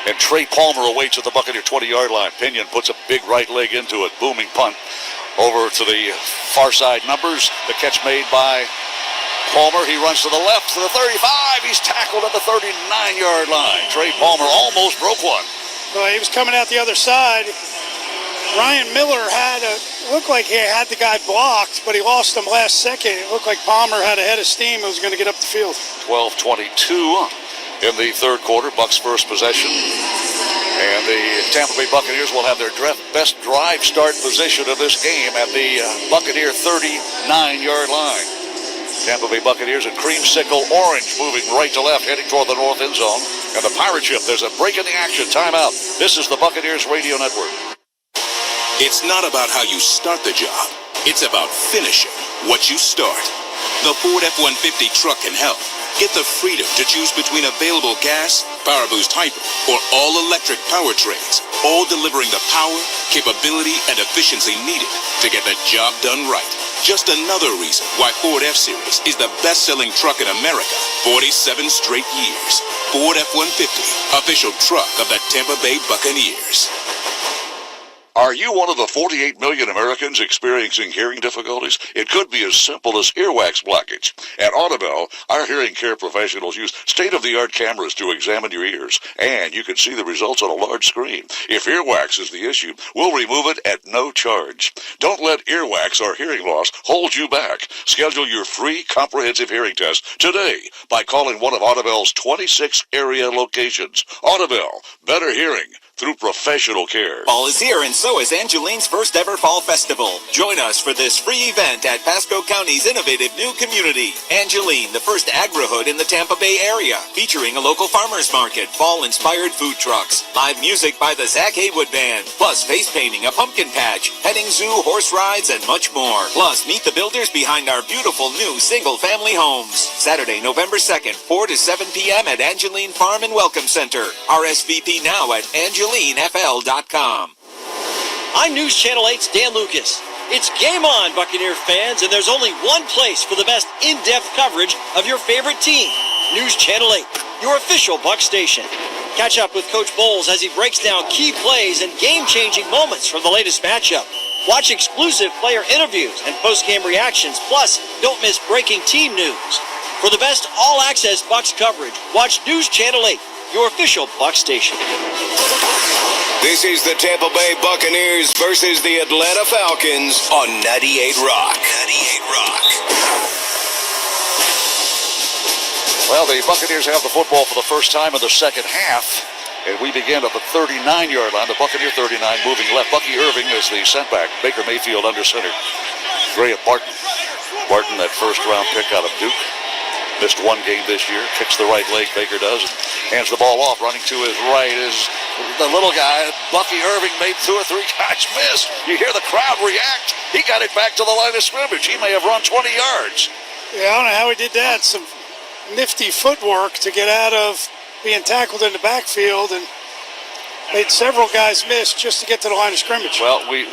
And Trey Palmer awaits at the Buccaneer 20-yard line. Pinion puts a big right leg into it. Booming punt. Over to the far side numbers. The catch made by Palmer. He runs to the left to the 35. He's tackled at the 39-yard line. Trey Palmer almost broke one. Well, he was coming out the other side. Ryan Miller looked like he had the guy blocked, but he lost him last second. It looked like Palmer had a head of steam and was going to get up the field. 12-22 in the third quarter. Bucks first possession. And the Tampa Bay Buccaneers will have their best drive start position of this game at the Buccaneer 39-yard line. Tampa Bay Buccaneers in creamsicle orange, moving right to left, heading toward the north end zone. And the pirate ship, there's a break in the action. Timeout. This is the Buccaneers Radio Network. It's not about how you start the job. It's about finishing what you start. The Ford F-150 truck can help. Get the freedom to choose between available gas, Power Boost Hybrid, or all-electric powertrains, all delivering the power, capability, and efficiency needed to get the job done right. Just another reason why Ford F-Series is the best-selling truck in America 47 straight years. Ford F-150, official truck of the Tampa Bay Buccaneers. Are you one of the 48 million Americans experiencing hearing difficulties? It could be as simple as earwax blockage. At Audibel, our hearing care professionals use state-of-the-art cameras to examine your ears, and you can see the results on a large screen. If earwax is the issue, we'll remove it at no charge. Don't let earwax or hearing loss hold you back. Schedule your free comprehensive hearing test today by calling one of Audibel's 26 area locations. Audibel, better hearing through professional care. Fall is here, and so is Angeline's first ever Fall Festival. Join us for this free event at Pasco County's innovative new community. Angeline, the first agri-hood in the Tampa Bay area, featuring a local farmers market, fall-inspired food trucks, live music by the Zach Haywood Band, plus face painting, a pumpkin patch, petting zoo, horse rides, and much more. Plus, meet the builders behind our beautiful new single-family homes. Saturday, November 2nd, 4 to 7 p.m. at Angeline Farm and Welcome Center. RSVP now at angelinefl.com. I'm News Channel 8's Dan Lucas. It's game on, Buccaneer fans, and there's only one place for the best in-depth coverage of your favorite team. News Channel 8, your official Buc station. Catch up with Coach Bowles as he breaks down key plays and game-changing moments from the latest matchup. Watch exclusive player interviews and post-game reactions. Plus, don't miss breaking team news. For the best all-access Bucs coverage, watch News Channel 8, your official Buc station. This is the Tampa Bay Buccaneers versus the Atlanta Falcons on 98 Rock. 98 Rock. Well, the Buccaneers have the football for the first time in the second half. And we begin at the 39-yard line, the Buccaneer 39, moving left. Bucky Irving is the setback. Baker Mayfield under center. Graham Barton. Barton, that first-round pick out of Duke. Missed one game this year. Kicks the right leg, Baker does, and hands the ball off. Running to his right is the little guy. Bucky Irving made 2 or 3 guys miss. You hear the crowd react. He got it back to the line of scrimmage. He may have run 20 yards. Yeah, I don't know how he did that. Some nifty footwork to get out of being tackled in the backfield and made several guys miss just to get to the line of scrimmage. Well, we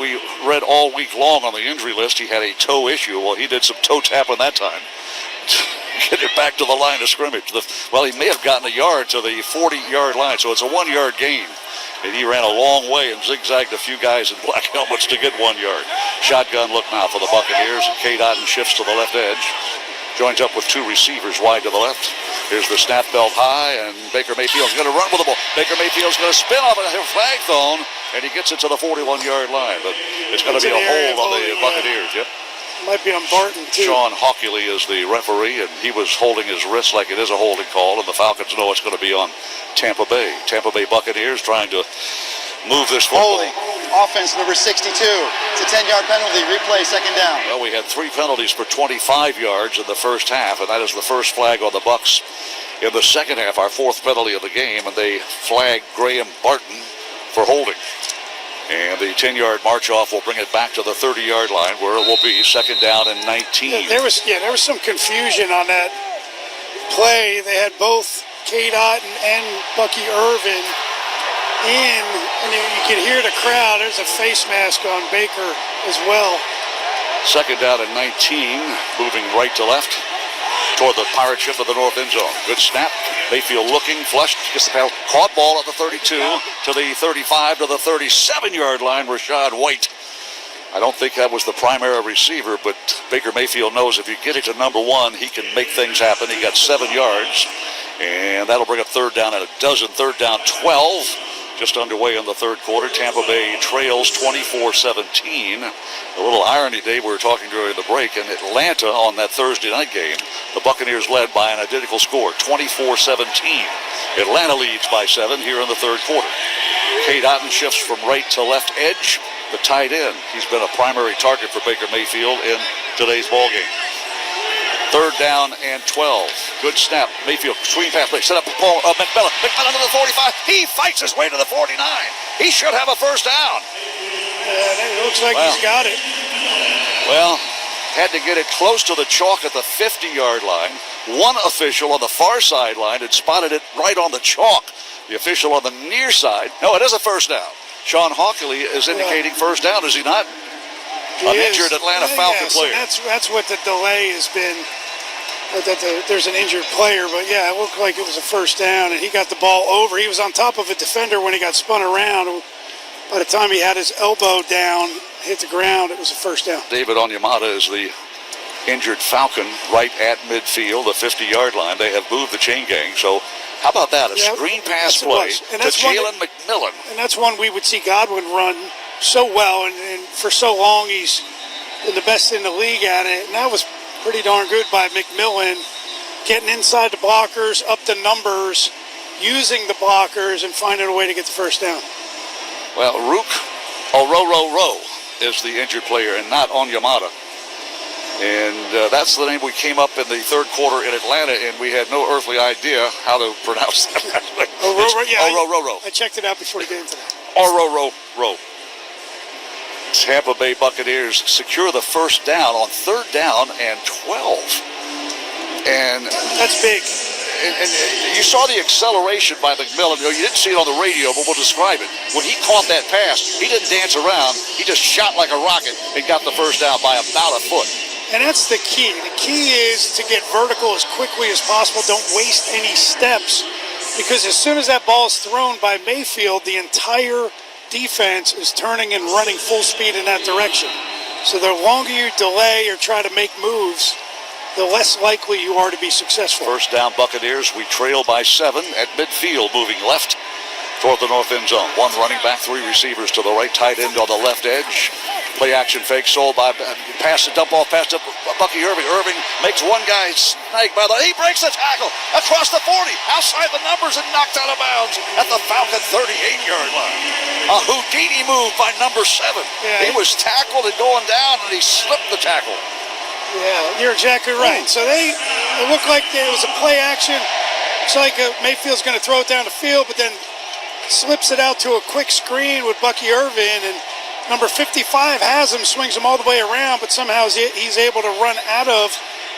read all week long on the injury list he had a toe issue. Well, he did some toe tapping that time. Get it back to the line of scrimmage. Well, he may have gotten a yard to the 40-yard line, so it's a 1-yard gain. And he ran a long way and zigzagged a few guys in black helmets to get 1 yard. Shotgun look now for the Buccaneers. K. Dotton shifts to the left edge. Joins up with 2 receivers wide to the left. Here's the snap belt high, and Baker Mayfield's going to run with the ball. Baker Mayfield's going to spin off a flag thrown, and he gets it to the 41-yard line. But it's going to be a hold on the Buccaneers. Yep. Might be on Barton, too. Sean Hockley is the referee, and he was holding his wrist like it is a holding call, and the Falcons know it's going to be on Tampa Bay. Tampa Bay Buccaneers trying to move this football. Holding. Offense number 62. It's a 10-yard penalty. Replay, second down. Well, we had 3 penalties for 25 yards in the first half, and that is the first flag on the Bucs in the second half, our 4th penalty of the game, and they flagged Graham Barton for holding. And the 10-yard march-off will bring it back to the 30-yard line, where it will be second down and 19. There was some confusion on that play. They had both K. Dotton and Bucky Irving in, and you could hear the crowd. There's a face mask on Baker as well. Second down and 19, moving right to left toward the pirate ship of the north end zone. Good snap. Mayfield looking, flushed, gets the paddle, caught ball at the 32 to the 35 to the 37-yard line. Rashad White. I don't think that was the primary receiver, but Baker Mayfield knows if you get it to number 1, he can make things happen. He got 7 yards, and that'll bring a third down and a dozen. Third down 12. Just underway in the third quarter. Tampa Bay trails 24-17. A little irony, Dave, we were talking during the break. In Atlanta on that Thursday night game, the Buccaneers led by an identical score, 24-17. Atlanta leads by 7 here in the third quarter. K. Dotton shifts from right to left edge. The tight end. He's been a primary target for Baker Mayfield in today's ballgame. Third down and 12. Good snap. Mayfield, screen pass play. Set up Paul McMillan. McMillan to the 45. He fights his way to the 49. He should have a first down. It looks like he's got it. Well, had to get it close to the chalk at the 50-yard line. One official on the far sideline had spotted it right on the chalk. The official on the near side. No, it is a first down. Sean Hockley is indicating first down, is he not? An injured Atlanta Falcon player. That's what the delay has been. There's an injured player, but yeah, it looked like it was a first down, and he got the ball over. He was on top of a defender when he got spun around. By the time he had his elbow down, hit the ground, it was a first down. David Onyemata is the injured Falcon right at midfield, the 50-yard line. They have moved the chain gang, so how about that? A screen pass play to Jalen McMillan. And that's one we would see Godwin run so well, and for so long he's been the best in the league at it. And that was pretty darn good by McMillan, getting inside the blockers, up the numbers, using the blockers, and finding a way to get the first down. Well, Rook Orororo is the injured player and not Onyemata. And that's the name we came up in the third quarter in Atlanta, and we had no earthly idea how to pronounce that. Orororo. I checked it out before the game today. Orororo. Tampa Bay Buccaneers secure the first down on third down and 12. And that's big. And you saw the acceleration by McMillan. You didn't see it on the radio, but we'll describe it. When he caught that pass, he didn't dance around. He just shot like a rocket and got the first down by about a foot. And that's the key. The key is to get vertical as quickly as possible. Don't waste any steps, because as soon as that ball is thrown by Mayfield, the entire defense is turning and running full speed in that direction. So the longer you delay or try to make moves, the less likely you are to be successful. First down Buccaneers. We trail by 7 at midfield, moving left toward the north end zone. One running back, 3 receivers to the right, tight end on the left edge. Play action fake sold by pass, dump off pass to Bucky Irving. Irving makes one guy snag by the. He breaks the tackle across the 40, outside the numbers, and knocked out of bounds at the Falcon 38-yard line. A Houdini move by number 7. Yeah. He was tackled and going down, and he slipped the tackle. Yeah, you're exactly right. So it looked like it was a play action. It's like Mayfield's going to throw it down the field, but then slips it out to a quick screen with Bucky Irving, and number 55 has him, swings him all the way around, but somehow he's able to run out of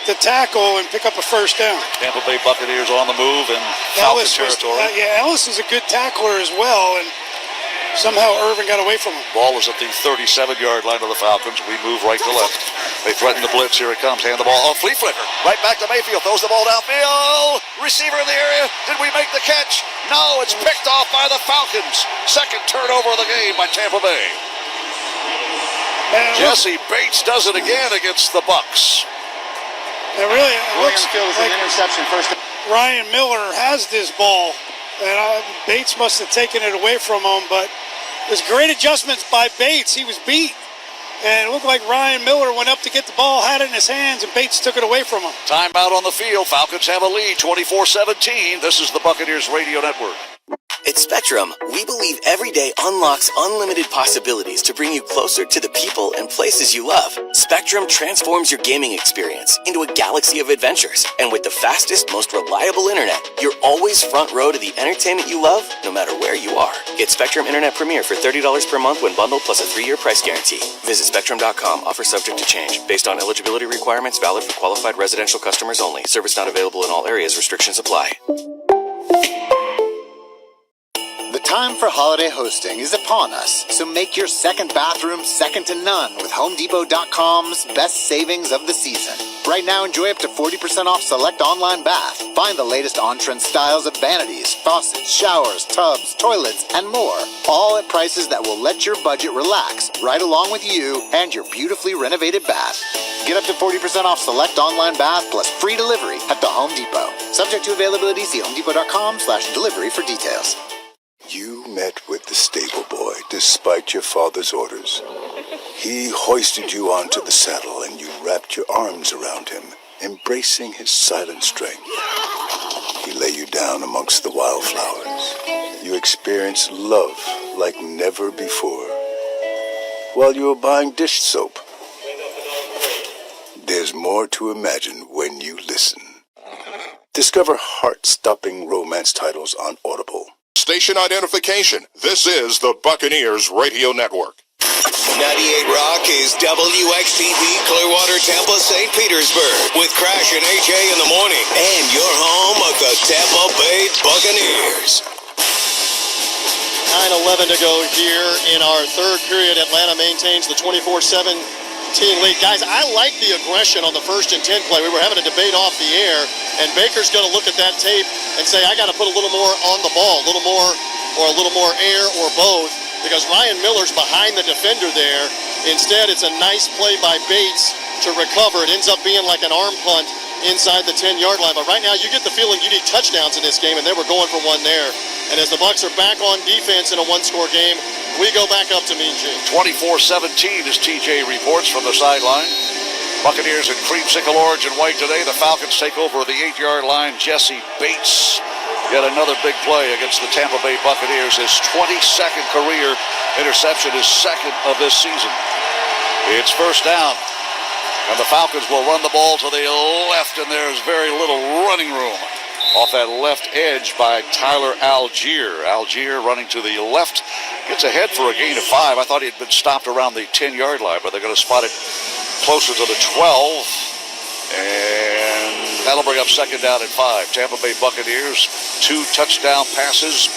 the tackle and pick up a first down. Tampa Bay Buccaneers on the move in Falcon territory. Ellis is a good tackler as well, and somehow Irvin got away from him. Ball was at the 37-yard line of the Falcons. We move right to left. They threaten the blitz. Here it comes. Hand the ball. Oh, flea flicker. Right back to Mayfield. Throws the ball downfield. Receiver in the area. Did we make the catch? No, it's picked off by the Falcons. Second turnover of the game by Tampa Bay. Jesse Bates does it again against the Bucs. It really looks like an interception first. Ryan Miller has this ball, and Bates must have taken it away from him, but there's great adjustments by Bates. He was beat, and it looked like Ryan Miller went up to get the ball, had it in his hands, and Bates took it away from him. Timeout on the field. Falcons have a lead, 24-17. This is the Buccaneers Radio Network. At Spectrum, we believe every day unlocks unlimited possibilities to bring you closer to the people and places you love. Spectrum transforms your gaming experience into a galaxy of adventures. And with the fastest, most reliable internet, you're always front row to the entertainment you love, no matter where you are. Get Spectrum Internet Premier for $30 per month when bundled, plus a 3-year price guarantee. Visit Spectrum.com. Offer subject to change. Based on eligibility requirements, valid for qualified residential customers only. Service not available in all areas. Restrictions apply. The time for holiday hosting is upon us, so make your second bathroom second to none with HomeDepot.com's best savings of the season. Right now, enjoy up to 40% off select online bath. Find the latest on-trend styles of vanities, faucets, showers, tubs, toilets, and more. All at prices that will let your budget relax right along with you and your beautifully renovated bath. Get up to 40% off select online bath plus free delivery at the Home Depot. Subject to availability, see HomeDepot.com/delivery for details. You met with the stable boy despite your father's orders. He hoisted you onto the saddle and you wrapped your arms around him, embracing his silent strength. He lay you down amongst the wildflowers. You experienced love like never before. While you were buying dish soap. There's more to imagine when you listen. Discover heart-stopping romance titles on Audible. Station identification. This is the Buccaneers Radio Network. 98 Rock is WXTV Clearwater, Tampa, St. Petersburg with Crash and AJ in the morning and your home of the Tampa Bay Buccaneers. 9:11 to go here in our third period. Atlanta maintains the 24-17 lead. Guys, I like the aggression on the 1st and 10 play. We were having a debate off the air, and Baker's going to look at that tape and say, I got to put a little more on the ball, a little more or a little more air or both, because Ryan Miller's behind the defender there. Instead, it's a nice play by Bates to recover. It ends up being like an arm punt inside the 10-yard line. But right now, you get the feeling you need touchdowns in this game, and they were going for one there. And as the Bucs are back on defense in a one-score game, we go back up to Mean Gene. 24-17 as TJ reports from the sideline. Buccaneers in creamsicle orange and white today. The Falcons take over the 8-yard line. Jesse Bates, yet another big play against the Tampa Bay Buccaneers. His 22nd career interception, his second of this season. It's first down, and the Falcons will run the ball to the left, and there's very little running room. Off that left edge by Tyler Algier. Algier running to the left. Gets ahead for a gain of 5. I thought he had been stopped around the 10-yard line, but they're going to spot it closer to the 12. And that'll bring up second down and 5. Tampa Bay Buccaneers, 2 touchdown passes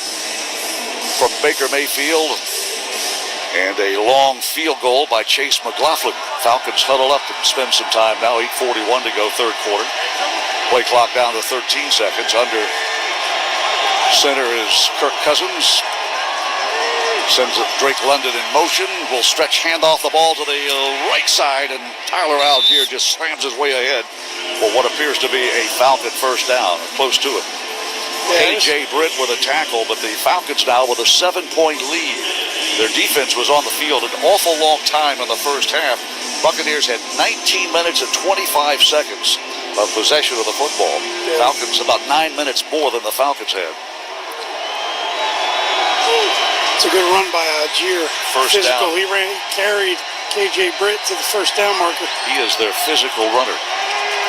from Baker Mayfield and a long field goal by Chase McLaughlin. Falcons huddle up and spend some time now. 8:41 to go, third quarter. Play clock down to 13 seconds. Under center is Kirk Cousins. Sends Drake London in motion. Will stretch, hand off the ball to the right side, and Tyler Algier just slams his way ahead for what appears to be a Falcon first down, close to it. A.J. Britt with a tackle, but the Falcons now with a 7-point lead. Their defense was on the field an awful long time in the first half. Buccaneers had 19 minutes and 25 seconds of possession of the football. Falcons about 9 minutes more than the Falcons had. It's a good run by Algier. First Physical. down. He carried KJ Britt to the first down marker. He is their physical runner.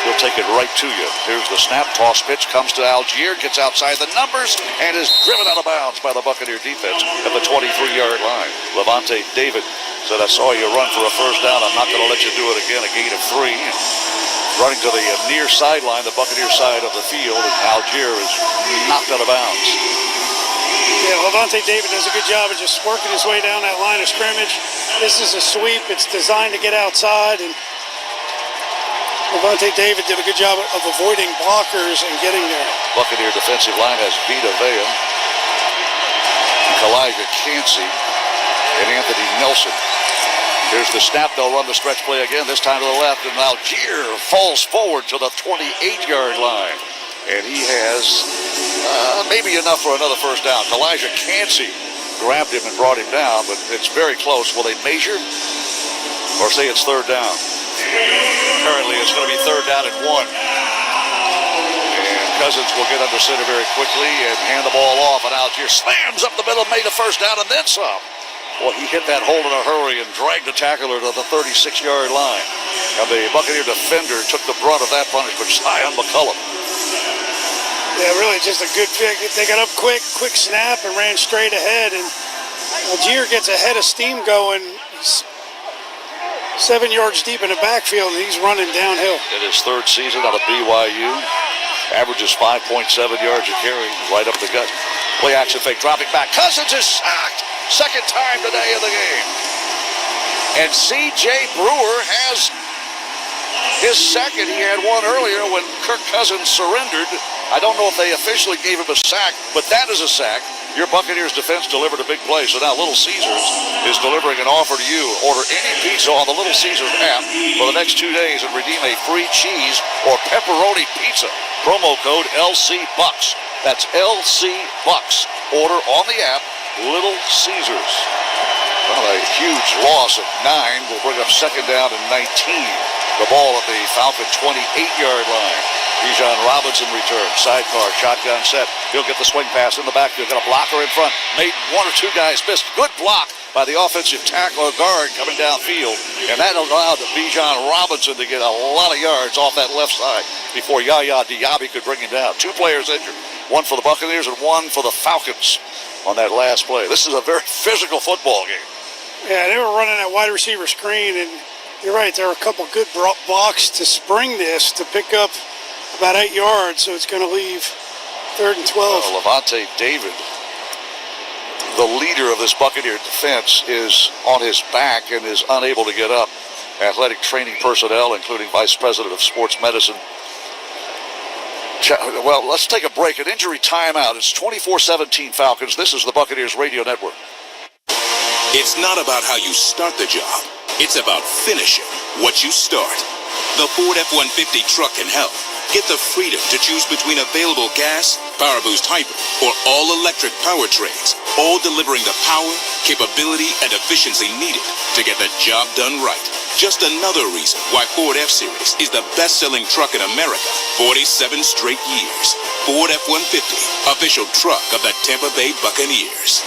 He'll take it right to you. Here's the snap. Toss pitch comes to Algier, gets outside the numbers, and is driven out of bounds by the Buccaneer defense at the 23-yard line. Levante David said, I saw you run for a first down. I'm not going to let you do it again. A gain of 3. Running to the near sideline, the Buccaneer side of the field, and Algier is knocked out of bounds. Yeah, Levante David does a good job of just working his way down that line of scrimmage. This is a sweep. It's designed to get outside, and Levante David did a good job of avoiding blockers and getting there. Buccaneer defensive line has Vita Vea, Kalijah Cansey, and Anthony Nelson. Here's the snap. They'll run the stretch play again, this time to the left, and Algier falls forward to the 28-yard line. And he has maybe enough for another first down. Kalijah Cansey grabbed him and brought him down, but it's very close. Will they measure or say it's third down? Apparently it's going to be third down and 1. And Cousins will get under center very quickly and hand the ball off, and Algier slams up the middle, made a first down, and then some. Well, he hit that hole in a hurry and dragged the tackler to the 36-yard line. And the Buccaneer defender took the brunt of that punishment, Zion McCullum. Yeah, really just a good pick. They got up quick snap, and ran straight ahead, and Algier gets a head of steam going. He's 7 yards deep in the backfield, and he's running downhill. In his third season out of BYU, averages 5.7 yards a carry, right up the gut. Play action fake, dropping back. Cousins is sacked. Second time today in the game. And C.J. Brewer has his second. He had one earlier when Kirk Cousins surrendered. I don't know if they officially gave him a sack, but that is a sack. Your Buccaneers defense delivered a big play, so now Little Caesars is delivering an offer to you. Order any pizza on the Little Caesars app for the next 2 days and redeem a free cheese or pepperoni pizza. Promo code LCBucks. That's LCBucks. Order on the app, Little Caesars. Well, a huge loss of 9 will bring up second down and 19. The ball at the Falcon 28-yard line. Bijan Robinson returns. Sidecar, shotgun set. He'll get the swing pass in the backfield. Got a blocker in front. Made 1 or 2 guys miss. Good block by the offensive tackle or guard coming downfield. And that allowed Bijan Robinson to get a lot of yards off that left side before Yaya Diaby could bring him down. 2 players injured. 1 for the Buccaneers and 1 for the Falcons on that last play. This is a very physical football game. Yeah, they were running that wide receiver screen, and you're right, there are a couple good blocks to spring this to pick up about 8 yards, so it's going to leave 3rd and 12. Levante David, the leader of this Buccaneer defense, is on his back and is unable to get up. Athletic training personnel, including Vice President of Sports Medicine. Well, let's take a break. An injury timeout. It's 24-17 Falcons. This is the Buccaneers Radio Network. It's not about how you start the job. It's about finishing what you start. The Ford F-150 truck can help. Get the freedom to choose between available gas, Power Boost Hybrid, or all-electric powertrains, all delivering the power, capability, and efficiency needed to get the job done right. Just another reason why Ford F-Series is the best-selling truck in America 47 straight years. Ford F-150, official truck of the Tampa Bay Buccaneers.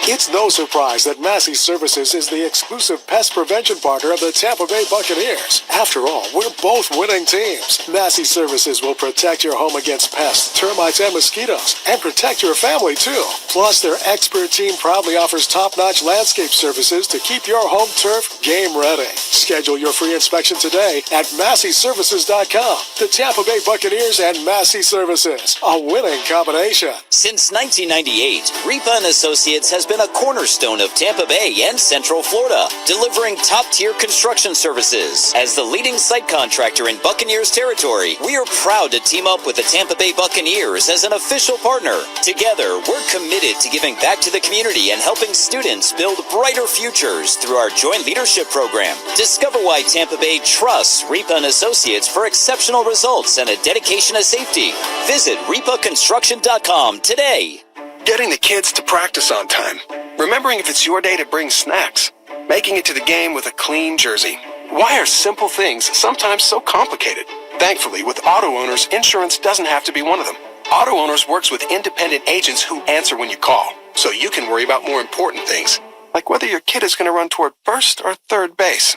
It's no surprise that Massey Services is the exclusive pest prevention partner of the Tampa Bay Buccaneers. After all, we're both winning teams. Massey Services will protect your home against pests, termites, and mosquitoes, and protect your family, too. Plus, their expert team proudly offers top-notch landscape services to keep your home turf game-ready. Schedule your free inspection today at MasseyServices.com. The Tampa Bay Buccaneers and Massey Services, a winning combination. Since 1998, Ripa & Associates has been a cornerstone of Tampa Bay and Central Florida, delivering top-tier construction services. As the leading site contractor in Buccaneers territory, we are proud to team up with the Tampa Bay Buccaneers as an official partner. Together, we're committed to giving back to the community and helping students build brighter futures through our joint leadership program. Discover why Tampa Bay trusts Ripa & Associates for exceptional results and a dedication to safety. Visit ripaconstruction.com today. Getting the kids to practice on time. remembering if it's your day to bring snacks, making it to the game with a clean jersey. Why are simple things sometimes so complicated? Thankfully, with Auto Owners, insurance doesn't have to be one of them. Auto Owners works with independent agents who answer when you call, so you can worry about more important things, like whether your kid is going to run toward first or third base.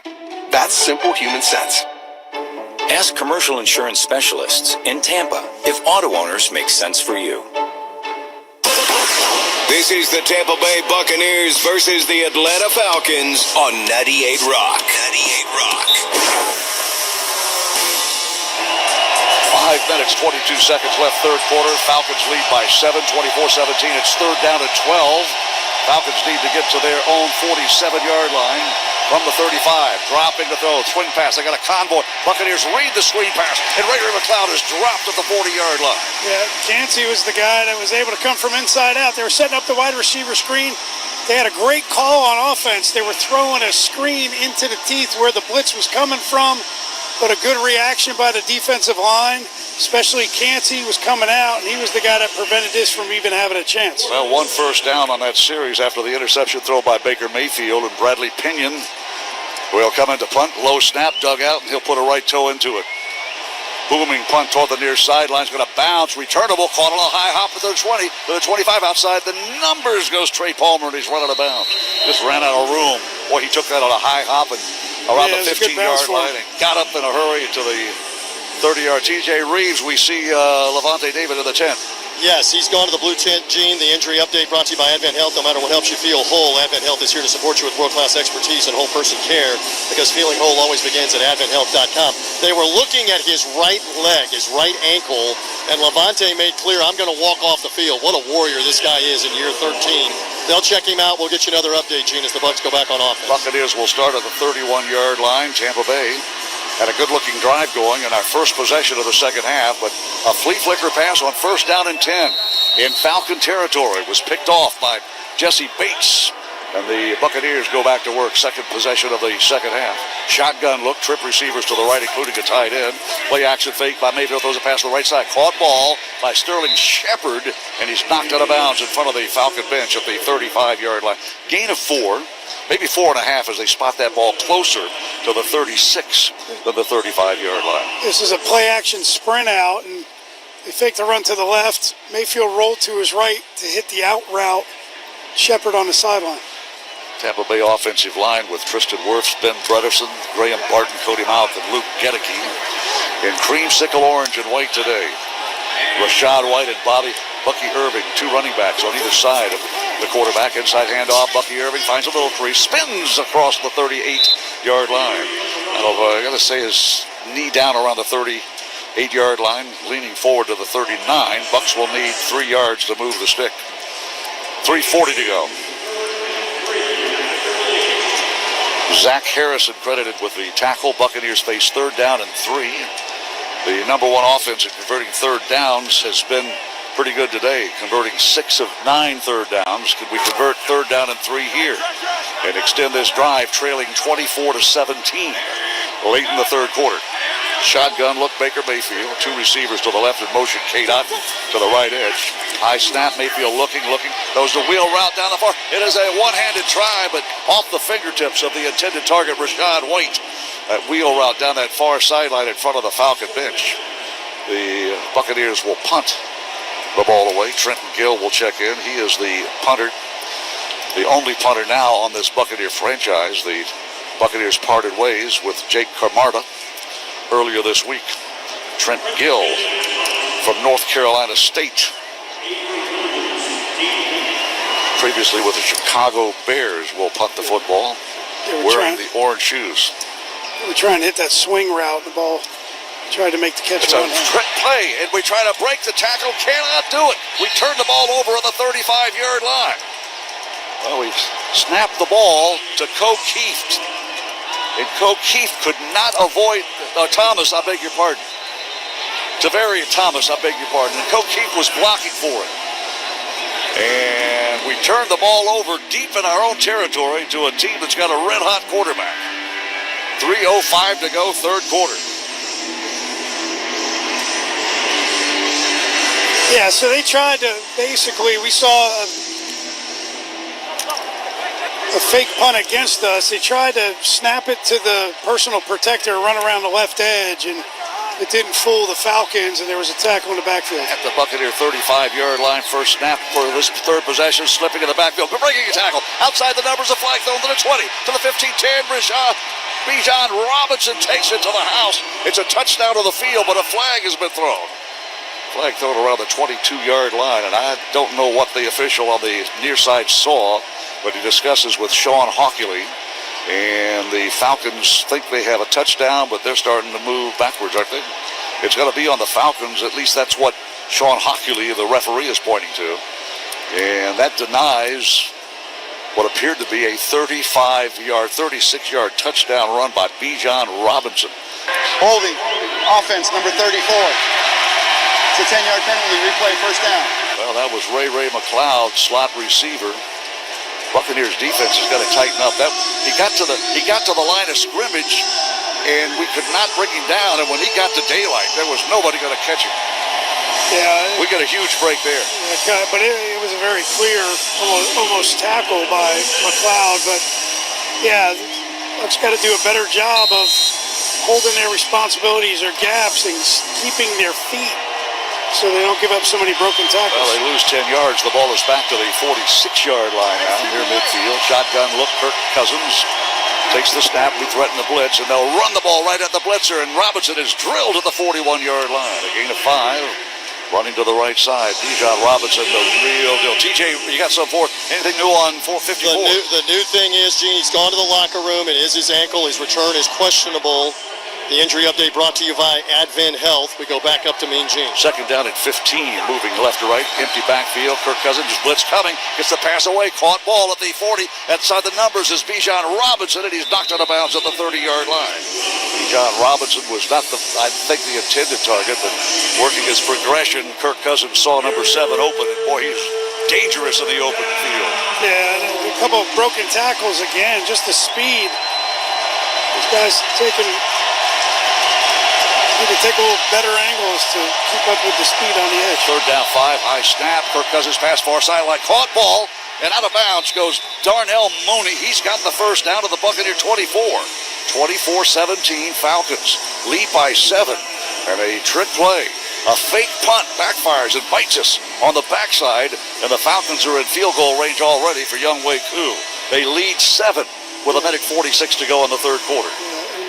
That's simple human sense. Ask commercial insurance specialists in Tampa if Auto Owners makes sense for you. This is the Tampa Bay Buccaneers versus the Atlanta Falcons on 98 Rock. 98 Rock. 5 minutes, 22 seconds left, third quarter. Falcons lead by 7, 24-17. It's third down and 12. Falcons need to get to their own 47-yard line from the 35. Dropping to throw. Swing pass. They got a convoy. Buccaneers read the screen pass. And Ray McLeod is dropped at the 40-yard line. Yeah, Yancey was the guy that was able to come from inside out. They were setting up the wide receiver screen. They had a great call on offense. They were throwing a screen into the teeth where the blitz was coming from, but a good reaction by the defensive line, especially Yancey was coming out, and he was the guy that prevented this from even having a chance. Well, one first down on that series after the interception throw by Baker Mayfield, and Bradley Pinion will come into punt, low snap, dug out, and he'll put a right toe into it. Booming punt toward the near sideline. Going to bounce. Returnable. Caught on a high hop at the 20. To the 25 outside. The numbers goes Trey Palmer, and he's running out of bounds. Just ran out of room. Boy, he took that on a high hop and around the 15-yard line and got up in a hurry to the 30-yard. TJ Reeves, we see Levante David in the 10. Yes, he's gone to the blue tent, Gene. The injury update brought to you by Advent Health. No matter what helps you feel whole, Advent Health is here to support you with world-class expertise and whole person care, because feeling whole always begins at AdventHealth.com. They were looking at his right leg, his right ankle, and Levante made clear, I'm going to walk off the field. What a warrior this guy is in year 13. They'll check him out. We'll get you another update, Gene, as the Bucs go back on offense. Buccaneers will start at the 31-yard line. Tampa Bay had a good-looking drive going in our first possession of the second half, but a flea flicker pass on first down and 10 in Falcon territory was picked off by Jesse Bates, and the Buccaneers go back to work. Second possession of the second half. Shotgun look, trip receivers to the right, including a tight end. Play action fake by Mayfield, throws a pass to the right side. Caught ball by Sterling Shepard, and he's knocked out of bounds in front of the Falcon bench at the 35-yard line. Gain of 4. Maybe 4.5 as they spot that ball closer to the 36 than the 35-yard line. This is a play-action sprint out, and they fake the run to the left. Mayfield rolled to his right to hit the out route. Shepard on the sideline. Tampa Bay offensive line with Tristan Wirfs, Ben Brederson, Graham Barton, Cody Mouth, and Luke Gedeke in creamsicle orange and white today. Rashad White and Bucky Irving, two running backs on either side of the quarterback. Inside handoff, Bucky Irving finds a little crease, spins across the 38-yard line. I got to say his knee down around the 38-yard line, leaning forward to the 39. Bucs will need 3 yards to move the stick. 3:40 to go. Zach Harrison credited with the tackle. Buccaneers face third down and 3. The number one offense in converting third downs has been pretty good today, converting 6 of 9 third downs. Could we convert third down and 3 here and extend this drive, trailing 24-17 late in the third quarter? Shotgun look, Baker Mayfield, 2 receivers to the left in motion, Kate Otten to the right edge. High snap, Mayfield looking, throws the wheel route down the far. It is a one-handed try, but off the fingertips of the intended target, Rashad White. That wheel route down that far sideline in front of the Falcon bench. The Buccaneers will punt the ball away. Trenton Gill will check in. He is the punter, the only punter now on this Buccaneer franchise. The Buccaneers parted ways with Jake Camarda earlier this week. Trent Gill from North Carolina State, previously with the Chicago Bears, will punt the football wearing the orange shoes. We're trying to hit that swing route. The ball tried to make the catch. It's a trick play, and we try to break the tackle. Cannot do it. We turn the ball over at the 35-yard line. Well, we snapped the ball to Keefe. And Keefe could not avoid Thomas, I beg your pardon. Tavarian Thomas, I beg your pardon. And Keefe was blocking for it. And we turned the ball over deep in our own territory to a team that's got a red-hot quarterback. 3:05 to go, third quarter. Yeah, so they tried to, basically, we saw a fake punt against us. They tried to snap it to the personal protector, run around the left edge, and it didn't fool the Falcons, and there was a tackle in the backfield. At the Buccaneer 35-yard line, first snap for this third possession, slipping in the backfield, breaking a tackle. Outside the numbers, a flag thrown to the 20, to the 15-10. Bijan Robinson takes it to the house. It's a touchdown to the field, but a flag has been thrown. Flag thrown around the 22-yard line, and I don't know what the official on the near side saw, but he discusses with Sean Hockley, and the Falcons think they have a touchdown, but they're starting to move backwards, aren't they? It's going to be on the Falcons. At least that's what Sean Hockley, the referee, is pointing to. And that denies what appeared to be a 36-yard touchdown run by Bijan Robinson. Holding, offense, number 34. It's a 10-yard penalty, replay, first down. Well, that was Ray McLeod, slot receiver. Buccaneers defense has got to tighten up. He got to the line of scrimmage, and we could not bring him down. And when he got to daylight, there was nobody going to catch him. Yeah, we got a huge break there. But it was a very clear, almost tackle by McLeod. But yeah, Bucks got to do a better job of holding their responsibilities or gaps and keeping their feet, so they don't give up so many broken tackles. Well, they lose 10 yards. The ball is back to the 46-yard line now near midfield. Shotgun look. Kirk Cousins takes the snap. We threaten the blitz, and they'll run the ball right at the blitzer, and Robinson is drilled at the 41-yard line. A gain of 5. Running to the right side. Bijan Robinson, the real deal. TJ, you got some for anything new on 454? The new thing is, Gene, he's gone to the locker room. It is his ankle. His return is questionable. The injury update brought to you by Advent Health. We go back up to Mean Gene. Second down at 15, moving left to right. Empty backfield. Kirk Cousins, blitz coming. Gets the pass away. Caught ball at the 40. Outside the numbers is Bijan Robinson, and he's knocked out of bounds at the 30-yard line. Bijan Robinson was not the intended target, but working his progression, Kirk Cousins saw number 7 open, and boy, he's dangerous in the open field. Yeah, a couple of broken tackles again. Just the speed. These guys need to take a little better angles to keep up with the speed on the edge. Third down, 5, high snap. Kirk Cousins pass far sideline, caught ball, and out of bounds goes Darnell Mooney. He's got the first down to the Buccaneer 24. 24-17 Falcons. Lead by 7. And a trick play. A fake punt backfires and bites us on the backside, and the Falcons are in field goal range already for Younghoe Koo. They lead 7 with a minute 46 to go in the third quarter.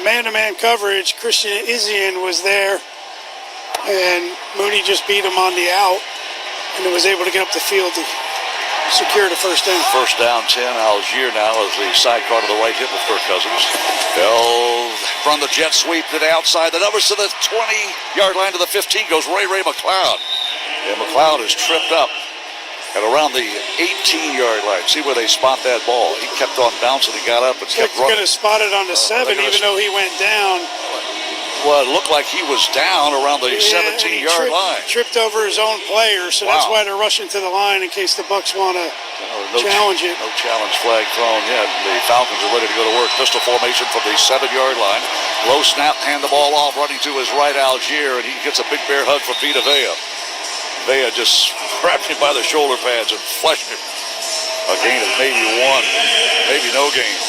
Man-to-man coverage, Christian Izzian was there, and Mooney just beat him on the out, and was able to get up the field to secure the first down. First down, 10. Algier now as the sidecar to the right hit with Kirk Cousins. They'll run the jet sweep to the outside. The numbers to the 20-yard line to the 15 goes Ray McLeod. And McLeod is tripped up at around the 18-yard line. See where they spot that ball. He kept on bouncing. He got up and kept running. Could have spotted on the 7, even though he went down. Well, it looked like he was down around the 17-yard line. Tripped over his own player, so that's why they're rushing to the line in case the Bucs want to challenge it. No challenge flag thrown yet. The Falcons are ready to go to work. Pistol formation from the 7-yard line. Low snap, hand the ball off, running to his right, Algier, and he gets a big bear hug from Vita Vea. Vea just grabbed him by the shoulder pads and flushed him. A gain of maybe 1, maybe no gain.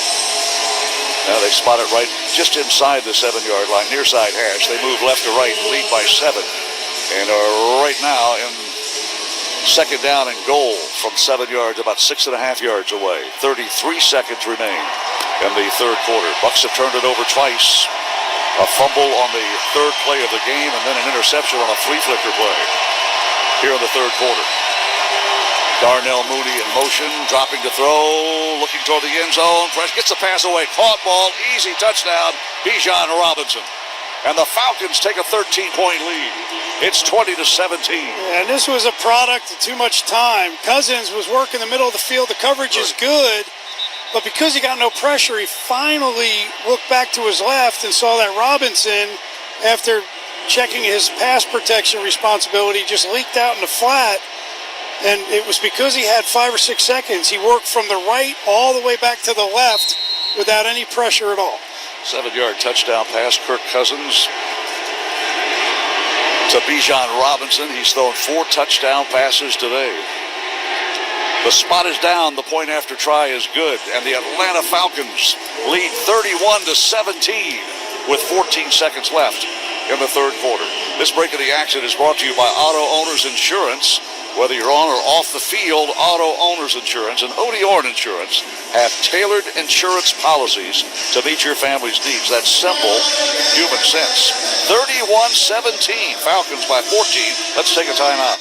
Now they spot it right just inside the 7-yard line, near side hash. They move left to right, lead by 7, and are right now in second down and goal from 7 yards, about 6.5 yards away. 33 seconds remain in the third quarter. Bucs have turned it over twice. A fumble on the third play of the game, and then an interception on a flea flicker play here in the third quarter. Darnell Mooney in motion, dropping to throw, looking toward the end zone. Fresh gets the pass away, caught ball, easy touchdown, Bijan Robinson. And the Falcons take a 13-point lead. It's 20-17. And this was a product of too much time. Cousins was working the middle of the field. The coverage is good, but because he got no pressure, he finally looked back to his left and saw that Robinson, after checking his pass protection responsibility, just leaked out in the flat. And it was because he had 5 or 6 seconds. He worked from the right all the way back to the left without any pressure at all. 7-yard touchdown pass, Kirk Cousins to Bijan Robinson. He's thrown 4 touchdown passes today. The The spot is down. The point after try is good. And the Atlanta Falcons lead 31-17 with 14 seconds left in the third quarter. This break of the action is brought to you by Auto Owners Insurance. Whether you're on or off the field, Auto Owners Insurance and Odie Orn Insurance have tailored insurance policies to meet your family's needs. That's simple human sense. 31-17, Falcons by 14. Let's take a timeout.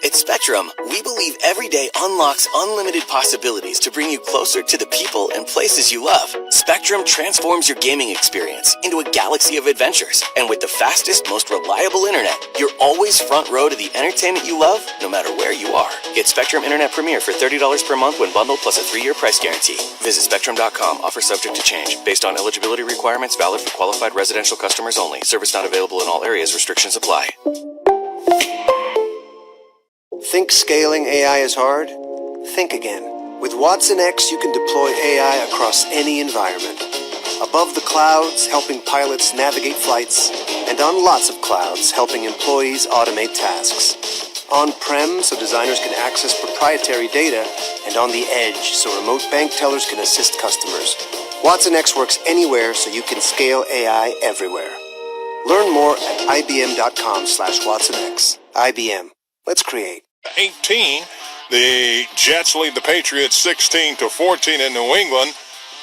At Spectrum, we believe every day unlocks unlimited possibilities to bring you closer to the people and places you love. Spectrum transforms your gaming experience into a galaxy of adventures. And with the fastest, most reliable internet, you're always front row to the entertainment you love, no matter where you are. Get Spectrum Internet Premier for $30 per month when bundled plus a 3-year price guarantee. Visit Spectrum.com. Offer subject to change. Based on eligibility requirements, valid for qualified residential customers only. Service not available in all areas. Restrictions apply. Think scaling AI is hard? Think again. With Watson X, you can deploy AI across any environment. Above the clouds, helping pilots navigate flights, and on lots of clouds, helping employees automate tasks. On-prem, so designers can access proprietary data, and on the edge, so remote bank tellers can assist customers. Watson X works anywhere, so you can scale AI everywhere. Learn more at ibm.com/WatsonX. IBM. Let's create. 18. The Jets lead the Patriots 16-14 in New England.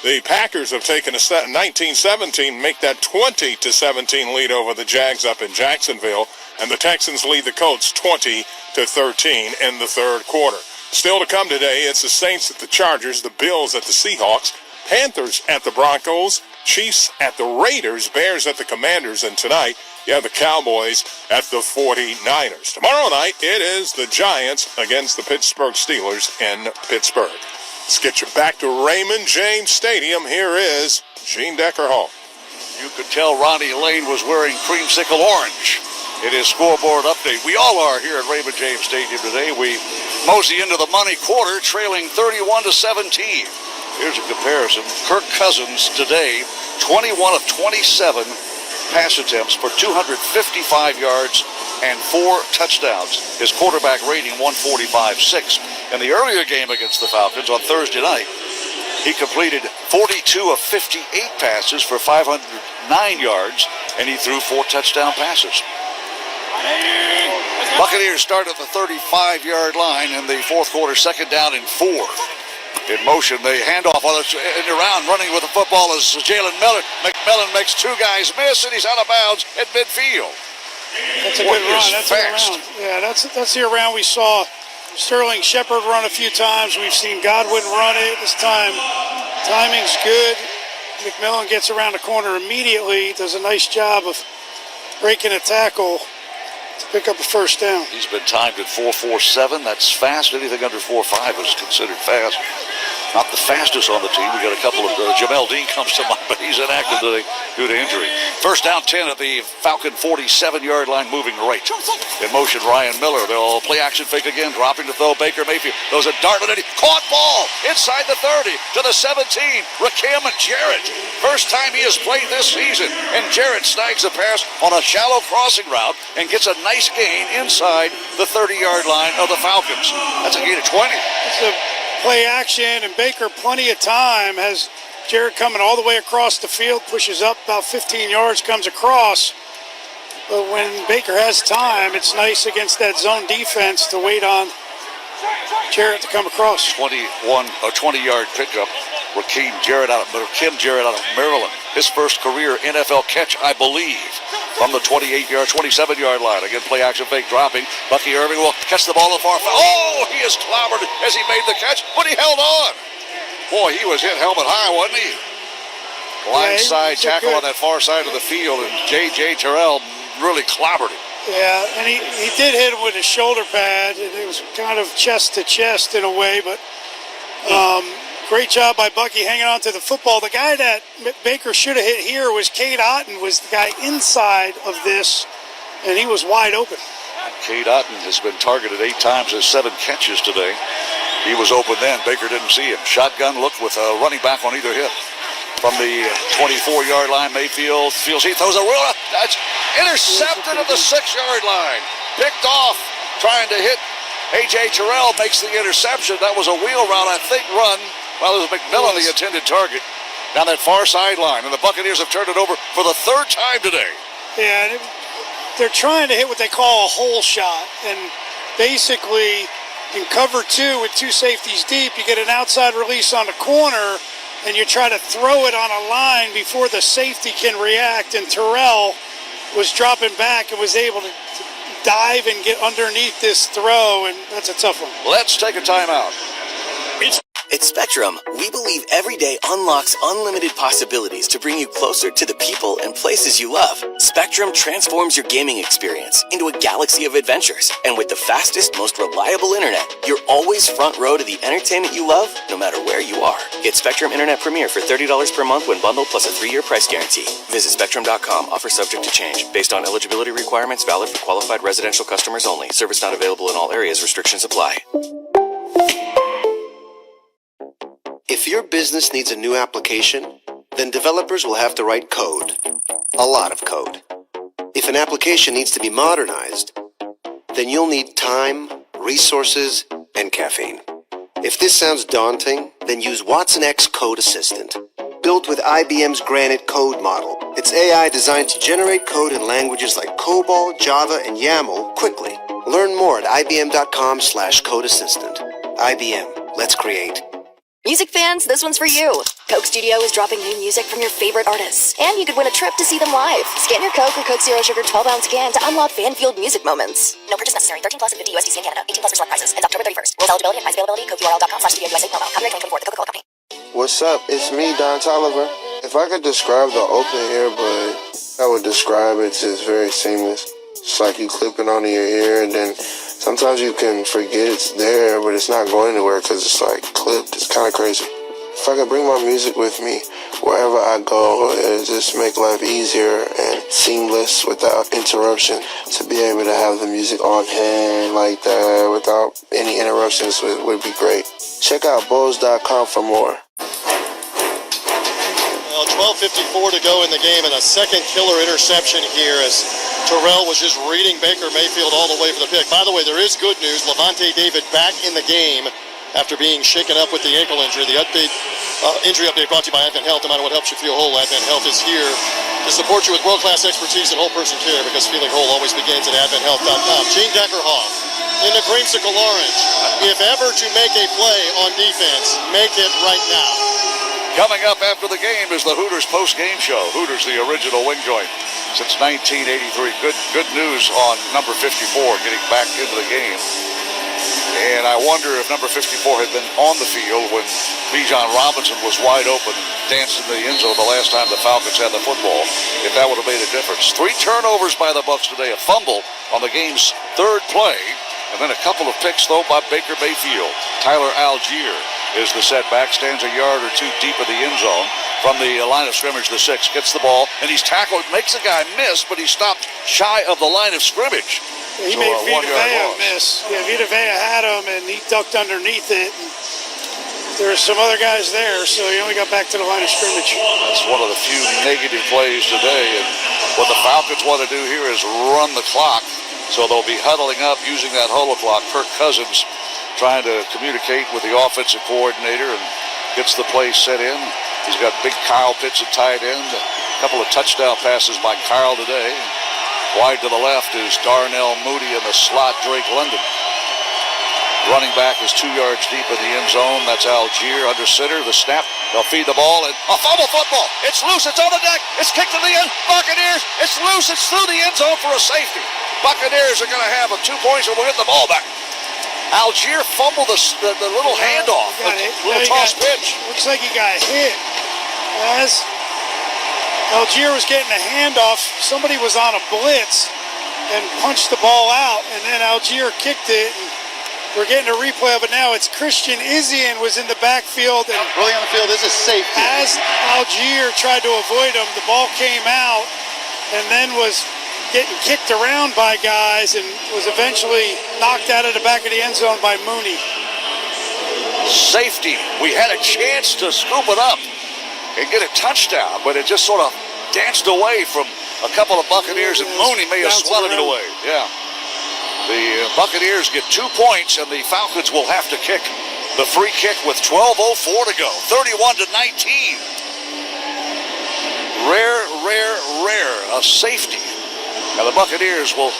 The Packers have taken a 19-17, make that 20-17 lead over the Jags up in Jacksonville. And the Texans lead the Colts 20-13 in the third quarter. Still to come today, it's the Saints at the Chargers, the Bills at the Seahawks, Panthers at the Broncos, Chiefs at the Raiders, Bears at the Commanders, and tonight you have the Cowboys at the 49ers. Tomorrow night, it is the Giants against the Pittsburgh Steelers in Pittsburgh. Let's get you back to Raymond James Stadium. Here is Gene Decker Hall. You could tell Ronnie Lane was wearing creamsicle orange in his scoreboard update. We all are here at Raymond James Stadium today. We mosey into the money quarter, trailing 31-17. Here's a comparison. Kirk Cousins today, 21 of 27 pass attempts for 255 yards and 4 touchdowns. His quarterback rating 145.6. In the earlier game against the Falcons on Thursday night, he completed 42 of 58 passes for 509 yards, and he threw 4 touchdown passes. Buccaneers start at the 35-yard line in the fourth quarter, second down and 4. In motion, they hand off on in around, running with the football is Jalen Miller. McMillan makes 2 guys miss, and he's out of bounds at midfield. That's a good run. That's fast. a good round. Yeah, that's the round we saw Sterling Shepard run a few times. We've seen Godwin run it. This time, timing's good. McMillan gets around the corner immediately, does a nice job of breaking a tackle to pick up a first down. He's been timed at 4.47. That's fast. Anything under 4.5 is considered fast. Not the fastest on the team. We got a couple of Jamel Dean comes to mind, but he's inactive today due to injury. First down 10 at the Falcon 47-yard line, moving right. In motion, Ryan Miller. They'll play action fake again, dropping to throw. Baker Mayfield throws a dart, and he caught ball inside the 30 to the 17. Rakim Jarrett. First time he has played this season, and Jarrett snags a pass on a shallow crossing route and gets a nice gain inside the 30-yard line of the Falcons. That's a gain of 20. It's a play action, and Baker plenty of time, has Jarrett coming all the way across the field, pushes up about 15 yards, comes across. But when Baker has time, it's nice against that zone defense to wait on Jarrett to come across. 20-yard pickup. Rakim Jarrett out of Maryland. His first career NFL catch, I believe, from the 27-yard line. Again, play action fake dropping. Bucky Irving will catch the ball at the far. Oh, he is clobbered as he made the catch, but he held on. Boy, he was hit helmet high, wasn't he? Line side tackle on that far side of the field, and J.J. Terrell really clobbered him. Yeah, and he did hit him with his shoulder pad, and it was kind of chest to chest in a way, but great job by Bucky hanging on to the football. The guy that Baker should have hit here was Cade Otton, was the guy inside of this, and he was wide open. Cade Otton has been targeted 8 times, has 7 catches today. He was open then. Baker didn't see him. Shotgun look with a running back on either hip. From the 24-yard line, Mayfield feels he throws a real. That's intercepted at the 6-yard line. Picked off, trying to hit A.J. Terrell makes the interception. That was a wheel route, I think, run. Well, it was McMillan, the intended target, down that far sideline. And the Buccaneers have turned it over for the third time today. Yeah, and they're trying to hit what they call a hole shot. And basically, in cover 2 with 2 safeties deep, you get an outside release on the corner, and you try to throw it on a line before the safety can react. And Terrell was dropping back and was able to dive and get underneath this throw, and that's a tough one. Let's take a timeout. At Spectrum, we believe every day unlocks unlimited possibilities to bring you closer to the people and places you love. Spectrum transforms your gaming experience into a galaxy of adventures. And with the fastest, most reliable internet, you're always front row to the entertainment you love, no matter where you are. Get Spectrum Internet Premier for $30 per month when bundled, plus a 3-year price guarantee. Visit Spectrum.com. Offer subject to change. Based on eligibility requirements, valid for qualified residential customers only. Service not available in all areas. Restrictions apply. If your business needs a new application, then developers will have to write code. A lot of code. If an application needs to be modernized, then you'll need time, resources, and caffeine. If this sounds daunting, then use Watson X Code Assistant. Built with IBM's Granite code model, it's AI designed to generate code in languages like COBOL, Java, and YAML quickly. Learn more at ibm.com/codeassistant. IBM. Let's create. Music fans, this one's for you. Coke Studio is dropping new music from your favorite artists, and you could win a trip to see them live. Scan your Coke or Coke Zero Sugar 12-ounce can to unlock fan-fueled music moments. No purchase necessary. 13 plus and 50 USDC in Canada. 18 plus for select prices. Ends October 31st. Rules, eligibility, and price availability. CokeURL.com/Studio USA promo. Copyright 2024. The Coca-Cola Company. What's up? It's me, Don Tolliver. If I could describe the open earbud, I would describe it as very seamless. It's like you clip it onto your ear, and then sometimes you can forget it's there, but it's not going anywhere because it's like clipped. It's kind of crazy. If I could bring my music with me wherever I go, it just make life easier and seamless without interruption. To be able to have the music on hand like that without any interruptions would be great. Check out Bose.com for more. Well, 12:54 to go in the game, and a second killer interception here as Terrell was just reading Baker Mayfield all the way for the pick. By the way, there is good news. Levante David back in the game after being shaken up with the ankle injury. The injury update brought to you by Advent Health. No matter what helps you feel whole, Advent Health is here to support you with world-class expertise and whole person care, because feeling whole always begins at AdventHealth.com. Gene Deckerhoff in the creamsicle orange. If ever to make a play on defense, make it right now. Coming up after the game is the Hooters post-game show. Hooters, the original wing joint since 1983. Good news on number 54 getting back into the game. And I wonder if number 54 had been on the field when Bijan Robinson was wide open, danced in the end zone the last time the Falcons had the football, if that would have made a difference. 3 turnovers by the Bucs today, a fumble on the game's third play, and then a couple of picks, though, by Baker Mayfield. Tyler Algier is the setback, stands a yard or two deep of the end zone from the line of scrimmage. The 6 gets the ball, and he's tackled, makes the guy miss, but he stopped shy of the line of scrimmage. He made Vita Vea miss. Yeah, Vita Vea had him, and he ducked underneath it. And there were some other guys there, so he only got back to the line of scrimmage. That's one of the few negative plays today, and what the Falcons want to do here is run the clock, so they'll be huddling up using that holo clock. Kirk Cousins trying to communicate with the offensive coordinator and gets the play set in. He's got big Kyle Pitts at tight end. A couple of touchdown passes by Kyle today. Wide to the left is Darnell Mooney in the slot, Drake London. Running back is 2 yards deep in the end zone. That's Algier under center. The snap. They'll feed the ball. And a fumble football. It's loose. It's on the deck. It's kicked to the end. Buccaneers. It's loose. It's through the end zone for a safety. Buccaneers are going to have 2 points and will get the ball back. Algier fumbled the little handoff. The little toss pitch. Looks like he got hit. As Algier was getting a handoff, somebody was on a blitz and punched the ball out, and then Algier kicked it. And we're getting a replay of it now. It's Christian Izien was in the backfield, and early on the field is a safety. As Algier tried to avoid him, the ball came out and then was getting kicked around by guys and was eventually knocked out of the back of the end zone by Mooney. Safety. We had a chance to scoop it up and get a touchdown, but it just sort of danced away from a couple of Buccaneers, and Mooney may have swatted it away. Yeah. The Buccaneers get 2 points, and the Falcons will have to kick the free kick with 12:04 to go. 31-19. Rare a safety. Now the Buccaneers will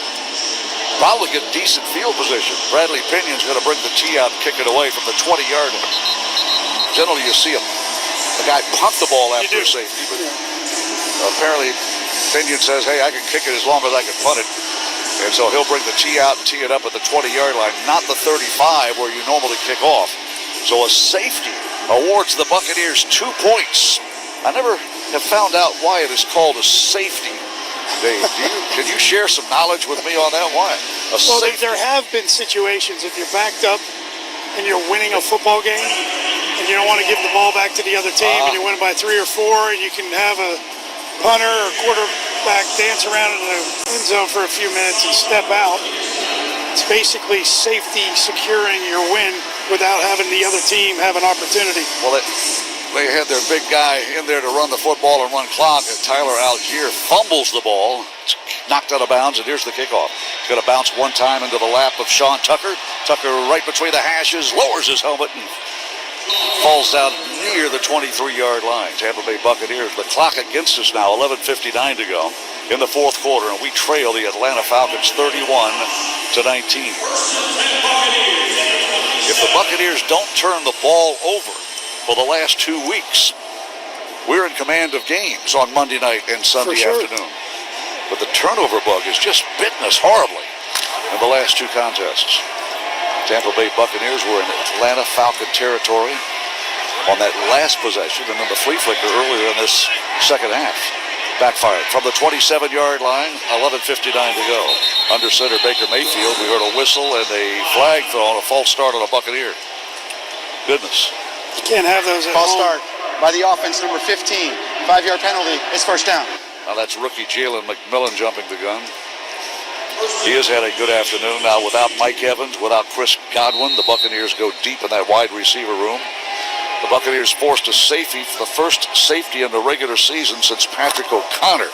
probably get decent field position. Bradley Pinion's going to bring the tee out and kick it away from the 20-yard line. Generally, you see the guy punt the ball after a safety, but apparently Pinion says, hey, I can kick it as long as I can punt it. And so he'll bring the tee out and tee it up at the 20-yard line, not the 35 where you normally kick off. So a safety awards the Buccaneers 2 points. I never have found out why it is called a safety. Dave, can you share some knowledge with me on that? Why? Well, there have been situations if you're backed up and you're winning a football game and you don't want to give the ball back to the other team and you win by 3 or 4 and you can have a punter or quarterback dance around in the end zone for a few minutes and step out. It's basically safety securing your win without having the other team have an opportunity. Well, they had their big guy in there to run the football and run clock, and Tyler Algier fumbles the ball. It's knocked out of bounds, and here's the kickoff. It's going to bounce one time into the lap of Sean Tucker. Tucker right between the hashes, lowers his helmet, and falls down near the 23-yard line. Tampa Bay Buccaneers. The clock against us now, 11:59 to go in the fourth quarter, and we trail the Atlanta Falcons 31-19. If the Buccaneers don't turn the ball over for the last 2 weeks, we're in command of games on Monday night and Sunday afternoon. But the turnover bug has just bitten us horribly in the last 2 contests. Tampa Bay Buccaneers were in Atlanta Falcon territory on that last possession, and then the flea flicker earlier in this second half. Backfired from the 27-yard line, 11:59 to go. Under center Baker Mayfield, we heard a whistle and a flag thrown, a false start on a Buccaneer. Goodness. You can't have those at False home. start by the offense, number 15. 5-yard penalty. It's first down. Now that's rookie Jalen McMillan jumping the gun. He has had a good afternoon. Now without Mike Evans, without Chris Godwin, the Buccaneers go deep in that wide receiver room. The Buccaneers forced a safety for the first safety in the regular season since Patrick O'Connor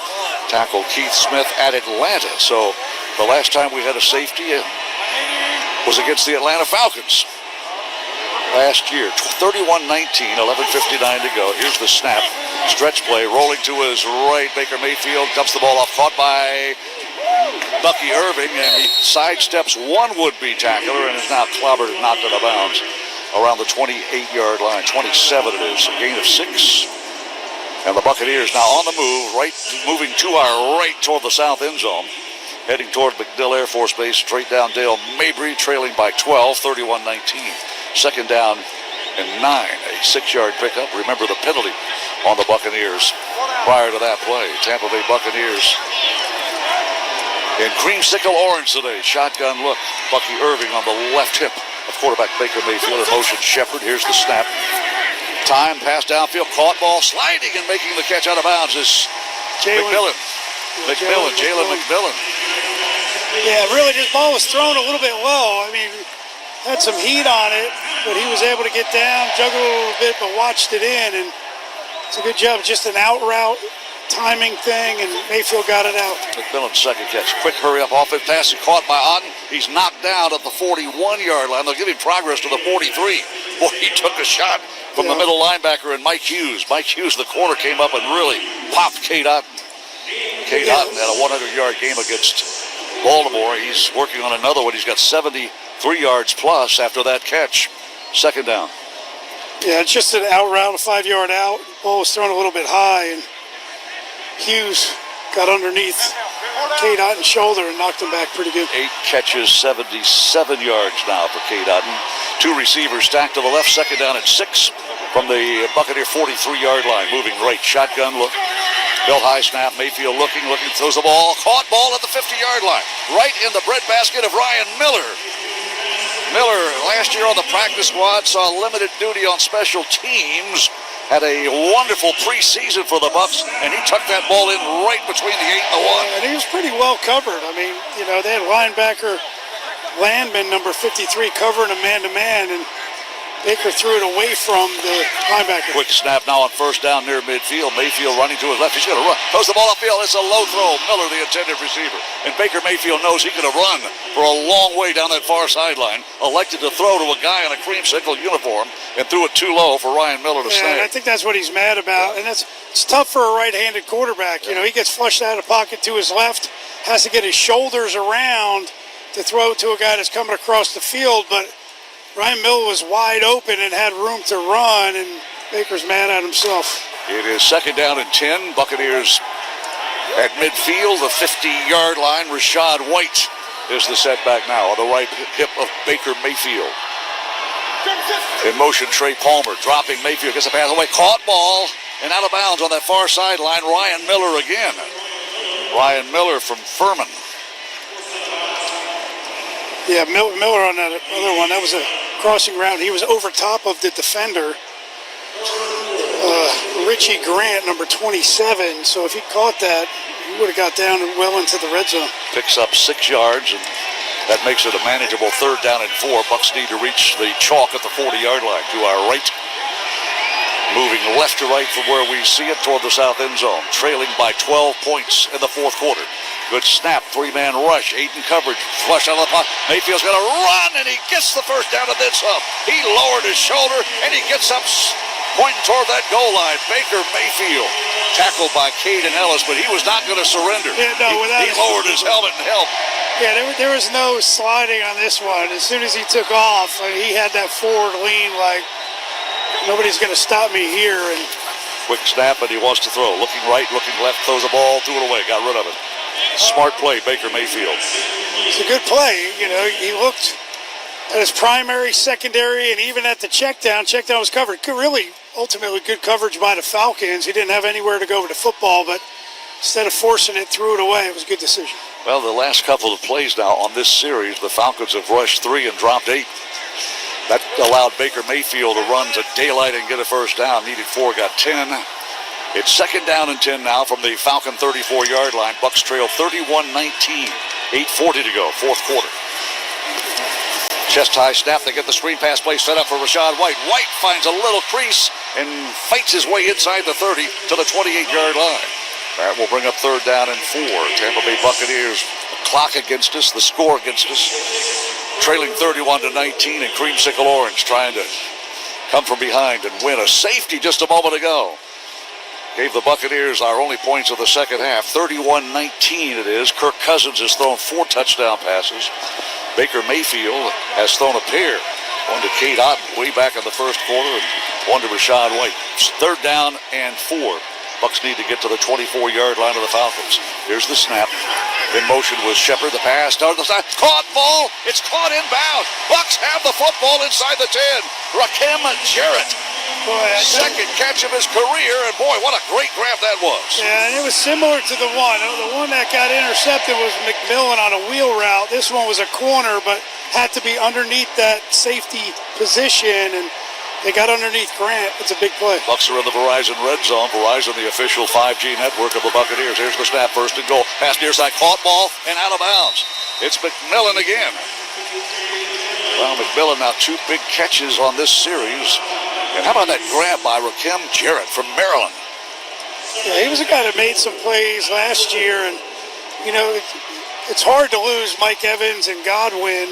tackled Keith Smith at Atlanta. So the last time we had a safety was against the Atlanta Falcons last year. 31-19, 11:59 to go. Here's the snap. Stretch play, rolling to his right. Baker Mayfield dumps the ball off, caught by Bucky Irving, and he sidesteps one would-be tackler and is now clobbered and knocked out of bounds around the 28-yard line. 27 it is, a gain of 6. And the Buccaneers now on the move, moving to our right toward the south end zone, heading toward MacDill Air Force Base, straight down Dale Mabry, trailing by 12, 31-19. Second down and 9, a 6-yard pickup. Remember the penalty on the Buccaneers prior to that play. Tampa Bay Buccaneers in creamsicle orange today. Shotgun look. Bucky Irving on the left hip of quarterback Baker Mayfield. In motion Shepard. Here's the snap. Time, pass downfield, caught ball, sliding and making the catch out of bounds is McMillan. Jalen McMillan. Yeah, really, this ball was thrown a little bit low. I mean, had some heat on it, but he was able to get down, juggle a little bit, but watched it in, and it's a good job. Just an out route timing thing, and Mayfield got it out. McMillan's second catch. Quick hurry up offense pass, caught by Otten. He's knocked down at the 41-yard line. They'll give him progress to the 43. Boy, he took a shot from the middle linebacker and Mike Hughes. Mike Hughes, the corner, came up and really popped Cade Otten. Cade Otten had a 100-yard game against Baltimore. He's working on another one. He's got 73 yards plus after that catch. Second down. Yeah, it's just an out route, a 5-yard out. Ball was thrown a little bit high, and Hughes got underneath Cade Otten's shoulder and knocked him back pretty good. 8 catches, 77 yards now for Cade Otten. 2 receivers stacked to the left, second down and 6 from the Buccaneer 43-yard line. Moving right, shotgun look. Bill high snap, Mayfield looking, throws the ball. Caught ball at the 50-yard line. Right in the breadbasket of Ryan Miller. Miller, last year on the practice squad, saw limited duty on special teams. Had a wonderful preseason for the Bucs, and he tucked that ball in right between the 8 and the 1. And he was pretty well covered. I mean, you know, they had linebacker Landman, number 53, covering him man-to-man, and Baker threw it away from the linebacker. Quick snap now on first down near midfield. Mayfield running to his left. He's going to run. Throws the ball upfield. It's a low throw. Miller, the intended receiver. And Baker Mayfield knows he could have run for a long way down that far sideline. Elected to throw to a guy in a creamsicle uniform and threw it too low for Ryan Miller to snag. And I think that's what he's mad about. And it's tough for a right-handed quarterback. You know, he gets flushed out of pocket to his left, has to get his shoulders around to throw to a guy that's coming across the field, but Ryan Miller was wide open and had room to run, and Baker's mad at himself. It is second down and 10. Buccaneers at midfield, the 50-yard line. Rashad White is the setback now on the right hip of Baker Mayfield. In motion, Trey Palmer dropping Mayfield. Gets a pass away. Caught ball and out of bounds on that far sideline. Ryan Miller again. Ryan Miller from Furman. Yeah, Miller on that other one. That was a crossing route. He was over top of the defender, Richie Grant, number 27. So if he caught that, he would have got down and well into the red zone. Picks up 6 yards, and that makes it a manageable third down and 4. Bucs need to reach the chalk at the 40-yard line to our right. Moving left to right from where we see it toward the south end zone. Trailing by 12 points in the fourth quarter. Good snap, 3-man rush, 8 in coverage, flush out of the pocket. Mayfield's going to run, and he gets the first down and then some. He lowered his shoulder, and he gets up pointing toward that goal line. Baker Mayfield tackled by Caden Ellis, but he was not going to surrender. Yeah, no, he lowered his helmet and helped. Yeah, there was no sliding on this one. As soon as he took off, he had that forward lean like, nobody's going to stop me here. And quick snap, and he wants to throw. Looking right, looking left, throws the ball, threw it away, got rid of it. Smart play, Baker Mayfield. It's a good play. You know, he looked at his primary, secondary, and even at the check down was covered. Really, ultimately good coverage by the Falcons. He didn't have anywhere to go with the football, but instead of forcing it, threw it away. It was a good decision. Well, the last couple of plays now on this series, the Falcons have rushed 3 and dropped 8. That allowed Baker Mayfield to run to daylight and get a first down. Needed 4, got 10. It's second down and 10 now from the Falcon 34-yard line. Bucs trail 31-19. 8:40 to go, fourth quarter. Chest high snap. They get the screen pass play set up for Rashad White. White finds a little crease and fights his way inside the 30 to the 28-yard line. That will bring up third down and 4. Tampa Bay Buccaneers, the clock against us, the score against us. Trailing 31-19 in creamsicle orange, trying to come from behind and win. A safety just a moment ago gave the Buccaneers our only points of the second half. 31-19 it is. Kirk Cousins has thrown 4 touchdown passes. Baker Mayfield has thrown a pair. One to Cade Otton way back in the first quarter and one to Rashad White. Third down and 4. Bucs need to get to the 24-yard line of the Falcons. Here's the snap. In motion was Shepard. The pass down the side. Caught ball. It's caught inbound. Bucs have the football inside the 10. Rakim Jarrett. Second catch of his career, and boy, what a great grab that was. Yeah, and it was similar to the one. The one that got intercepted was McMillan on a wheel route. This one was a corner, but had to be underneath that safety position, and they got underneath Grant. It's a big play. Bucs are in the Verizon red zone. Verizon, the official 5G network of the Buccaneers. Here's the snap, first and goal. Pass near side, caught ball, and out of bounds. It's McMillan again. Well, McMillan now 2 big catches on this series. And how about that grab by Rakim Jarrett from Maryland? Yeah, he was a guy that made some plays last year, and, you know, it's hard to lose Mike Evans and Godwin,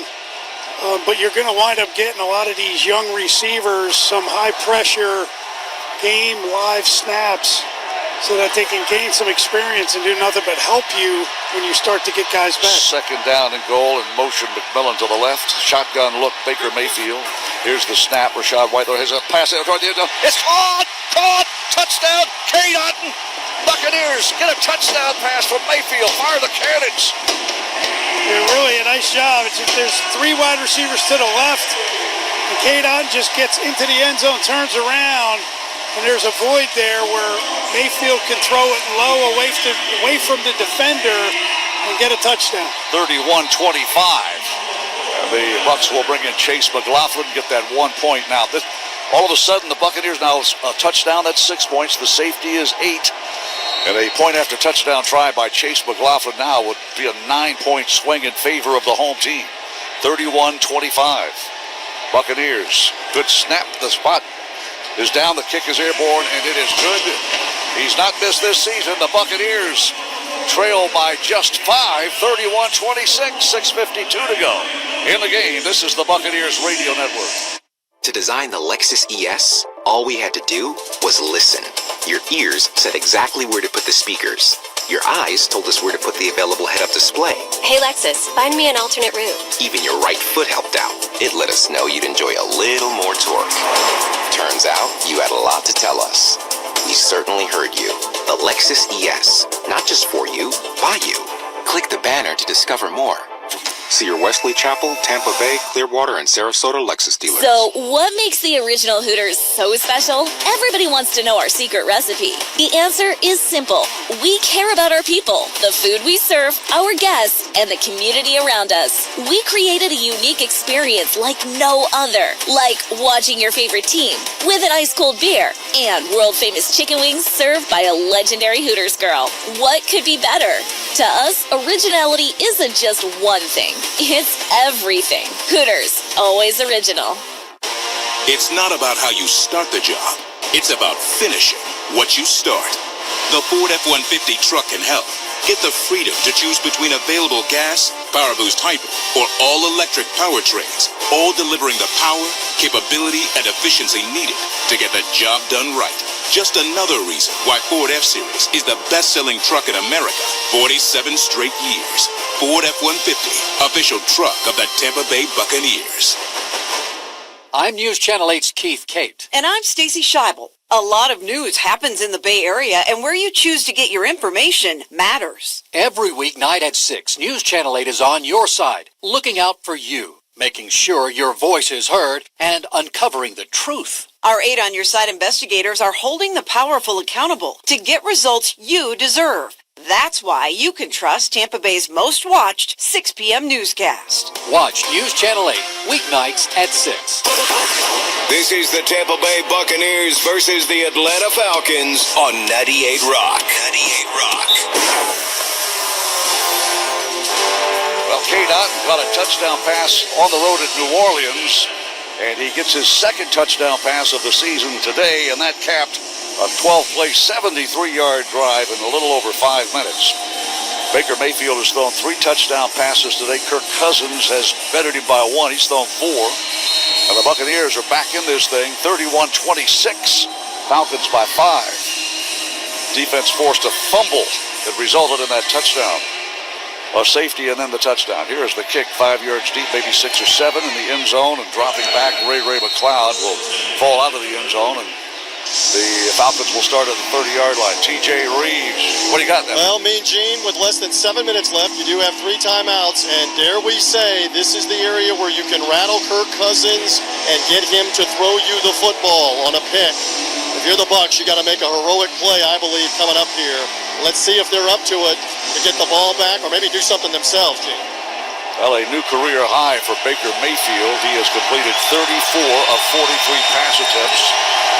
but you're going to wind up getting a lot of these young receivers, some high-pressure game live snaps so that they can gain some experience and do nothing but help you when you start to get guys back. Second down and goal in motion. McMillan to the left. Shotgun look, Baker Mayfield. Here's the snap. Rashad White has a pass out toward the end zone. It's caught! Touchdown! Cade Otton! Buccaneers get a touchdown pass from Mayfield. Fire the cannons! Yeah, really a nice job. There's 3 wide receivers to the left, and Cade Otton just gets into the end zone, turns around, and there's a void there where Mayfield can throw it low away from the defender and get a touchdown. 31-25. The Bucs will bring in Chase McLaughlin, get that 1 point now. All of a sudden, the Buccaneers now a touchdown, that's 6 points. The safety is 8. And a point after touchdown try by Chase McLaughlin now would be a 9-point swing in favor of the home team. 31-25. Buccaneers Good snap. The spot is down. The kick is airborne, and it is good. He's not missed this season. The Buccaneers trail by just 5, 31-26, 6:52 to go in the game. This is the Buccaneers Radio Network. To design the Lexus ES, all we had to do was listen. Your ears said exactly where to put the speakers. Your eyes told us where to put the available head-up display. Hey Lexus, find me an alternate route. Even your right foot helped out. It let us know you'd enjoy a little more torque. Turns out you had a lot to tell us. We certainly heard you. The Lexus ES, not just for you, by you. Click the banner to discover more. See your Wesley Chapel, Tampa Bay, Clearwater, and Sarasota Lexus dealers. So, what makes the original Hooters so special? Everybody wants to know our secret recipe. The answer is simple. We care about our people, the food we serve, our guests, and the community around us. We created a unique experience like no other, like watching your favorite team with an ice-cold beer and world-famous chicken wings served by a legendary Hooters girl. What could be better? To us, originality isn't just one thing. It's everything. Hooters, always original. It's not about how you start the job. It's about finishing what you start. The Ford F-150 truck can help. Get the freedom to choose between available gas, Power Boost Hybrid, or all-electric powertrains, all delivering the power, capability, and efficiency needed to get the job done right. Just another reason why Ford F-Series is the best-selling truck in America 47 straight years. Ford F-150, official truck of the Tampa Bay Buccaneers. I'm News Channel 8's Keith Kate. And I'm Stacy Scheibel. A lot of news happens in the Bay Area, and where you choose to get your information matters. Every weeknight at 6, News Channel 8 is on your side, looking out for you, making sure your voice is heard, and uncovering the truth. Our 8 on Your Side investigators are holding the powerful accountable to get results you deserve. That's why you can trust Tampa Bay's most watched 6 p.m. newscast. Watch News Channel 8, weeknights at 6. This is the Tampa Bay Buccaneers versus the Atlanta Falcons on 98 Rock. 98 Rock. Well, K-Dot got a touchdown pass on the road at New Orleans, and he gets his second touchdown pass of the season today, and that capped a 12-play, 73-yard drive in a little over 5 minutes. Baker Mayfield has thrown 3 touchdown passes today. Kirk Cousins has bettered him by 1. He's thrown 4. And the Buccaneers are back in this thing, 31-26. Falcons by 5. Defense forced a fumble that resulted in that touchdown. A safety and then the touchdown. Here is the kick, 5 yards deep, maybe 6 or 7 in the end zone, and dropping back, Ray McLeod will fall out of the end zone, and the Falcons will start at the 30-yard line. TJ Reeves, what do you got there? Well, Mean Gene, with less than 7 minutes left, you do have 3 timeouts, and dare we say this is the area where you can rattle Kirk Cousins and get him to throw you the football on a pick. If you're the Bucs, you got to make a heroic play, I believe, coming up here. Let's see if they're up to it to get the ball back or maybe do something themselves, Gene. Well, a new career high for Baker Mayfield. He has completed 34 of 43 pass attempts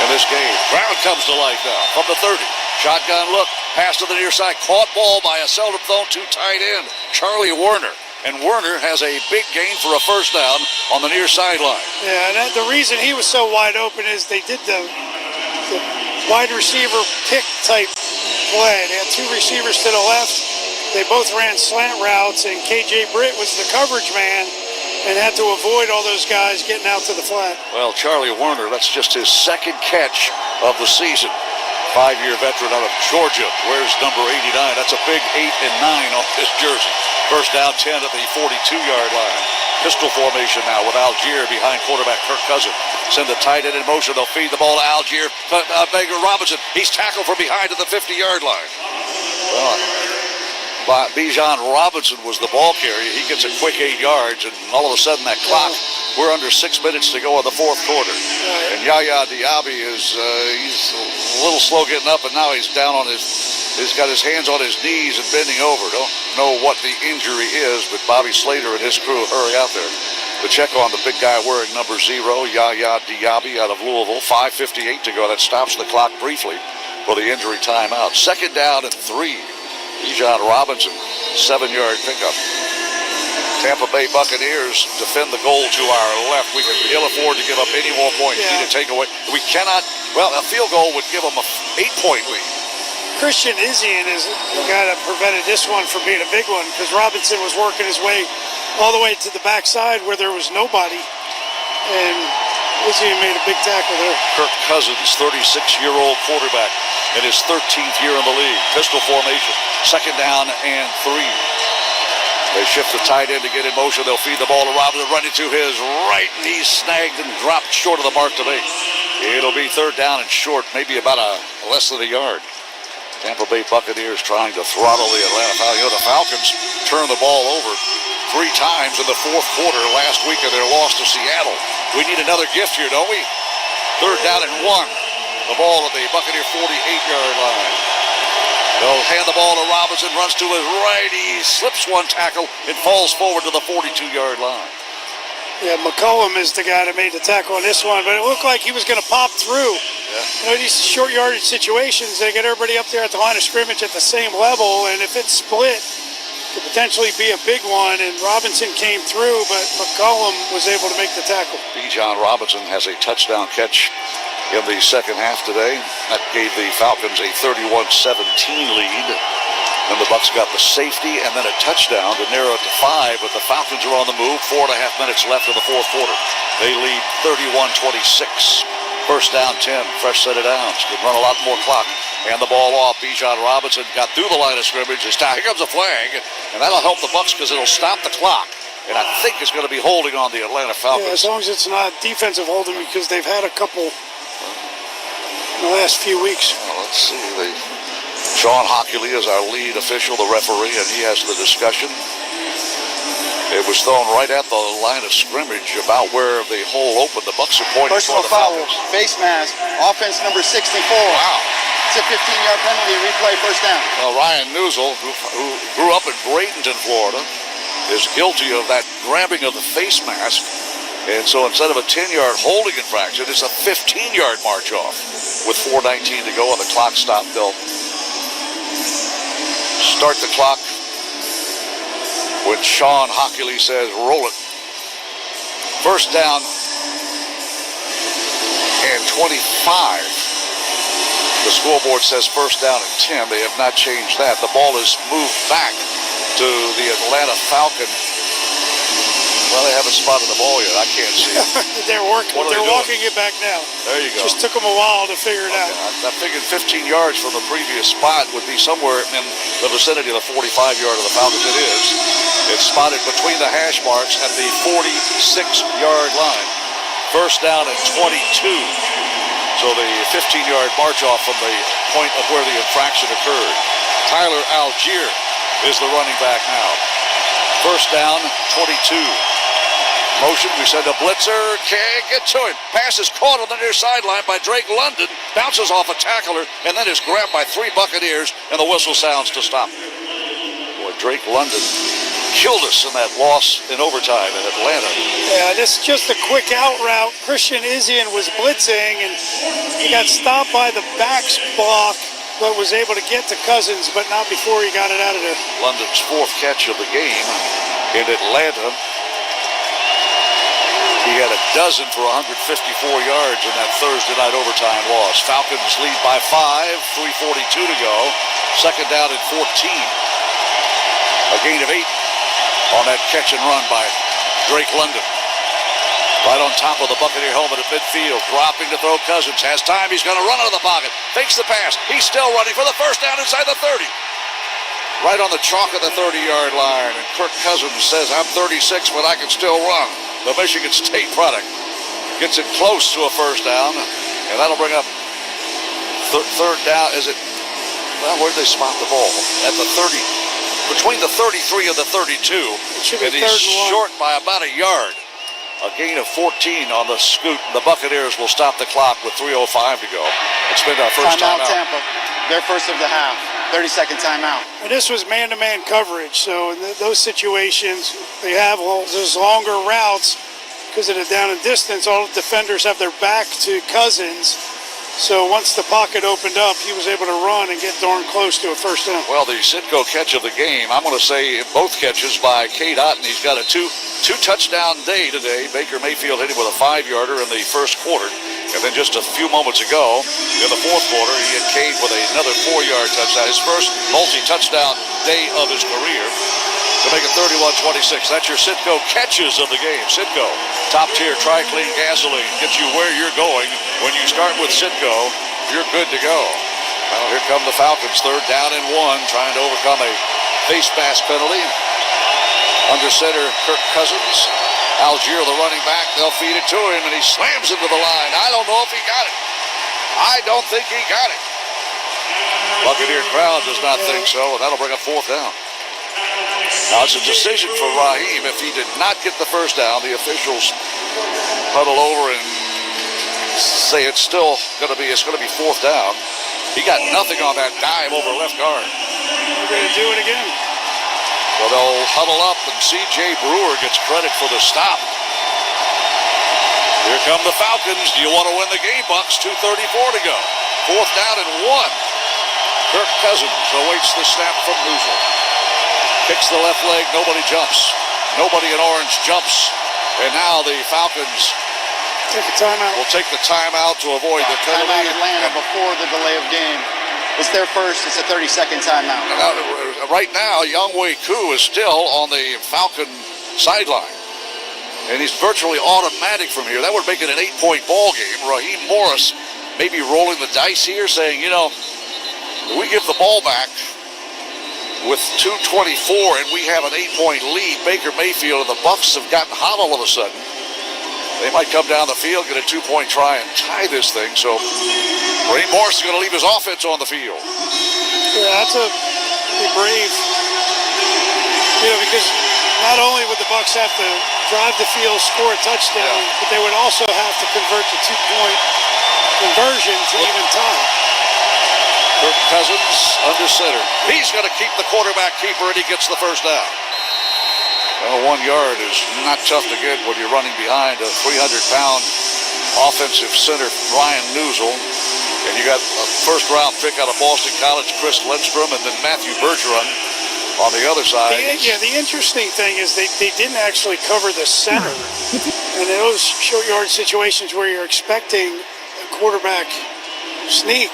in this game. Brown comes to life now from the 30. Shotgun look, pass to the near side, caught ball by a seldom thrown to tight end, Charlie Werner. And Werner has a big gain for a first down on the near sideline. Yeah, and the reason he was so wide open is they did the wide receiver pick type play. They had 2 receivers to the left. They both ran slant routes, and KJ Britt was the coverage man and had to avoid all those guys getting out to the flat. Well, Charlie Werner, that's just his second catch of the season. 5-year veteran out of Georgia, wears number 89. That's a big 8 and 9 on his jersey. First down 10 at the 42-yard line. Pistol formation now with Algier behind quarterback Kirk Cousins. Send the tight end in motion. They'll feed the ball to Algier. Baker Robinson, he's tackled from behind at the 50-yard line. Bijan Robinson was the ball carrier. He gets a quick 8 yards, and all of a sudden that clock, we're under 6 minutes to go in the fourth quarter. And Yaya Diaby is he's a little slow getting up, and now he's down on he's got his hands on his knees and bending over. Don't know what the injury is, but Bobby Slater and his crew hurry out there to check on the big guy wearing number 0, Yaya Diaby out of Louisville. 5:58 to go. That stops the clock briefly for the injury timeout. Second down and 3. Bijan Robinson, 7-yard pickup. Tampa Bay Buccaneers defend the goal to our left. We can ill afford to give up any more points. Yeah. Need to take away. We cannot. Well, a field goal would give them a 8-point lead. Christian Izzian is the guy that prevented this one from being a big one because Robinson was working his way all the way to the backside where there was nobody, and Izzian made a big tackle there. Kirk Cousins, 36-year-old quarterback, in his 13th year in the league. Pistol formation, 2nd down and 3. They shift the tight end to get in motion. They'll feed the ball to Robinson, running to his right. He's snagged and dropped short of the mark today. It'll be 3rd down and short, maybe about less than a yard. Tampa Bay Buccaneers trying to throttle the Atlanta Falcons. You know, the Falcons turned the ball over 3 times in the 4th quarter last week of their loss to Seattle. We need another gift here, don't we? 3rd down and 1. The ball at the Buccaneer 48-yard line. They'll hand the ball to Robinson, runs to his right. He slips one tackle and falls forward to the 42-yard line. Yeah, McCollum is the guy that made the tackle on this one, but it looked like he was going to pop through. Yeah. You know, these short yardage situations, they get everybody up there at the line of scrimmage at the same level, and if it's split, it could potentially be a big one, and Robinson came through, but McCollum was able to make the tackle. Bijan Robinson has a touchdown catch in the second half today. That gave the Falcons a 31-17 lead. Then the Bucs got the safety and then a touchdown to narrow it to 5, but the Falcons are on the move. 4.5 minutes left in the 4th quarter. They lead 31-26. 1st down 10, fresh set of downs. Could run a lot more clock. And the ball off. Bijan Robinson got through the line of scrimmage. Here comes a flag, and that'll help the Bucs because it'll stop the clock. And I think it's going to be holding on the Atlanta Falcons. Yeah, as long as it's not defensive holding, because they've had a couple in the last few weeks. Well, let's see. Sean Hockley is our lead official, the referee, and he has the discussion. It was thrown right at the line of scrimmage about where the hole opened. The Bucs are pointing Personal for the foul, Falcons. face mask, offense number 64. Wow. It's a 15-yard penalty, replay, 1st down. Well, Ryan Newsel, who grew up in Bradenton, Florida, is guilty of that grabbing of the face mask. And so instead of a 10-yard holding infraction, it's a 15-yard march off. With 4:19 to go and the clock stopped, they'll start the clock when Sean Hockley says roll it. 1st down and 25. The scoreboard says 1st down and 10. They have not changed that. The ball is moved back to the Atlanta Falcon. Well, they haven't spotted the ball yet. I can't see it. They're working. They're walking it back now. There you go. Just took them a while to figure it out. I figured 15 yards from the previous spot would be somewhere in the vicinity of the 45-yard of the Falcons. It is. It's spotted between the hash marks at the 46-yard line. 1st down and 22. So the 15-yard march off from the point of where the infraction occurred. Tyler Algier is the running back now. 1st down, 22. Motion, we send a blitzer, can't get to it. Pass is caught on the near sideline by Drake London, bounces off a tackler, and then is grabbed by 3 Buccaneers, and the whistle sounds to stop. Boy, Drake London killed us in that loss in overtime in Atlanta. Yeah, this is just a quick out route. Christian Izzian was blitzing, and he got stopped by the backs block, but was able to get to Cousins, but not before he got it out of there. London's 4th catch of the game in Atlanta. He had a dozen for 154 yards in that Thursday night overtime loss. Falcons lead by 5, 3:42 to go. 2nd down and 14. A gain of 8 on that catch and run by Drake London. Right on top of the Buccaneer helmet at midfield. Dropping to throw Cousins. Has time. He's going to run out of the pocket. Fakes the pass. He's still running for the 1st down inside the 30. Right on the chalk of the 30-yard line. And Kirk Cousins says, I'm 36, but I can still run. The Michigan State product gets it close to a 1st down. And that'll bring up 3rd down. Is it? Well, where did they spot the ball? At the 30. Between the 33 and the 32. It should be and he's short by about a yard. A gain of 14 on the scoot. The Buccaneers will stop the clock with 3:05 to go. It's been our first timeout. timeout. Tampa. Their first of the half. 30-second timeout. And this was man-to-man coverage, so in those situations, they have those longer routes because of the down and distance. All the defenders have their back to Cousins, So once the pocket opened up, he was able to run and get darn close to a first down. Well, the Sitco catch of the game, I'm going to say both catches by Cade Otten. He's got a two-touchdown day today. Baker Mayfield hit him with a 5-yarder in the first quarter. And then just a few moments ago, in the fourth quarter, he hit Cade with another 4-yard touchdown. His first multi-touchdown day of his career to make it 31-26. That's your Sitco catches of the game. Sitco, top-tier tri-clean gasoline, gets you where you're going. When you start with Sitco, you're good to go. Well, here come the Falcons, 3rd down and 1, trying to overcome a face mask penalty. Under center, Kirk Cousins. Algier, the running back, they'll feed it to him, and he slams into the line. I don't know if he got it. I don't think he got it. Buccaneer crowd does not think so, and that'll bring up 4th down. Now, it's a decision for Raheem. If he did not get the first down, the officials huddle over and say it's going to be 4th down. He got nothing on that dive over left guard. We're going to do it again. Well, they'll huddle up, and C.J. Brewer gets credit for the stop. Here come the Falcons. Do you want to win the game, Bucks? 2:34 to go. 4th down and 1. Kirk Cousins awaits the snap from Newsel. Kicks the left leg. Nobody jumps. Nobody in orange jumps. And now the Falcons take a timeout. Will take the timeout to avoid the penalty. Timeout Atlanta before the delay of game. It's their first. It's a 30-second timeout. Right now, Younghoe Koo is still on the Falcon sideline. And he's virtually automatic from here. That would make it an 8-point ball game. Raheem Morris may be rolling the dice here, saying, we give the ball back with 2:24 and we have an 8-point lead. Baker Mayfield and the Bucs have gotten hot all of a sudden. They might come down the field, get a 2-point try, and tie this thing. So Raheem Morris is going to leave his offense on the field. Yeah, that's a brave. Because not only would the Bucs have to drive the field, score a touchdown, but they would also have to convert the 2-point conversion to even tie. Kirk Cousins under center. He's going to keep the quarterback keeper, and he gets the first down. Well, 1 yard is not tough to get when you're running behind a 300-pound offensive center, Ryan Newsel. And you got a first-round pick out of Boston College, Chris Lindstrom, and then Matthew Bergeron on the other side. The interesting thing is they didn't actually cover the center. And in those short yard situations where you're expecting a quarterback sneak,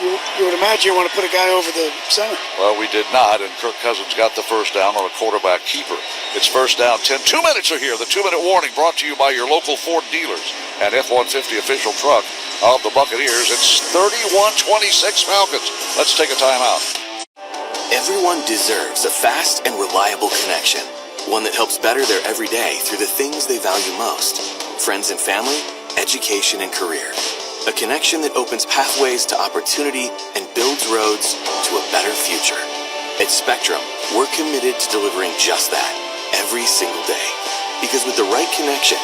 you would imagine you want to put a guy over the center. Well, we did not, and Kirk Cousins got the first down on a quarterback keeper. It's 1st down, 10. 2 minutes are here. The 2-minute warning brought to you by your local Ford dealers and F-150 official truck of the Buccaneers. It's 31-26 Falcons. Let's take a timeout. Everyone deserves a fast and reliable connection, one that helps better their everyday through the things they value most: friends and family, education and career. A connection that opens pathways to opportunity and builds roads to a better future. At Spectrum, we're committed to delivering just that every single day. Because with the right connection,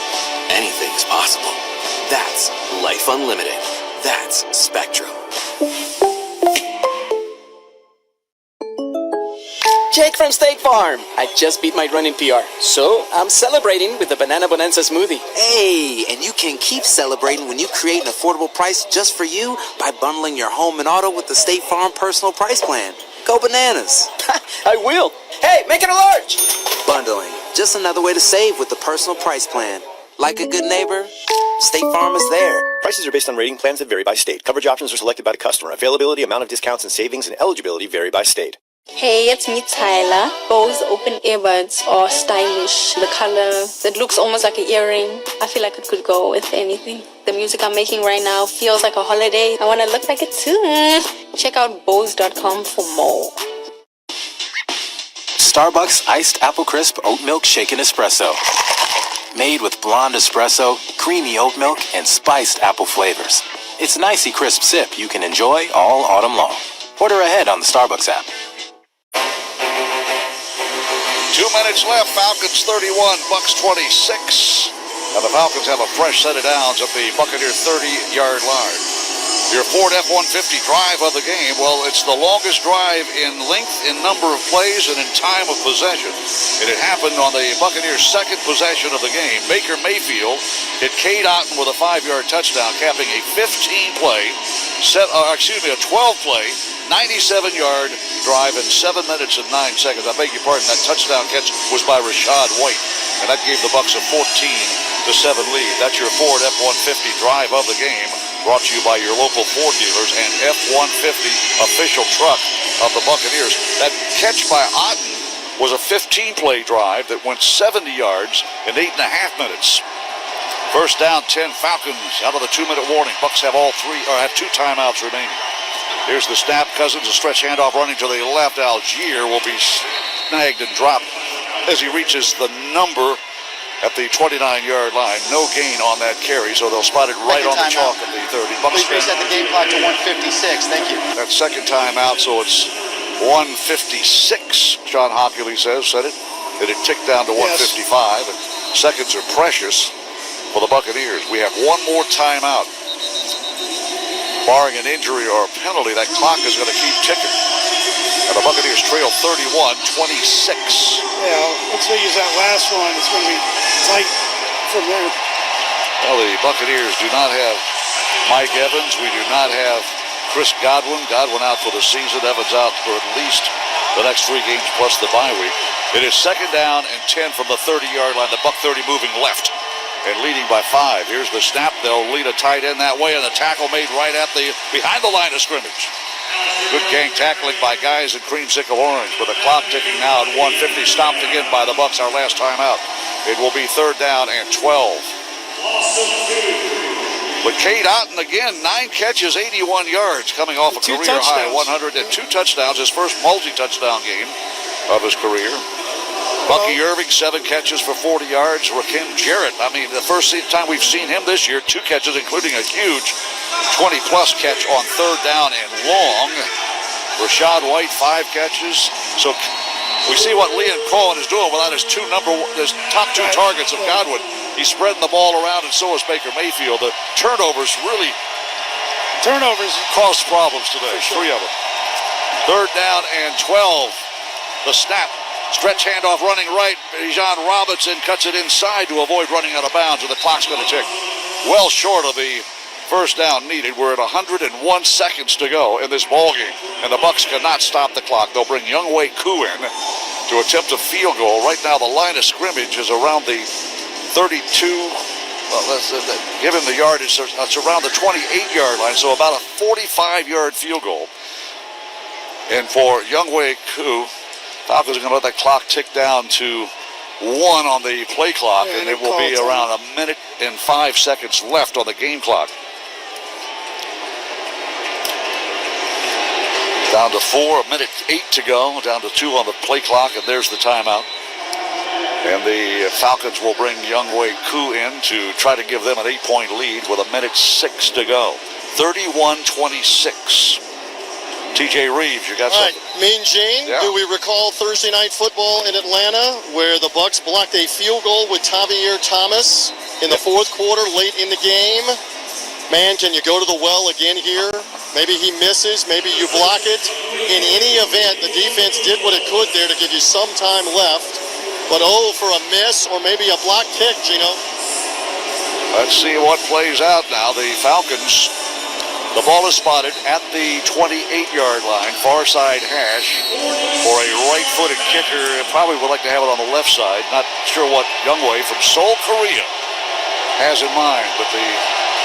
anything is possible. That's Life Unlimited. That's Spectrum. Jake from State Farm. I just beat my running PR, so I'm celebrating with the Banana Bonanza smoothie. Hey, and you can keep celebrating when you create an affordable price just for you by bundling your home and auto with the State Farm Personal Price Plan. Go bananas. I will. Hey, make it a large. Bundling, just another way to save with the Personal Price Plan. Like a good neighbor, State Farm is there. Prices are based on rating plans that vary by state. Coverage options are selected by the customer. Availability, amount of discounts and savings, and eligibility vary by state. Hey, it's me, Tyler. Bose open earbuds are stylish. The color, it looks almost like an earring. I feel like it could go with anything. The music I'm making right now feels like a holiday. I want to look like it too. Check out Bose.com for more. Starbucks Iced Apple Crisp Oat Milk Shaken Espresso. Made with blonde espresso, creamy oat milk, and spiced apple flavors. It's an icy crisp sip you can enjoy all autumn long. Order ahead on the Starbucks app. 2 minutes left. Falcons 31, Bucs 26. And the Falcons have a fresh set of downs at the Buccaneer 30-yard line. Your Ford F-150 drive of the game, well, it's the longest drive in length, in number of plays, and in time of possession. And it happened on the Buccaneers' second possession of the game. Baker Mayfield hit Cade Otton with a 5-yard touchdown, capping a 15-play, a 12-play, 97-yard drive in 7 minutes and 9 seconds. I beg your pardon, that touchdown catch was by Rashad White, and that gave the Bucs a 14-7 lead. That's your Ford F-150 drive of the game, brought to you by your local Ford dealers and F-150 official truck of the Buccaneers. That catch by Otton was a 15-play drive that went 70 yards in 8.5 minutes. First down, 10 Falcons out of the 2-minute warning. Bucs have have 2 timeouts remaining. Here's the snap. Cousins, a stretch handoff running to the left. Algier will be snagged and dropped as he reaches the number at the 29-yard line. No gain on that carry, so they'll spot it right on the chalk at the 30. Please reset the game clock to 1:56. Thank you. That second time out, so it's 1:56, Sean Hockley said it. It ticked down to 1:55, and seconds are precious for the Buccaneers. We have one more timeout. Barring an injury or a penalty, that clock is going to keep ticking. And the Buccaneers trail 31-26. Yeah, once they use that last one, it's going to be tight from there. Well, the Buccaneers do not have Mike Evans. We do not have Chris Godwin. Godwin out for the season. Evans out for at least the next 3 games plus the bye week. It is second down and 10 from the 30-yard line. The Buck 30 moving left and leading by 5. Here's the snap. They'll lead a tight end that way, and the tackle made right at behind the line of scrimmage. Good gang tackling by guys in creamsicle orange, with the clock ticking now at 1:50. Stopped again by the Bucs, our last time out. It will be third down and 12. But Cade Otton again, 9 catches, 81 yards, coming off a career high 102 touchdowns, his first multi-touchdown game of his career. Bucky Irving, 7 catches for 40 yards. Rakim Jarrett, the first time we've seen him this year, 2 catches, including a huge 20-plus catch on third down and long. Rashad White, 5 catches. So we see what Liam Cohen is doing without his top 2 targets of Godwin. He's spreading the ball around, and so is Baker Mayfield. The turnovers caused problems today, 3 of them. Third down and 12. The snap. Stretch handoff running right. Bijan Robinson cuts it inside to avoid running out of bounds, and the clock's going to tick well short of the first down needed. We're at 101 seconds to go in this ball game, and the Bucs cannot stop the clock. They'll bring Younghoe Koo in to attempt a field goal. Right now, the line of scrimmage is around the 32. Well, give him the yardage. It's around the 28-yard line, so about a 45-yard field goal. And for Younghoe Koo, Falcons are going to let that clock tick down to 1 on the play clock, and it will be around 1 minute and 5 seconds left on the game clock. Down to 4, 1 minute 8 to go, down to 2 on the play clock, and there's the timeout. And the Falcons will bring Younghoe Koo in to try to give them an 8-point lead with 1 minute 6 to go. 31-26. TJ Reeves, you got something? Mean Gene, do we recall Thursday Night Football in Atlanta where the Bucs blocked a field goal with Tavier Thomas in the 4th quarter late in the game? Man, can you go to the well again here? Maybe he misses, maybe you block it. In any event, the defense did what it could there to give you some time left. But for a miss or maybe a block kick, Gino. Let's see what plays out now. The Falcons, the ball is spotted at the 28-yard line, far side hash, for a right-footed kicker. Probably would like to have it on the left side. Not sure what Younghoe from Seoul, Korea has in mind, but the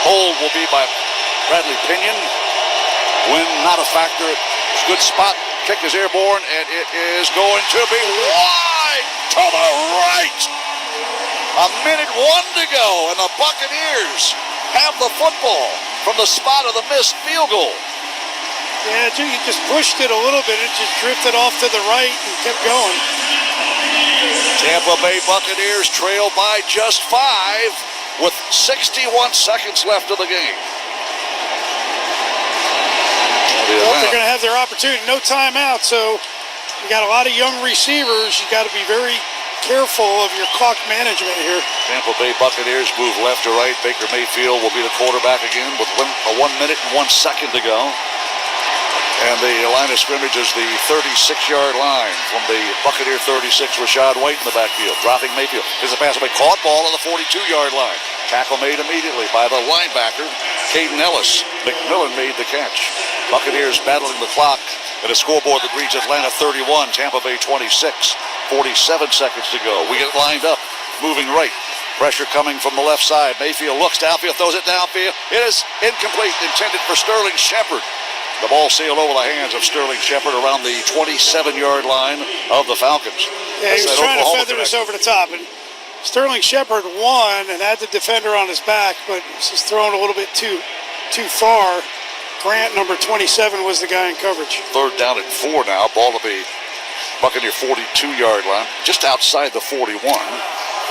hold will be by Bradley Pinion. Win not a factor. Good spot. Kick is airborne, and it is going to be wide to the right. 1 minute 1 to go, and the Buccaneers have the football from the spot of the missed field goal. Yeah, he just pushed it a little bit. It just drifted off to the right and kept going. Tampa Bay Buccaneers trail by just 5 with 61 seconds left of the game. Well, they're going to have their opportunity. No timeout, so you got a lot of young receivers. You got to be very careful of your clock management here. Tampa Bay Buccaneers move left to right. Baker Mayfield will be the quarterback again with 1 minute and 1 second to go. And the line of scrimmage is the 36-yard line from the Buccaneer 36. Rashad White in the backfield, dropping Mayfield. Here's a pass away, caught ball on the 42-yard line. Tackle made immediately by the linebacker, Caden Ellis. McMillan made the catch. Buccaneers battling the clock at a scoreboard that reads Atlanta 31, Tampa Bay 26. 47 seconds to go. We get lined up, moving right. Pressure coming from the left side. Mayfield looks downfield, throws it downfield. It is incomplete, intended for Sterling Shepard. The ball sailed over the hands of Sterling Shepard around the 27-yard line of the Falcons. Yeah, he was trying to feather this over the top. And Sterling Shepard won and had the defender on his back, but he's thrown a little bit too far. Grant, number 27, was the guy in coverage. 3rd down and 4 now. Ball to the Buccaneer 42-yard line, just outside the 41.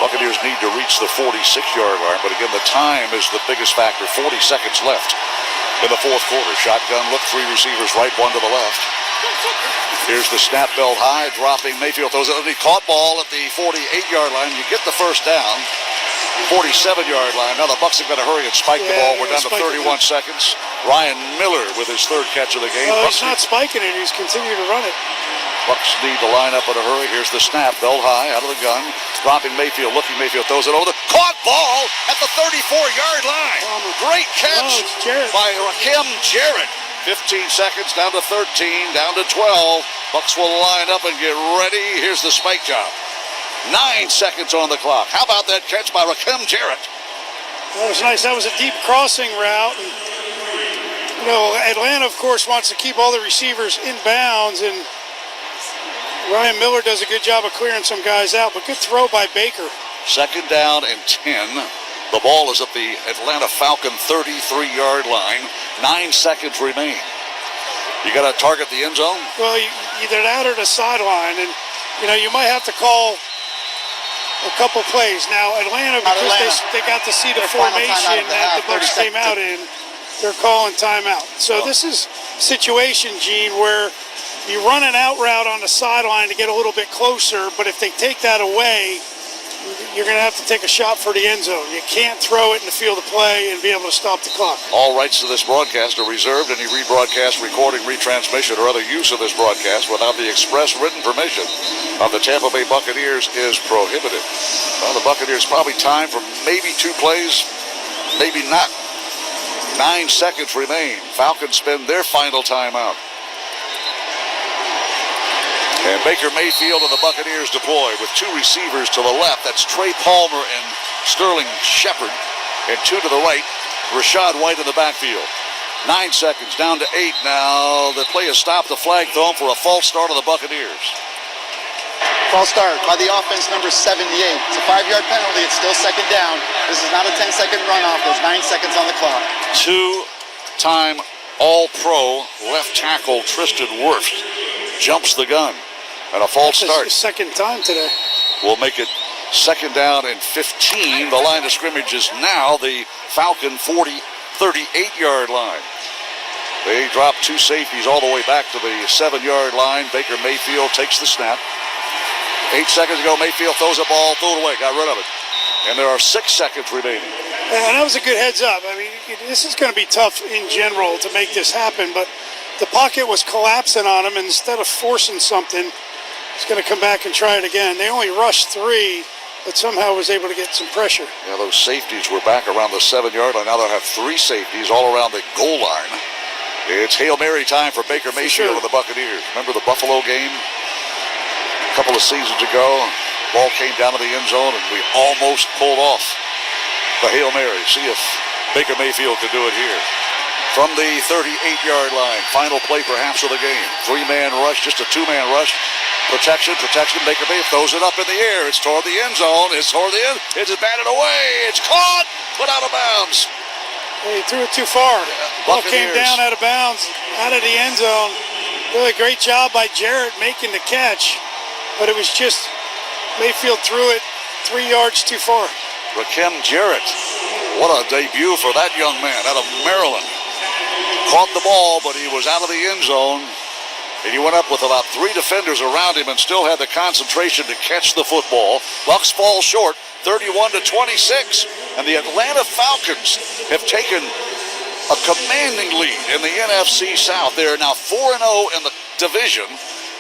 Buccaneers need to reach the 46-yard line, but again, the time is the biggest factor. 40 seconds left in the fourth quarter. Shotgun look, 3 receivers right, 1 to the left. Here's the snap, belt high, dropping Mayfield. Throws it underneath, caught ball at the 48-yard line. You get the first down. 47-yard line. Now the Bucs have got to hurry and spike the ball. We're down to 31 seconds. Ryan Miller with his 3rd catch of the game. Well, he's not spiking it. He's continuing to run it. Bucs need to line up in a hurry. Here's the snap, belt high, out of the gun. Dropping Mayfield, looking Mayfield, throws it over the caught ball at the 34-yard line. Great catch by Rakim Jarrett. 15 seconds, down to 13, down to 12. Bucs will line up and get ready. Here's the spike job. 9 seconds on the clock. How about that catch by Rakim Jarrett? That was nice. That was a deep crossing route. And, you know, Atlanta, of course, wants to keep all the receivers in bounds, and Ryan Miller does a good job of clearing some guys out, but good throw by Baker. 2nd down and 10. The ball is at the Atlanta Falcon 33-yard line. 9 seconds remain. You got to target the end zone? Well, either that or the sideline, and, you know, you might have to call a couple plays. Now, Atlanta, because they got to see the formation that the Bucs came out in, they're calling timeout. So this is a situation, Gene, where you run an out route on the sideline to get a little bit closer, but if they take that away, you're going to have to take a shot for the end zone. You can't throw it in the field of play and be able to stop the clock. All rights to this broadcast are reserved. Any rebroadcast, recording, retransmission, or other use of this broadcast without the express written permission of the Tampa Bay Buccaneers is prohibited. Well, the Buccaneers probably time for maybe 2 plays, maybe not. 9 seconds remain. Falcons spend their final timeout. And Baker Mayfield and the Buccaneers deploy with 2 receivers to the left. That's Trey Palmer and Sterling Shepard. And 2 to the right, Rashad White in the backfield. 9 seconds, down to 8 now. The play is stopped, the flag thrown for a false start of the Buccaneers. False start by the offense, number 78. It's a 5-yard penalty. It's still 2nd down. This is not a 10-second runoff. There's 9 seconds on the clock. 2-time All-Pro left tackle Tristan Wirfs jumps the gun. And a false start. That's his 2nd time today. Will make it 2nd down and 15. The line of scrimmage is now the Falcon 38-yard line. They drop 2 safeties all the way back to the 7-yard line. Baker Mayfield takes the snap. 8 seconds ago, Mayfield throws a ball, threw it away, got rid of it. And there are 6 seconds remaining. And that was a good heads up. I mean, this is going to be tough in general to make this happen, but the pocket was collapsing on him, and instead of forcing something, he's going to come back and try it again. They only rushed 3, but somehow was able to get some pressure. Yeah, those safeties were back around the 7-yard line. Now they'll have 3 safeties all around the goal line. It's Hail Mary time for Baker Mayfield and the Buccaneers. Remember the Buffalo game a couple of seasons ago? Ball came down to the end zone, and we almost pulled off the Hail Mary. See if Baker Mayfield can do it here. From the 38-yard line, final play perhaps of the game. 3-man rush, just a 2-man rush. Protection. Baker Mayfield throws it up in the air. It's toward the end zone. It's batted away. It's caught, but out of bounds. He threw it too far. Ball came down out of bounds, out of the end zone. Really great job by Jarrett making the catch, but it was just Mayfield threw it 3 yards too far. Rakim Jarrett, what a debut for that young man out of Maryland. Caught the ball, but he was out of the end zone. and he went up with about 3 defenders around him and still had the concentration to catch the football. Bucs fall short, 31-26, and the Atlanta Falcons have taken a commanding lead in the NFC South. They are now 4-0 in the division,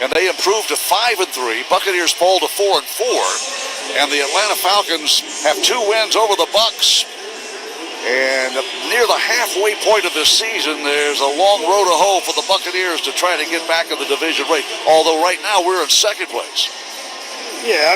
and they improved to 5-3. Buccaneers fall to 4-4, and the Atlanta Falcons have 2 wins over the Bucs. And near the halfway point of this season, there's a long road to hoe for the Buccaneers to try to get back in the division race. Although right now we're in second place. Yeah,